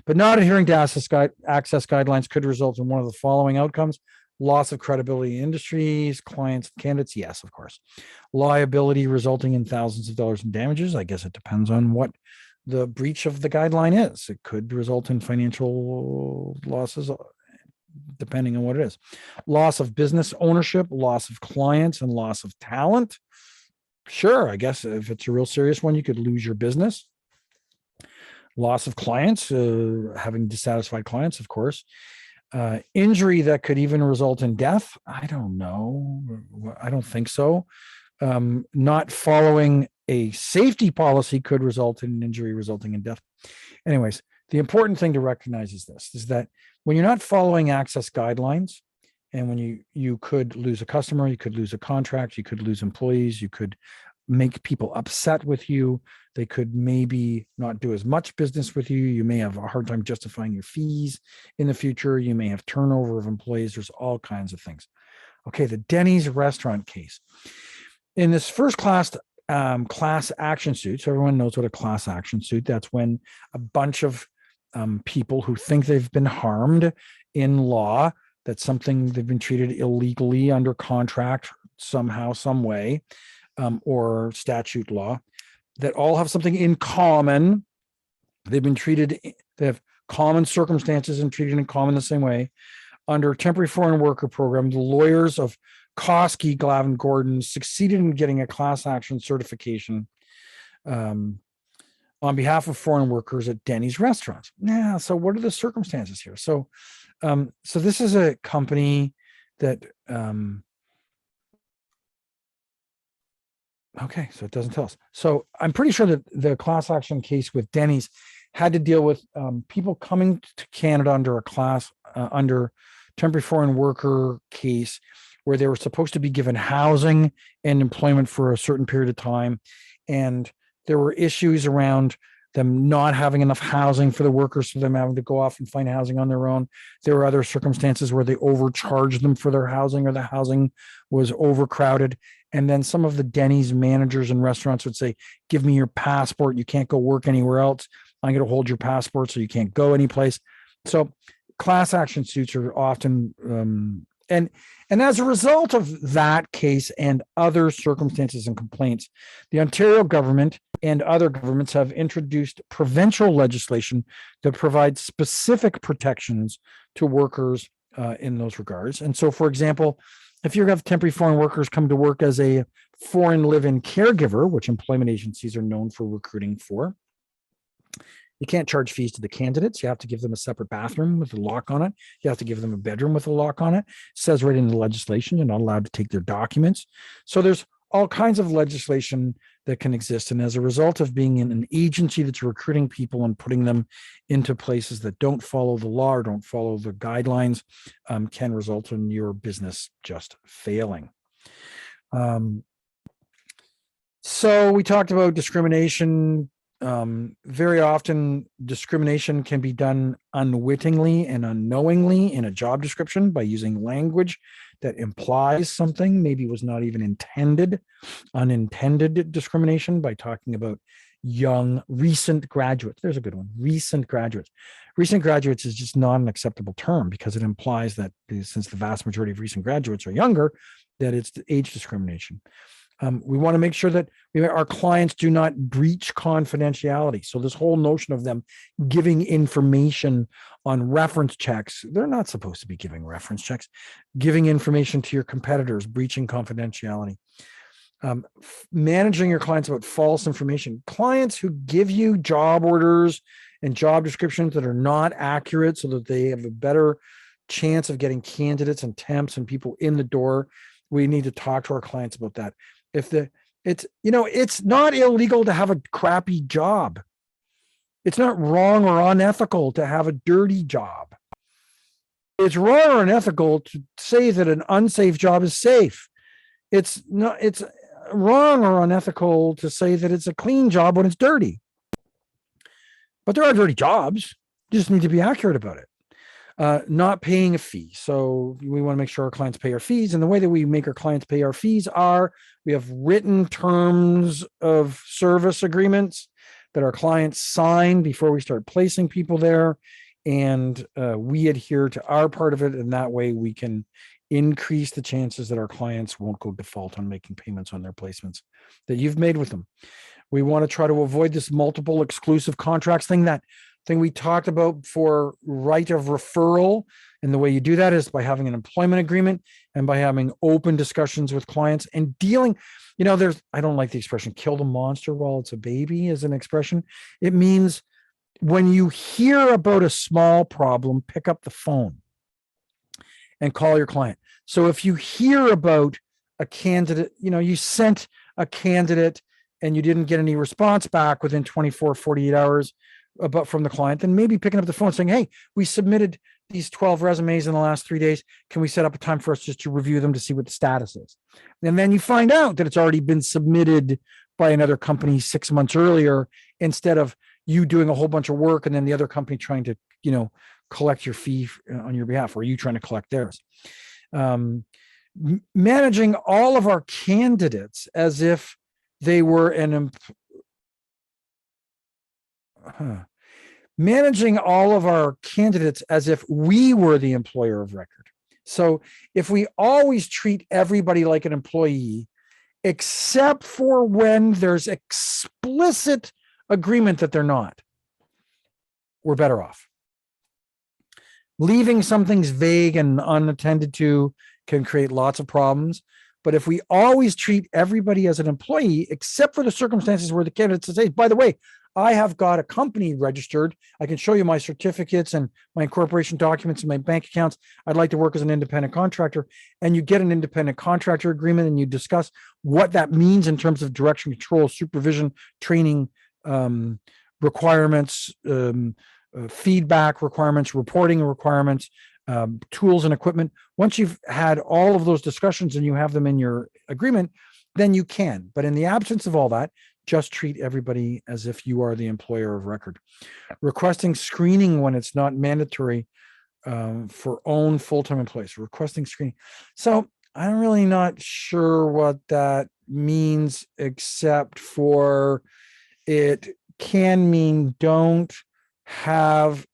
But not adhering to access guidelines could result in one of the following outcomes: loss of credibility in industries, clients, candidates. Yes, of course. Liability resulting in thousands of dollars in damages. I guess it depends on what the breach of the guideline is. It could result in financial losses, depending on what it is. Loss of business ownership, loss of clients, and loss of talent. Sure, I guess if it's a real serious one, you could lose your business. Loss of clients, having dissatisfied clients, of course. Injury that could even result in death. I don't know. I don't think so. Not following a safety policy could result in injury resulting in death. Anyways, the important thing to recognize is this, is that when you're not following ACSESS guidelines, and when you could lose a customer, you could lose a contract, you could lose employees, you could make people upset with you. They could maybe not do as much business with you. You may have a hard time justifying your fees in the future. You may have turnover of employees. There's all kinds of things. Okay, the Denny's restaurant case. In this first class action suit, so everyone knows what a class action suit, that's when a bunch of people who think they've been harmed in law, that something they've been treated illegally under contract somehow, some way, or statute law, that all have something in common. They've been treated, they have common circumstances and treated in common the same way. Under temporary foreign worker program, the lawyers of Koski, Glavin, Gordon succeeded in getting a class action certification on behalf of foreign workers at Denny's restaurants. Now, so what are the circumstances here? So this is a company that, okay, so it doesn't tell us. So I'm pretty sure that the class action case with Denny's had to deal with people coming to Canada under a under temporary foreign worker case, where they were supposed to be given housing and employment for a certain period of time. And there were issues around them not having enough housing for the workers, so them having to go off and find housing on their own. There were other circumstances where they overcharged them for their housing, or the housing was overcrowded. And then some of the Denny's managers and restaurants would say, give me your passport. You can't go work anywhere else. I'm going to hold your passport so you can't go anyplace. So class action suits are often, and as a result of that case and other circumstances and complaints, the Ontario government and other governments have introduced provincial legislation that provides specific protections to workers in those regards. And so, for example, if you have temporary foreign workers come to work as a foreign live-in caregiver, which employment agencies are known for recruiting for, you can't charge fees to the candidates. You have to give them a separate bathroom with a lock on it. You have to give them a bedroom with a lock on it. It says right in the legislation, you're not allowed to take their documents. So there's all kinds of legislation that can exist. And as a result of being in an agency that's recruiting people and putting them into places that don't follow the law or don't follow the guidelines, can result in your business just failing. So we talked about discrimination. Very often discrimination can be done unwittingly and unknowingly in a job description by using language that implies something maybe was not even intended. Unintended discrimination by talking about young, recent graduates. There's a good one. Recent graduates. Recent graduates is just not an acceptable term because it implies that since the vast majority of recent graduates are younger, that it's age discrimination. We want to make sure that our clients do not breach confidentiality. So this whole notion of them giving information on reference checks, they're not supposed to be giving reference checks, giving information to your competitors, breaching confidentiality. Managing your clients about false information. Clients who give you job orders and job descriptions that are not accurate so that they have a better chance of getting candidates and temps and people in the door. We need to talk to our clients about that. It's not illegal to have a crappy job. It's not wrong or unethical to have a dirty job. It's wrong or unethical to say that an unsafe job is safe. It's wrong or unethical to say that it's a clean job when it's dirty. But there are dirty jobs. You just need to be accurate about it. Not paying a fee. So we want to make sure our clients pay our fees. And the way that we make our clients pay our fees are we have written terms of service agreements that our clients sign before we start placing people there. And we adhere to our part of it. And that way we can increase the chances that our clients won't go default on making payments on their placements that you've made with them. We want to try to avoid this multiple exclusive contracts thing, that thing we talked about for right of referral. And the way you do that is by having an employment agreement and by having open discussions with clients and dealing, I don't like the expression kill the monster while it's a baby as an expression. It means when you hear about a small problem, pick up the phone and call your client. So if you hear about a candidate, you sent a candidate and you didn't get any response back within 24, 48 hours from the client, then maybe picking up the phone saying, hey, we submitted these 12 resumes in the last 3 days. Can we set up a time for us just to review them to see what the status is? And then you find out that it's already been submitted by another company 6 months earlier, instead of you doing a whole bunch of work and then the other company trying to, collect your fee on your behalf, or you trying to collect theirs. Managing all of our candidates as if they were managing all of our candidates as if we were the employer of record. So if we always treat everybody like an employee, except for when there's explicit agreement that they're not, we're better off. Leaving some things vague and unattended to can create lots of problems. But if we always treat everybody as an employee, except for the circumstances where the candidate says, hey, by the way, I have got a company registered. I can show you my certificates and my incorporation documents and my bank accounts. I'd like to work as an independent contractor. And you get an independent contractor agreement and you discuss what that means in terms of direction, control, supervision, training, requirements, feedback requirements, reporting requirements, tools and equipment. Once you've had all of those discussions and you have them in your agreement, then you can. But in the absence of all that, just treat everybody as if you are the employer of record. Requesting screening when it's not mandatory for own full-time employees. Requesting screening. So I'm really not sure what that means, except for it can mean don't have,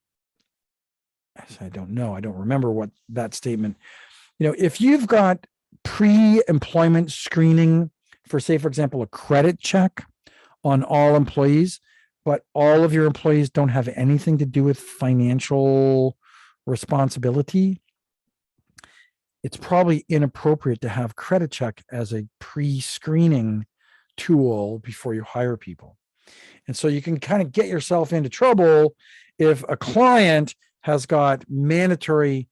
I don't know. I don't remember what that statement, if you've got pre-employment screening for, say, for example, a credit check on all employees, but all of your employees don't have anything to do with financial responsibility, it's probably inappropriate to have credit check as a pre-screening tool before you hire people. And so you can kind of get yourself into trouble if a client has got mandatory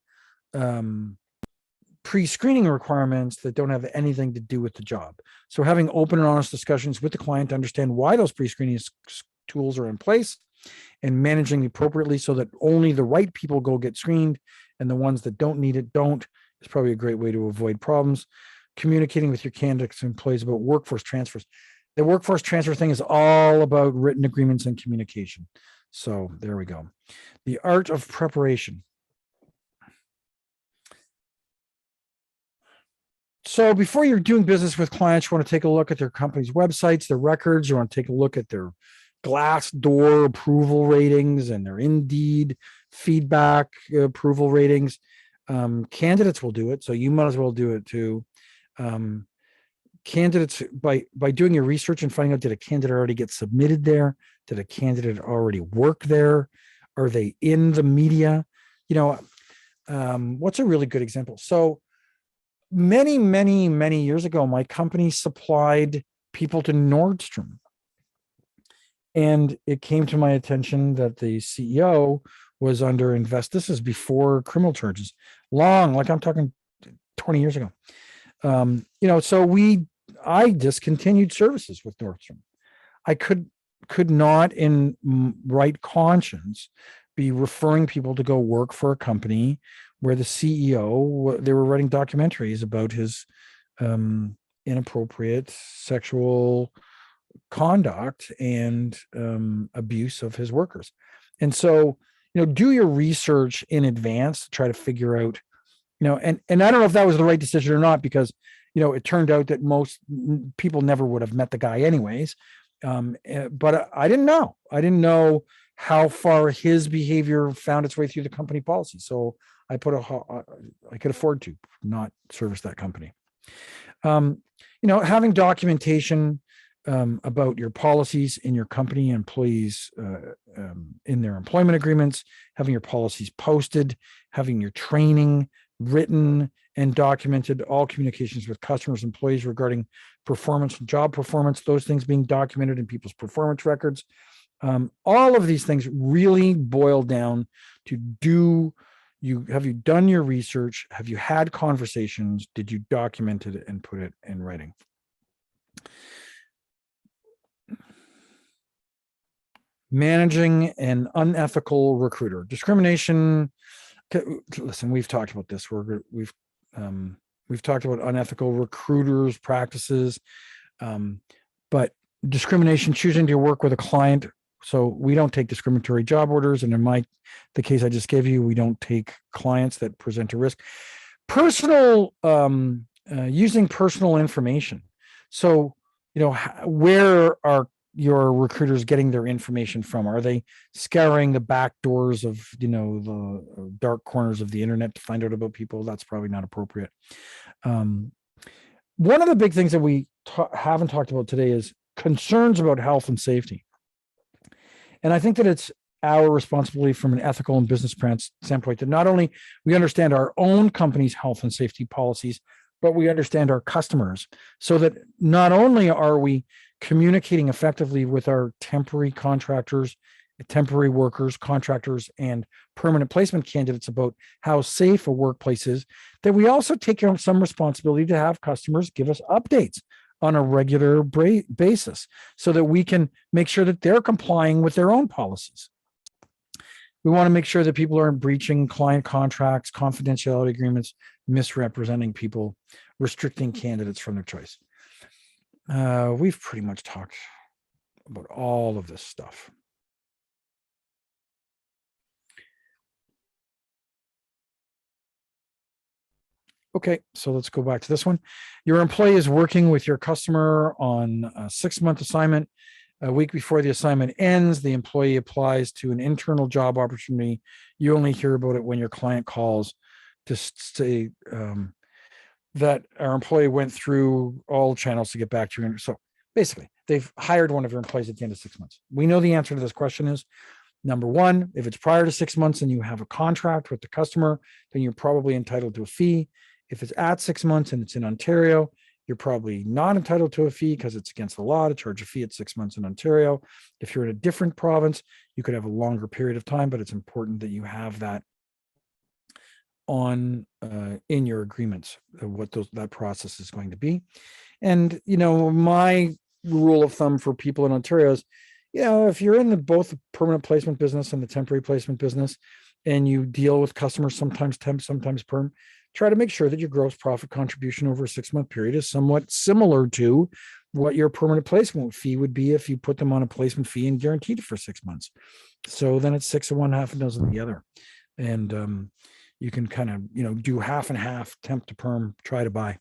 pre-screening requirements that don't have anything to do with the job. So having open and honest discussions with the client to understand why those pre-screening tools are in place and managing appropriately so that only the right people go get screened and the ones that don't need it don't is probably a great way to avoid problems. Communicating with your candidates and employees about workforce transfers. The workforce transfer thing is all about written agreements and communication. So there we go. The art of preparation. So before you're doing business with clients, you want to take a look at their company's websites, their records. You want to take a look at their Glassdoor approval ratings and their Indeed feedback approval ratings. Candidates will do it, so you might as well do it too. Candidates, by doing your research and finding out, did a candidate already get submitted there? Did a candidate already work there? Are they in the media? What's a really good example? So many years ago, my company supplied people to Nordstrom. And it came to my attention that the CEO was under this is before criminal charges, like I'm talking 20 years ago. So I discontinued services with Nordstrom. I could not in right conscience be referring people to go work for a company where the CEO, they were writing documentaries about his inappropriate sexual conduct and abuse of his workers. And so, do your research in advance to try to figure out, and I don't know if that was the right decision or not, because, it turned out that most people never would have met the guy anyways. But I didn't know how far his behavior found its way through the company policy. So I could afford to not service that company. Having documentation about your policies in your company, employees in their employment agreements, having your policies posted, having your training written and documented, all communications with customers, employees regarding performance and job performance, those things being documented in people's performance records. All of these things really boil down to have you done your research? Have you had conversations? Did you document it and put it in writing? Managing an unethical recruiter. Discrimination. Listen, we've talked about this. We've talked about unethical recruiters' practices, but discrimination, choosing to work with a client. So we don't take discriminatory job orders, and in the case I just gave you, we don't take clients that present a risk. Using personal information. So where are your recruiters getting their information from? Are they scouring the back doors of the dark corners of the internet to find out about people? That's probably not appropriate. One of the big things that we haven't talked about today is concerns about health and safety. And I think that it's our responsibility from an ethical and business standpoint that not only we understand our own company's health and safety policies, but we understand our customers, so that not only are we communicating effectively with our temporary contractors, temporary workers, contractors, and permanent placement candidates about how safe a workplace is, that we also take some responsibility to have customers give us updates on a regular basis so that we can make sure that they're complying with their own policies. We want to make sure that people aren't breaching client contracts, confidentiality agreements, misrepresenting people, restricting candidates from their choice. We've pretty much talked about all of this stuff. Okay, so let's go back to this one. Your employee is working with your customer on a 6-month assignment. A week before the assignment ends, the employee applies to an internal job opportunity. You only hear about it when your client calls to say that our employee went through all channels to get back to you. So basically, they've hired one of your employees at the end of 6 months. We know the answer to this question is, number one, if it's prior to 6 months and you have a contract with the customer, then you're probably entitled to a fee. If it's at 6 months and it's in Ontario, you're probably not entitled to a fee because it's against the law to charge a fee at 6 months in Ontario. If you're in a different province, you could have a longer period of time, but it's important that you have that on in your agreements, what that process is going to be. And, my rule of thumb for people in Ontario is, if you're in both the permanent placement business and the temporary placement business, and you deal with customers, sometimes temp, sometimes perm, try to make sure that your gross profit contribution over a 6-month period is somewhat similar to what your permanent placement fee would be if you put them on a placement fee and guaranteed it for 6 months. So then it's 6 of one, half a dozen of the other. And you can kind of, do half and half, temp to perm, try to buy.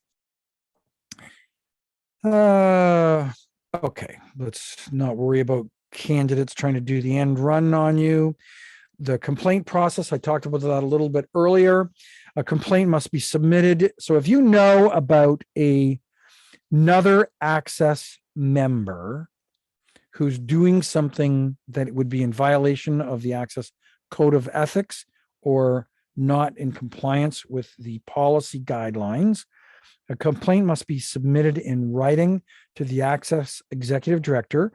Okay, let's not worry about candidates trying to do the end run on you. The complaint process, I talked about that a little bit earlier. A complaint must be submitted. So if you know about another ACSESS member who's doing something that would be in violation of the ACSESS Code of Ethics or not in compliance with the policy guidelines, a complaint must be submitted in writing to the ACSESS Executive Director,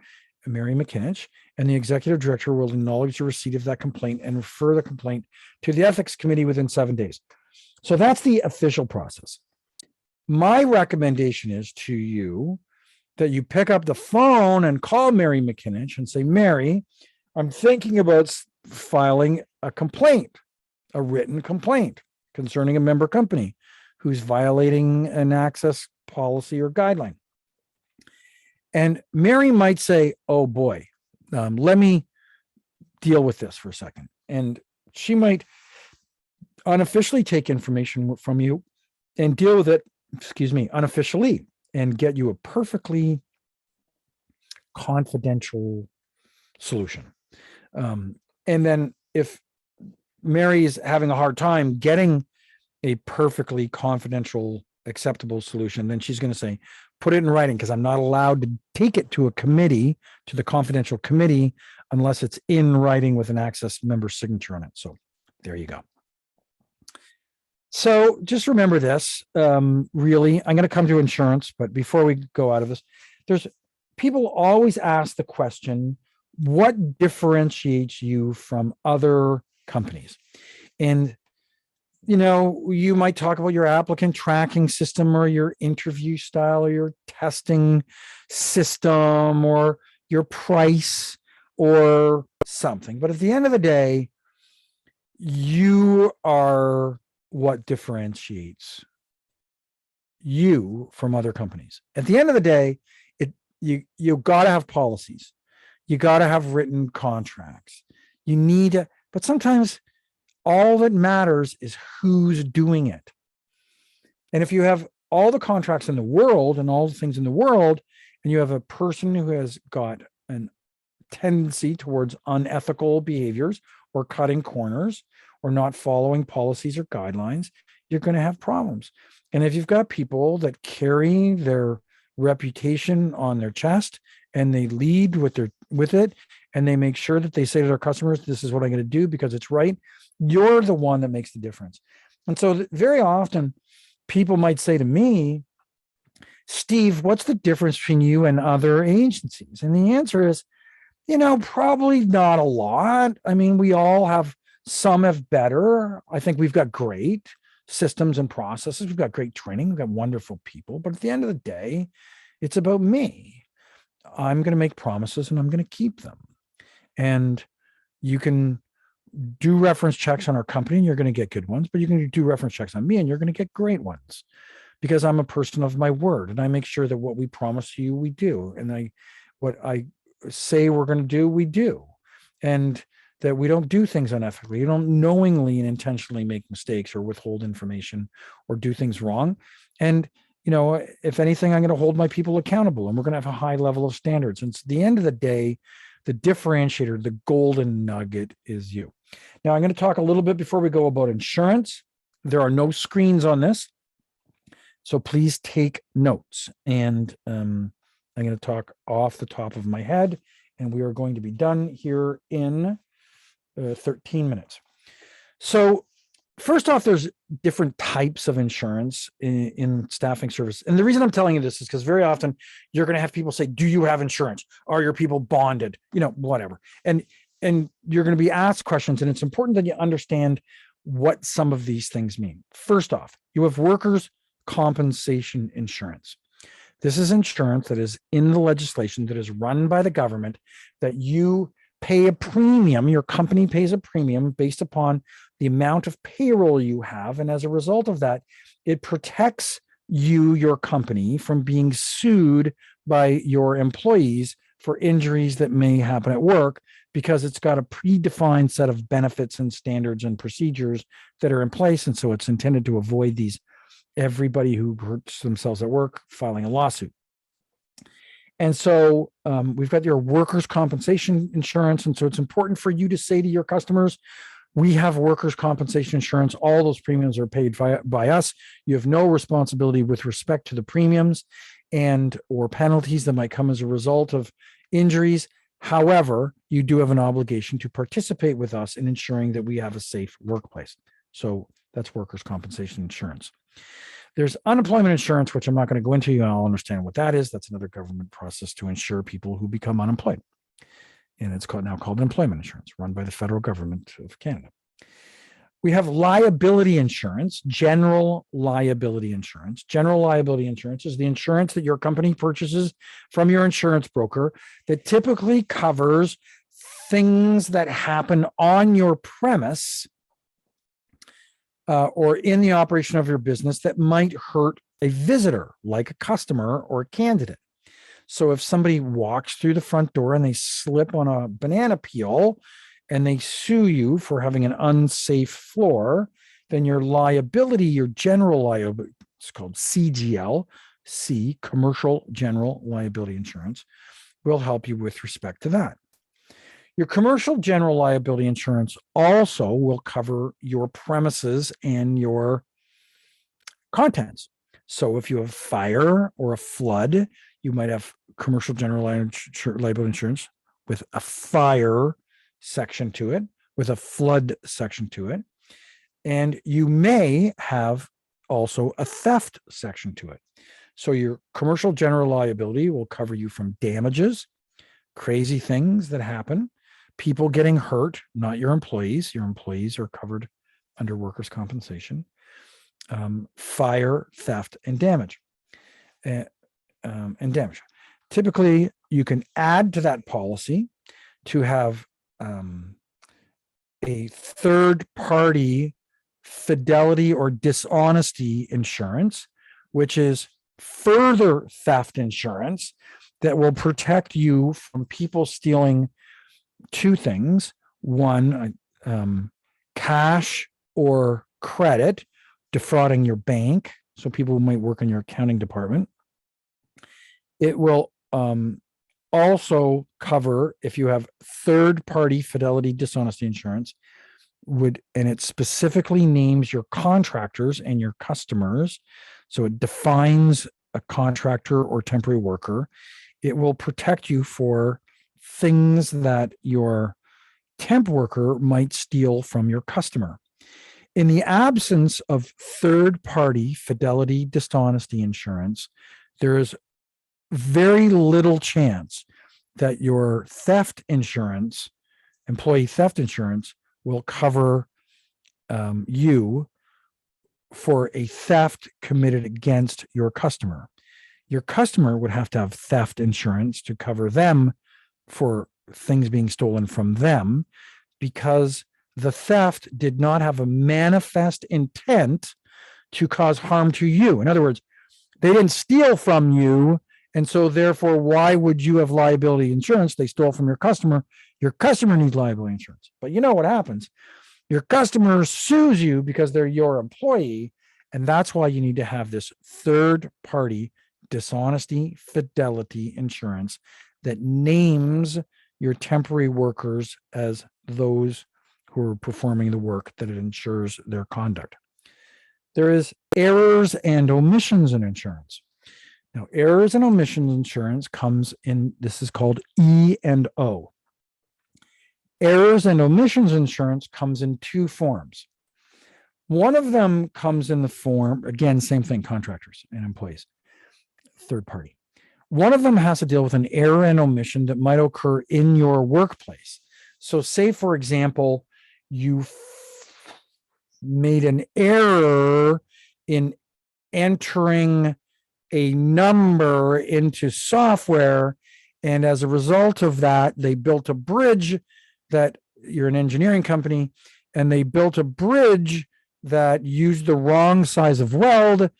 Mary McKinich, and the Executive Director will acknowledge the receipt of that complaint and refer the complaint to the Ethics Committee within 7 days. So that's the official process. My recommendation is to you that you pick up the phone and call Mary McKinich and say, Mary, I'm thinking about filing a complaint, a written complaint concerning a member company who's violating an ACSESS policy or guideline. And Mary might say, oh boy, let me deal with this for a second. And she might unofficially take information from you and deal with it, unofficially, and get you a perfectly confidential solution. And then if Mary's having a hard time getting a perfectly confidential, acceptable solution, then she's going to say, put it in writing, because I'm not allowed to take it to a committee, to the confidential committee, unless it's in writing with an ACSESS member signature on it. So there you go. So just remember this, really, I'm going to come to insurance, but before we go out of this, there's people always ask the question, what differentiates you from other companies? And you know, you might talk about your applicant tracking system or your interview style or your testing system or your price or something. But at the end of the day, you are what differentiates you from other companies. At the end of the day, you got to have policies. You got to have written contracts. You need to, but sometimes all that matters is who's doing it. And if you have all the contracts in the world and all the things in the world, and you have a person who has got a tendency towards unethical behaviors or cutting corners or not following policies or guidelines, you're going to have problems. And if you've got people that carry their reputation on their chest and they lead with it, and they make sure that they say to their customers, this is what I'm going to do because it's right, you're the one that makes the difference. And so very often people might say to me, Steve, what's the difference between you and other agencies? And the answer is, you know, probably not a lot. I mean, we all have, some have better. I think we've got great systems and processes. We've got great training. We've got wonderful people. But at the end of the day, it's about me. I'm going to make promises and I'm going to keep them. And you can do reference checks on our company and you're going to get good ones, but you can do reference checks on me and you're going to get great ones because I'm a person of my word and I make sure that what we promise you, we do. And what I say we're going to do, we do. And that we don't do things unethically. You don't knowingly and intentionally make mistakes or withhold information or do things wrong. And, you know, if anything, I'm going to hold my people accountable and we're going to have a high level of standards. And it's the end of the day, the differentiator, the golden nugget is you. Now, I'm going to talk a little bit before we go about insurance. There are no screens on this, so please take notes. And I'm going to talk off the top of my head, and we are going to be done here in 13 minutes. So first off, there's different types of insurance in staffing service. And the reason I'm telling you this is because very often you're going to have people say, do you have insurance? Are your people bonded? You know, whatever. And you're going to be asked questions, and it's important that you understand what some of these things mean. First off, you have workers' compensation insurance. This is insurance that is in the legislation that is run by the government, that you pay a premium, your company pays a premium based upon the amount of payroll you have. And as a result of that, it protects you, your company, from being sued by your employees for injuries that may happen at work, because it's got a predefined set of benefits and standards and procedures that are in place. And so it's intended to avoid everybody who hurts themselves at work filing a lawsuit. And so we've got your workers' compensation insurance. And so it's important for you to say to your customers, we have workers' compensation insurance. All those premiums are paid by us. You have no responsibility with respect to the premiums and or penalties that might come as a result of injuries. However, you do have an obligation to participate with us in ensuring that we have a safe workplace. So that's workers' compensation insurance. There's unemployment insurance, which I'm not going to go into. You all understand what that is. That's another government process to insure people who become unemployed. And it's now called employment insurance, run by the federal government of Canada. We have liability insurance, general liability insurance. General liability insurance is the insurance that your company purchases from your insurance broker that typically covers things that happen on your premise or in the operation of your business that might hurt a visitor, like a customer or a candidate. So if somebody walks through the front door and they slip on a banana peel and they sue you for having an unsafe floor, then your liability, your general liability, it's called CGL, Commercial General Liability Insurance, will help you with respect to that. Your commercial general liability insurance also will cover your premises and your contents. So if you have fire or a flood, you might have commercial general liability insurance with a fire section to it, with a flood section to it. And you may have also a theft section to it. So your commercial general liability will cover you from damages, crazy things that happen, people getting hurt, not your employees. Your employees are covered under workers' compensation. Fire, theft, and damage. Typically, you can add to that policy to have a third-party fidelity or dishonesty insurance, which is further theft insurance that will protect you from people stealing two things. One, cash or credit, defrauding your bank. So people who might work in your accounting department. It will also cover if you have third-party fidelity dishonesty insurance, and it specifically names your contractors and your customers. So it defines a contractor or temporary worker. It will protect you for things that your temp worker might steal from your customer. In the absence of third-party fidelity dishonesty insurance, there is very little chance that your theft insurance, employee theft insurance, will cover you for a theft committed against your customer. Your customer would have to have theft insurance to cover them for things being stolen from them, because the theft did not have a manifest intent to cause harm to you. In other words, they didn't steal from you, and so therefore, why would you have liability insurance? They stole from your customer. Your customer needs liability insurance. But you know what happens? Your customer sues you because they're your employee, and that's why you need to have this third-party dishonesty fidelity insurance that names your temporary workers as those who are performing the work, that it ensures their conduct. There is errors and omissions in insurance. Now, errors and omissions insurance comes in, this is called E&O. Errors and omissions insurance comes in two forms. One of them comes in the form, again, same thing, contractors and employees, third party. One of them has to deal with an error and omission that might occur in your workplace. So say, for example, you made an error in entering a number into software, and as a result of that, they built a bridge that, you're an engineering company, and they built a bridge that used the wrong size of weld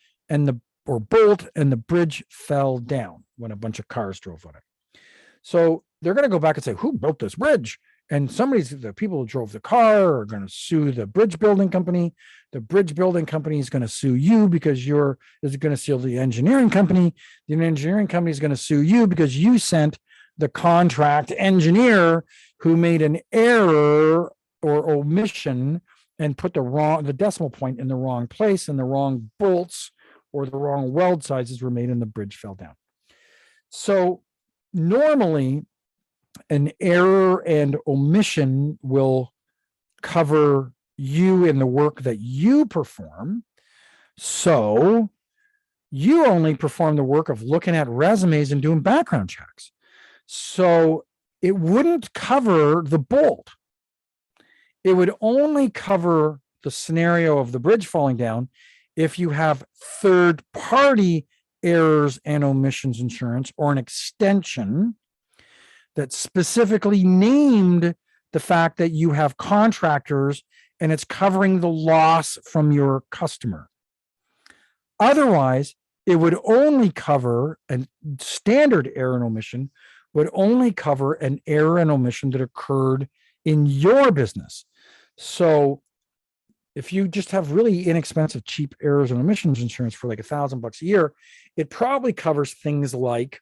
or bolt, and the bridge fell down when a bunch of cars drove on it. So they're going to go back and say, who built this bridge? And the people who drove the car are going to sue the bridge building company. The bridge building company is going to sue you because is going to sue the engineering company. The engineering company is going to sue you because you sent the contract engineer who made an error or omission and put the decimal point in the wrong place, and the wrong bolts or the wrong weld sizes were made and the bridge fell down. So normally an error and omission will cover you in the work that you perform. So you only perform the work of looking at resumes and doing background checks. So it wouldn't cover the bolt. It would only cover the scenario of the bridge falling down if you have third-party errors and omissions insurance, or an extension that specifically named the fact that you have contractors and it's covering the loss from your customer. Otherwise, it would only cover a standard error and omission, would only cover an error and omission that occurred in your business. So if you just have really inexpensive, cheap errors and omissions insurance for like $1,000 a year, it probably covers things like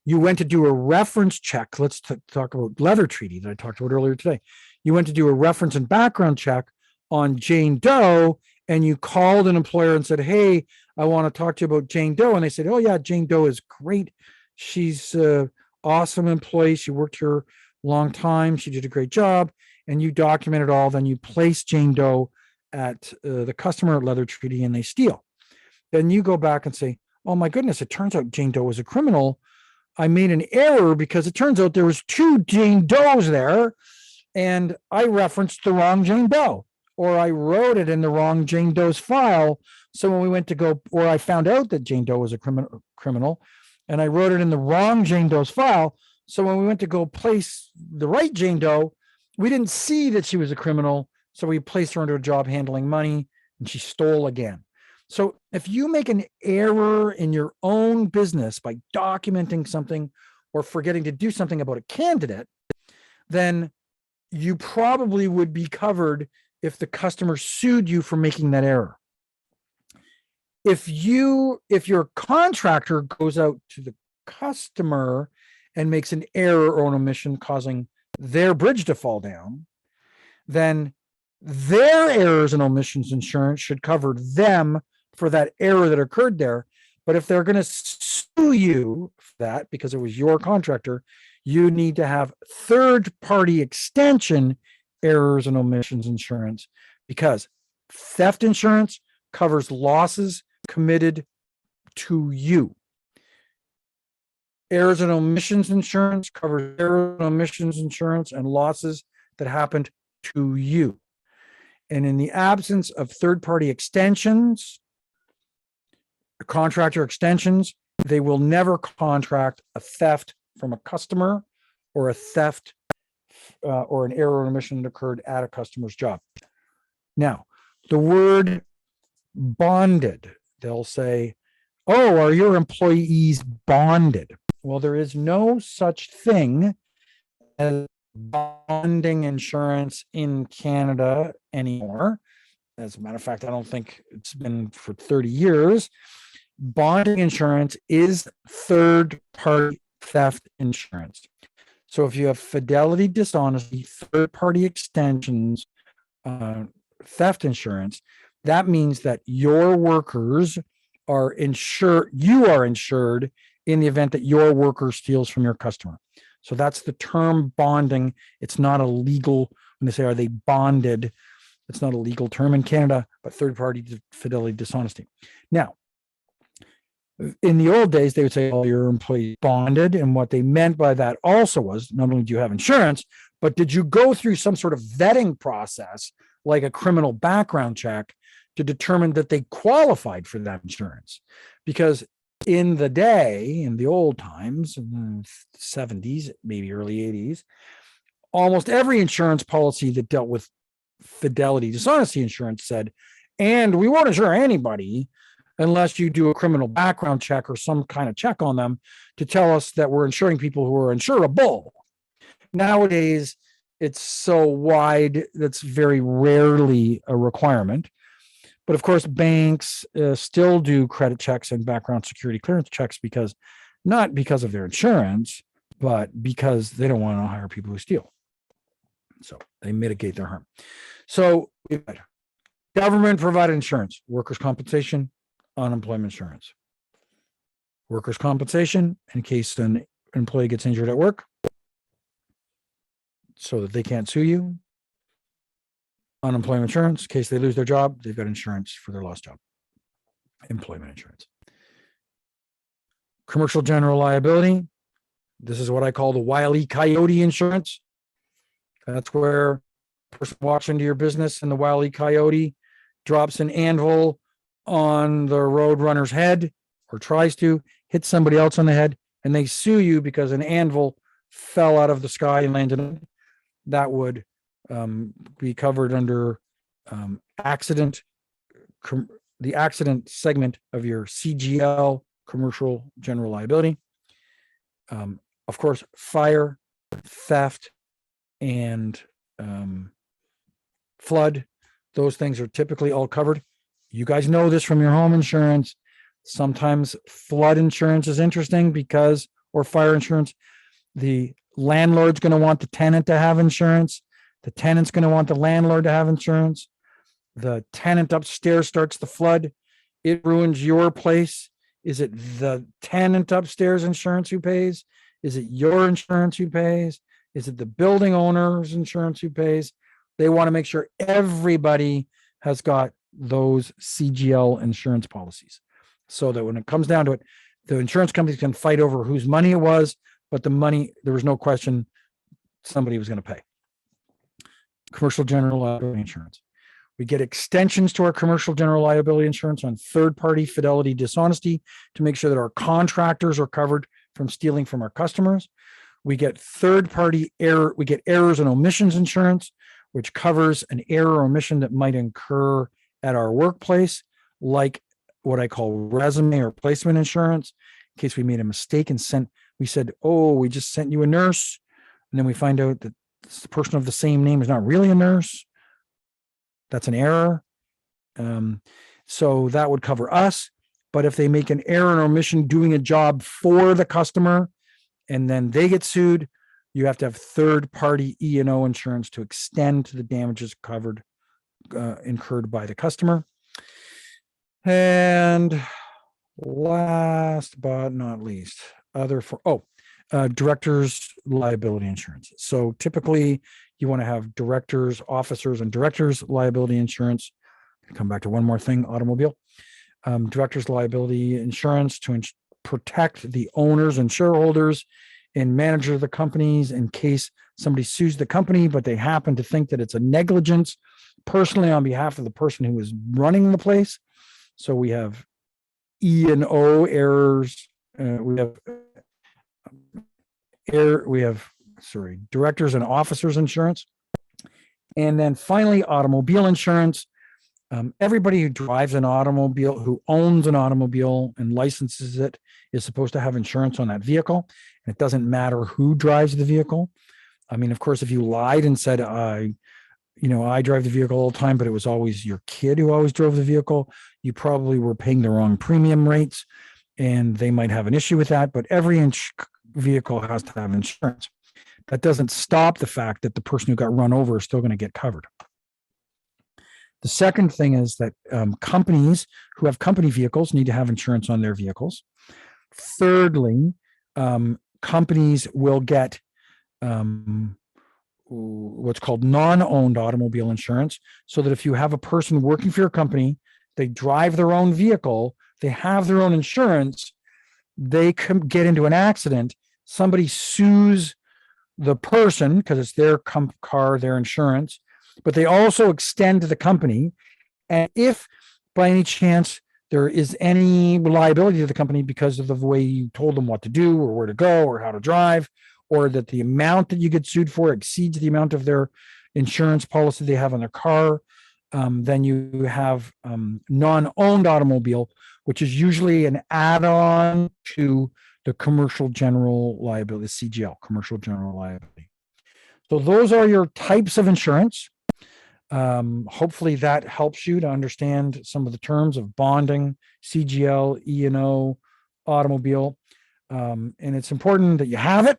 you went to do a reference check. Let's talk about leather treaty that I talked about earlier today. You went to do a reference and background check on Jane Doe, and you called an employer and said, hey, I want to talk to you about Jane Doe. And they said, oh yeah, Jane Doe is great. She's an awesome employee. She worked here a long time. She did a great job. And you document it all. Then you place Jane Doe at the customer at Leather Treaty, and they steal. Then you go back and say, oh my goodness, it turns out Jane Doe was a criminal. I made an error because it turns out there was 2 Jane Does there, and I referenced the wrong Jane Doe, or I wrote it in the wrong Jane Doe's file. So when we went to go, or I found out that Jane Doe was a criminal, and I wrote it in the wrong Jane Doe's file. So when we went to go place the right Jane Doe, we didn't see that she was a criminal. So we placed her into a job handling money, and she stole again. So if you make an error in your own business by documenting something or forgetting to do something about a candidate, then you probably would be covered if the customer sued you for making that error. If your contractor goes out to the customer and makes an error or an omission causing their bridge to fall down, then their errors and omissions insurance should cover them for that error that occurred there. But if they're going to sue you for that because it was your contractor, you need to have third-party extension errors and omissions insurance, because theft insurance covers losses committed to you. Errors and omissions insurance covers errors and omissions insurance and losses that happened to you. And in the absence of third-party extensions, contractor extensions, they will never contract a theft from a customer, or a theft or an error or omission that occurred at a customer's job. Now, the word bonded, they'll say, oh, are your employees bonded? Well, there is no such thing as bonding insurance in Canada anymore. As a matter of fact, I don't think it's been for 30 years. Bonding insurance is third-party theft insurance. So if you have fidelity, dishonesty, third-party extensions, theft insurance, that means that your workers are insured, you are insured in the event that your worker steals from your customer. So that's the term bonding. It's not a legal, when they say, are they bonded? It's not a legal term in Canada, but third-party fidelity, dishonesty. Now, in the old days, they would say, oh, your employee bonded. And what they meant by that also was, not only do you have insurance, but did you go through some sort of vetting process, like a criminal background check, to determine that they qualified for that insurance? Because in the day, in the old times, in the 70s, maybe early 80s, almost every insurance policy that dealt with fidelity, dishonesty insurance said, and we won't insure anybody unless you do a criminal background check or some kind of check on them to tell us that we're insuring people who are insurable. Nowadays, it's so wide that's very rarely a requirement. But of course, banks still do credit checks and background security clearance checks because not because of their insurance, but because they don't want to hire people who steal. So they mitigate their harm. So we've got government provided insurance, workers' compensation, unemployment insurance. Workers' compensation in case an employee gets injured at work so that they can't sue you. Unemployment insurance, in case they lose their job, they've got insurance for their lost job. Employment insurance. Commercial general liability. This is what I call the Wile E. Coyote insurance. That's where a person walks into your business and the Wile E. Coyote drops an anvil on the road runner's head or tries to, hit somebody else on the head, and they sue you because an anvil fell out of the sky and landed on it. That would be covered under the accident segment of your CGL, commercial general liability. Of course, fire, theft, and flood. Those things are typically all covered. You guys know this from your home insurance. Sometimes flood insurance is interesting because, or fire insurance, the landlord's going to want the tenant to have insurance. The tenant's going to want the landlord to have insurance. The tenant upstairs starts the flood. It ruins your place. Is it the tenant upstairs insurance who pays? Is it your insurance who pays? Is it the building owner's insurance who pays? They want to make sure everybody has got those CGL insurance policies so that when it comes down to it, the insurance companies can fight over whose money it was, but the money, there was no question somebody was going to pay. Commercial general liability insurance. We get extensions to our commercial general liability insurance on third-party fidelity dishonesty to make sure that our contractors are covered from stealing from our customers. We get third-party error. We get errors and omissions insurance, which covers an error or omission that might incur at our workplace, like what I call resume or placement insurance, in case we made a mistake and we said, oh, we just sent you a nurse. And then we find out that the person of the same name is not really a nurse. That's an error. So that would cover us. But if they make an error or omission doing a job for the customer and then they get sued, you have to have third-party E&O insurance to extend to the damages covered, incurred by the customer. And last but not least, directors' liability insurance. So typically you want to have directors, officers, and directors' liability insurance. Come back to one more thing, automobile. Directors' liability insurance to protect the owners and shareholders and manager of the companies in case somebody sues the company, but they happen to think that it's a negligence personally on behalf of the person who is running the place. So we have E&O errors. We have directors and officers insurance. And then finally, automobile insurance. Everybody who drives an automobile, who owns an automobile and licenses it, is supposed to have insurance on that vehicle. And it doesn't matter who drives the vehicle. I mean, of course, if you lied and said, I drive the vehicle all the time, but it was always your kid who always drove the vehicle, you probably were paying the wrong premium rates and they might have an issue with that. But every vehicle has to have insurance. That doesn't stop the fact that the person who got run over is still going to get covered. The second thing is that companies who have company vehicles need to have insurance on their vehicles. Thirdly, companies will get what's called non-owned automobile insurance, so that if you have a person working for your company, they drive their own vehicle, they have their own insurance, they can get into an accident, somebody sues the person because it's their car, their insurance, but they also extend to the company. And if by any chance there is any liability to the company because of the way you told them what to do or where to go or how to drive, or that the amount that you get sued for exceeds the amount of their insurance policy they have on their car, then you have non-owned automobile, which is usually an add-on to the commercial general liability, CGL, commercial general liability. So those are your types of insurance. Hopefully that helps you to understand some of the terms of bonding, CGL, E&O, automobile. And it's important that you have it.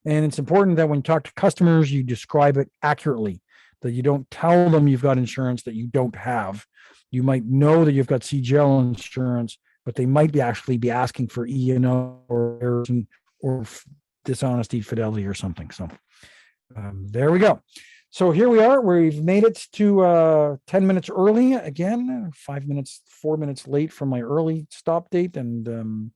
And it's important that when you talk to customers, you describe it accurately, that you don't tell them you've got insurance that you don't have. You might know that you've got CGL insurance, but they might be actually be asking for E&O or dishonesty, fidelity, or something. So there we go. So here we are. We've made it to 10 minutes early again, 4 minutes late from my early stop date, and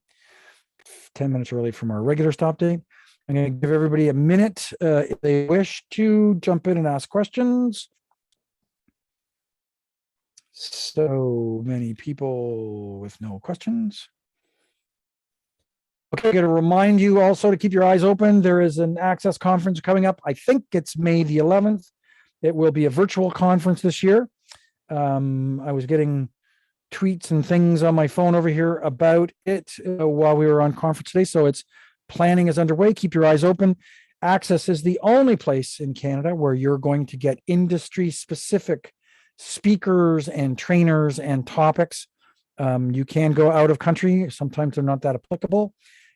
10 minutes early from our regular stop date. I'm going to give everybody a minute if they wish to jump in and ask questions. So many people with no questions. Okay, I'm going to remind you also to keep your eyes open. There is an ACSESS conference coming up. I think it's May the 11th. It will be a virtual conference this year. I was getting tweets and things on my phone over here about it while we were on conference today. So it's planning is underway. Keep your eyes open. ACSESS is the only place in Canada where you're going to get industry specific speakers and trainers and topics. You can go out of country. Sometimes they're not that applicable.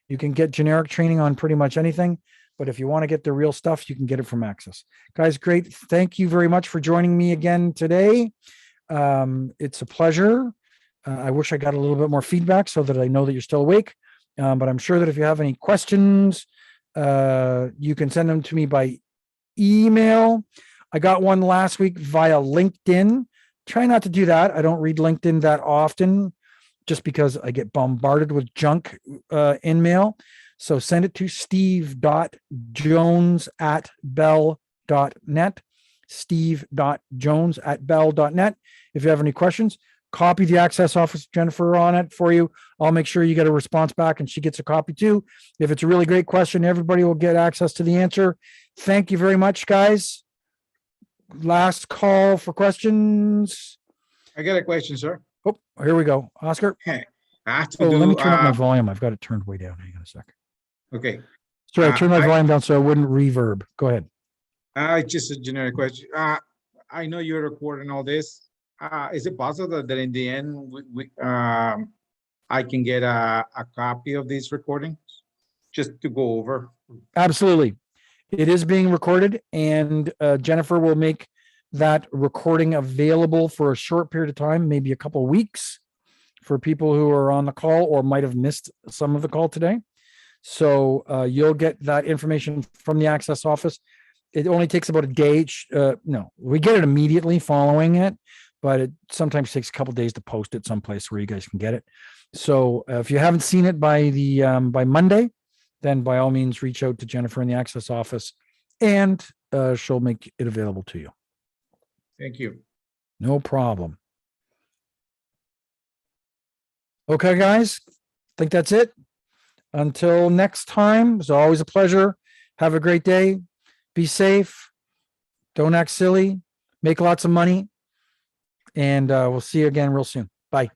You can get generic training on pretty much anything, but if you want to get the real stuff, you can get it from ACSESS. Guys, great. Thank you very much for joining me again today. It's a pleasure. I wish I got a little bit more feedback so that I know that you're still awake. But I'm sure that if you have any questions, you can send them to me by email. I got one last week via LinkedIn. Try not to do that. I don't read LinkedIn that often just because I get bombarded with junk in mail. So send it to steve.jones@bell.net, steve.jones@bell.net. If you have any questions, copy the ACSESS office, Jennifer, on it for you. I'll make sure you get a response back and she gets a copy too. If it's a really great question, everybody will get access to the answer. Thank you very much, guys. Last call for questions. I got a question, sir. Oh, here we go. Oscar. I have to Oh, do. let me turn up my volume. I've got it turned way down. Hang on a second. Okay. Sorry, I turned my I- volume down so I wouldn't reverb. Go ahead. Just a generic question. I know you're recording all this. Is it possible that in the end, I can get a copy of these recordings just to go over? Absolutely. It is being recorded, and Jennifer will make that recording available for a short period of time, maybe a couple of weeks, for people who are on the call or might have missed some of the call today. So you'll get that information from the ACSESS office. It only takes about a day. No, we get it immediately following it, but it sometimes takes a couple of days to post it someplace where you guys can get it. So if you haven't seen it by Monday, then by all means reach out to Jennifer in the ACSESS office, and she'll make it available to you. Thank you. No problem. Okay, guys, I think that's it. Until next time, it's always a pleasure. Have a great day. Be safe. Don't act silly. Make lots of money. And we'll see you again real soon. Bye.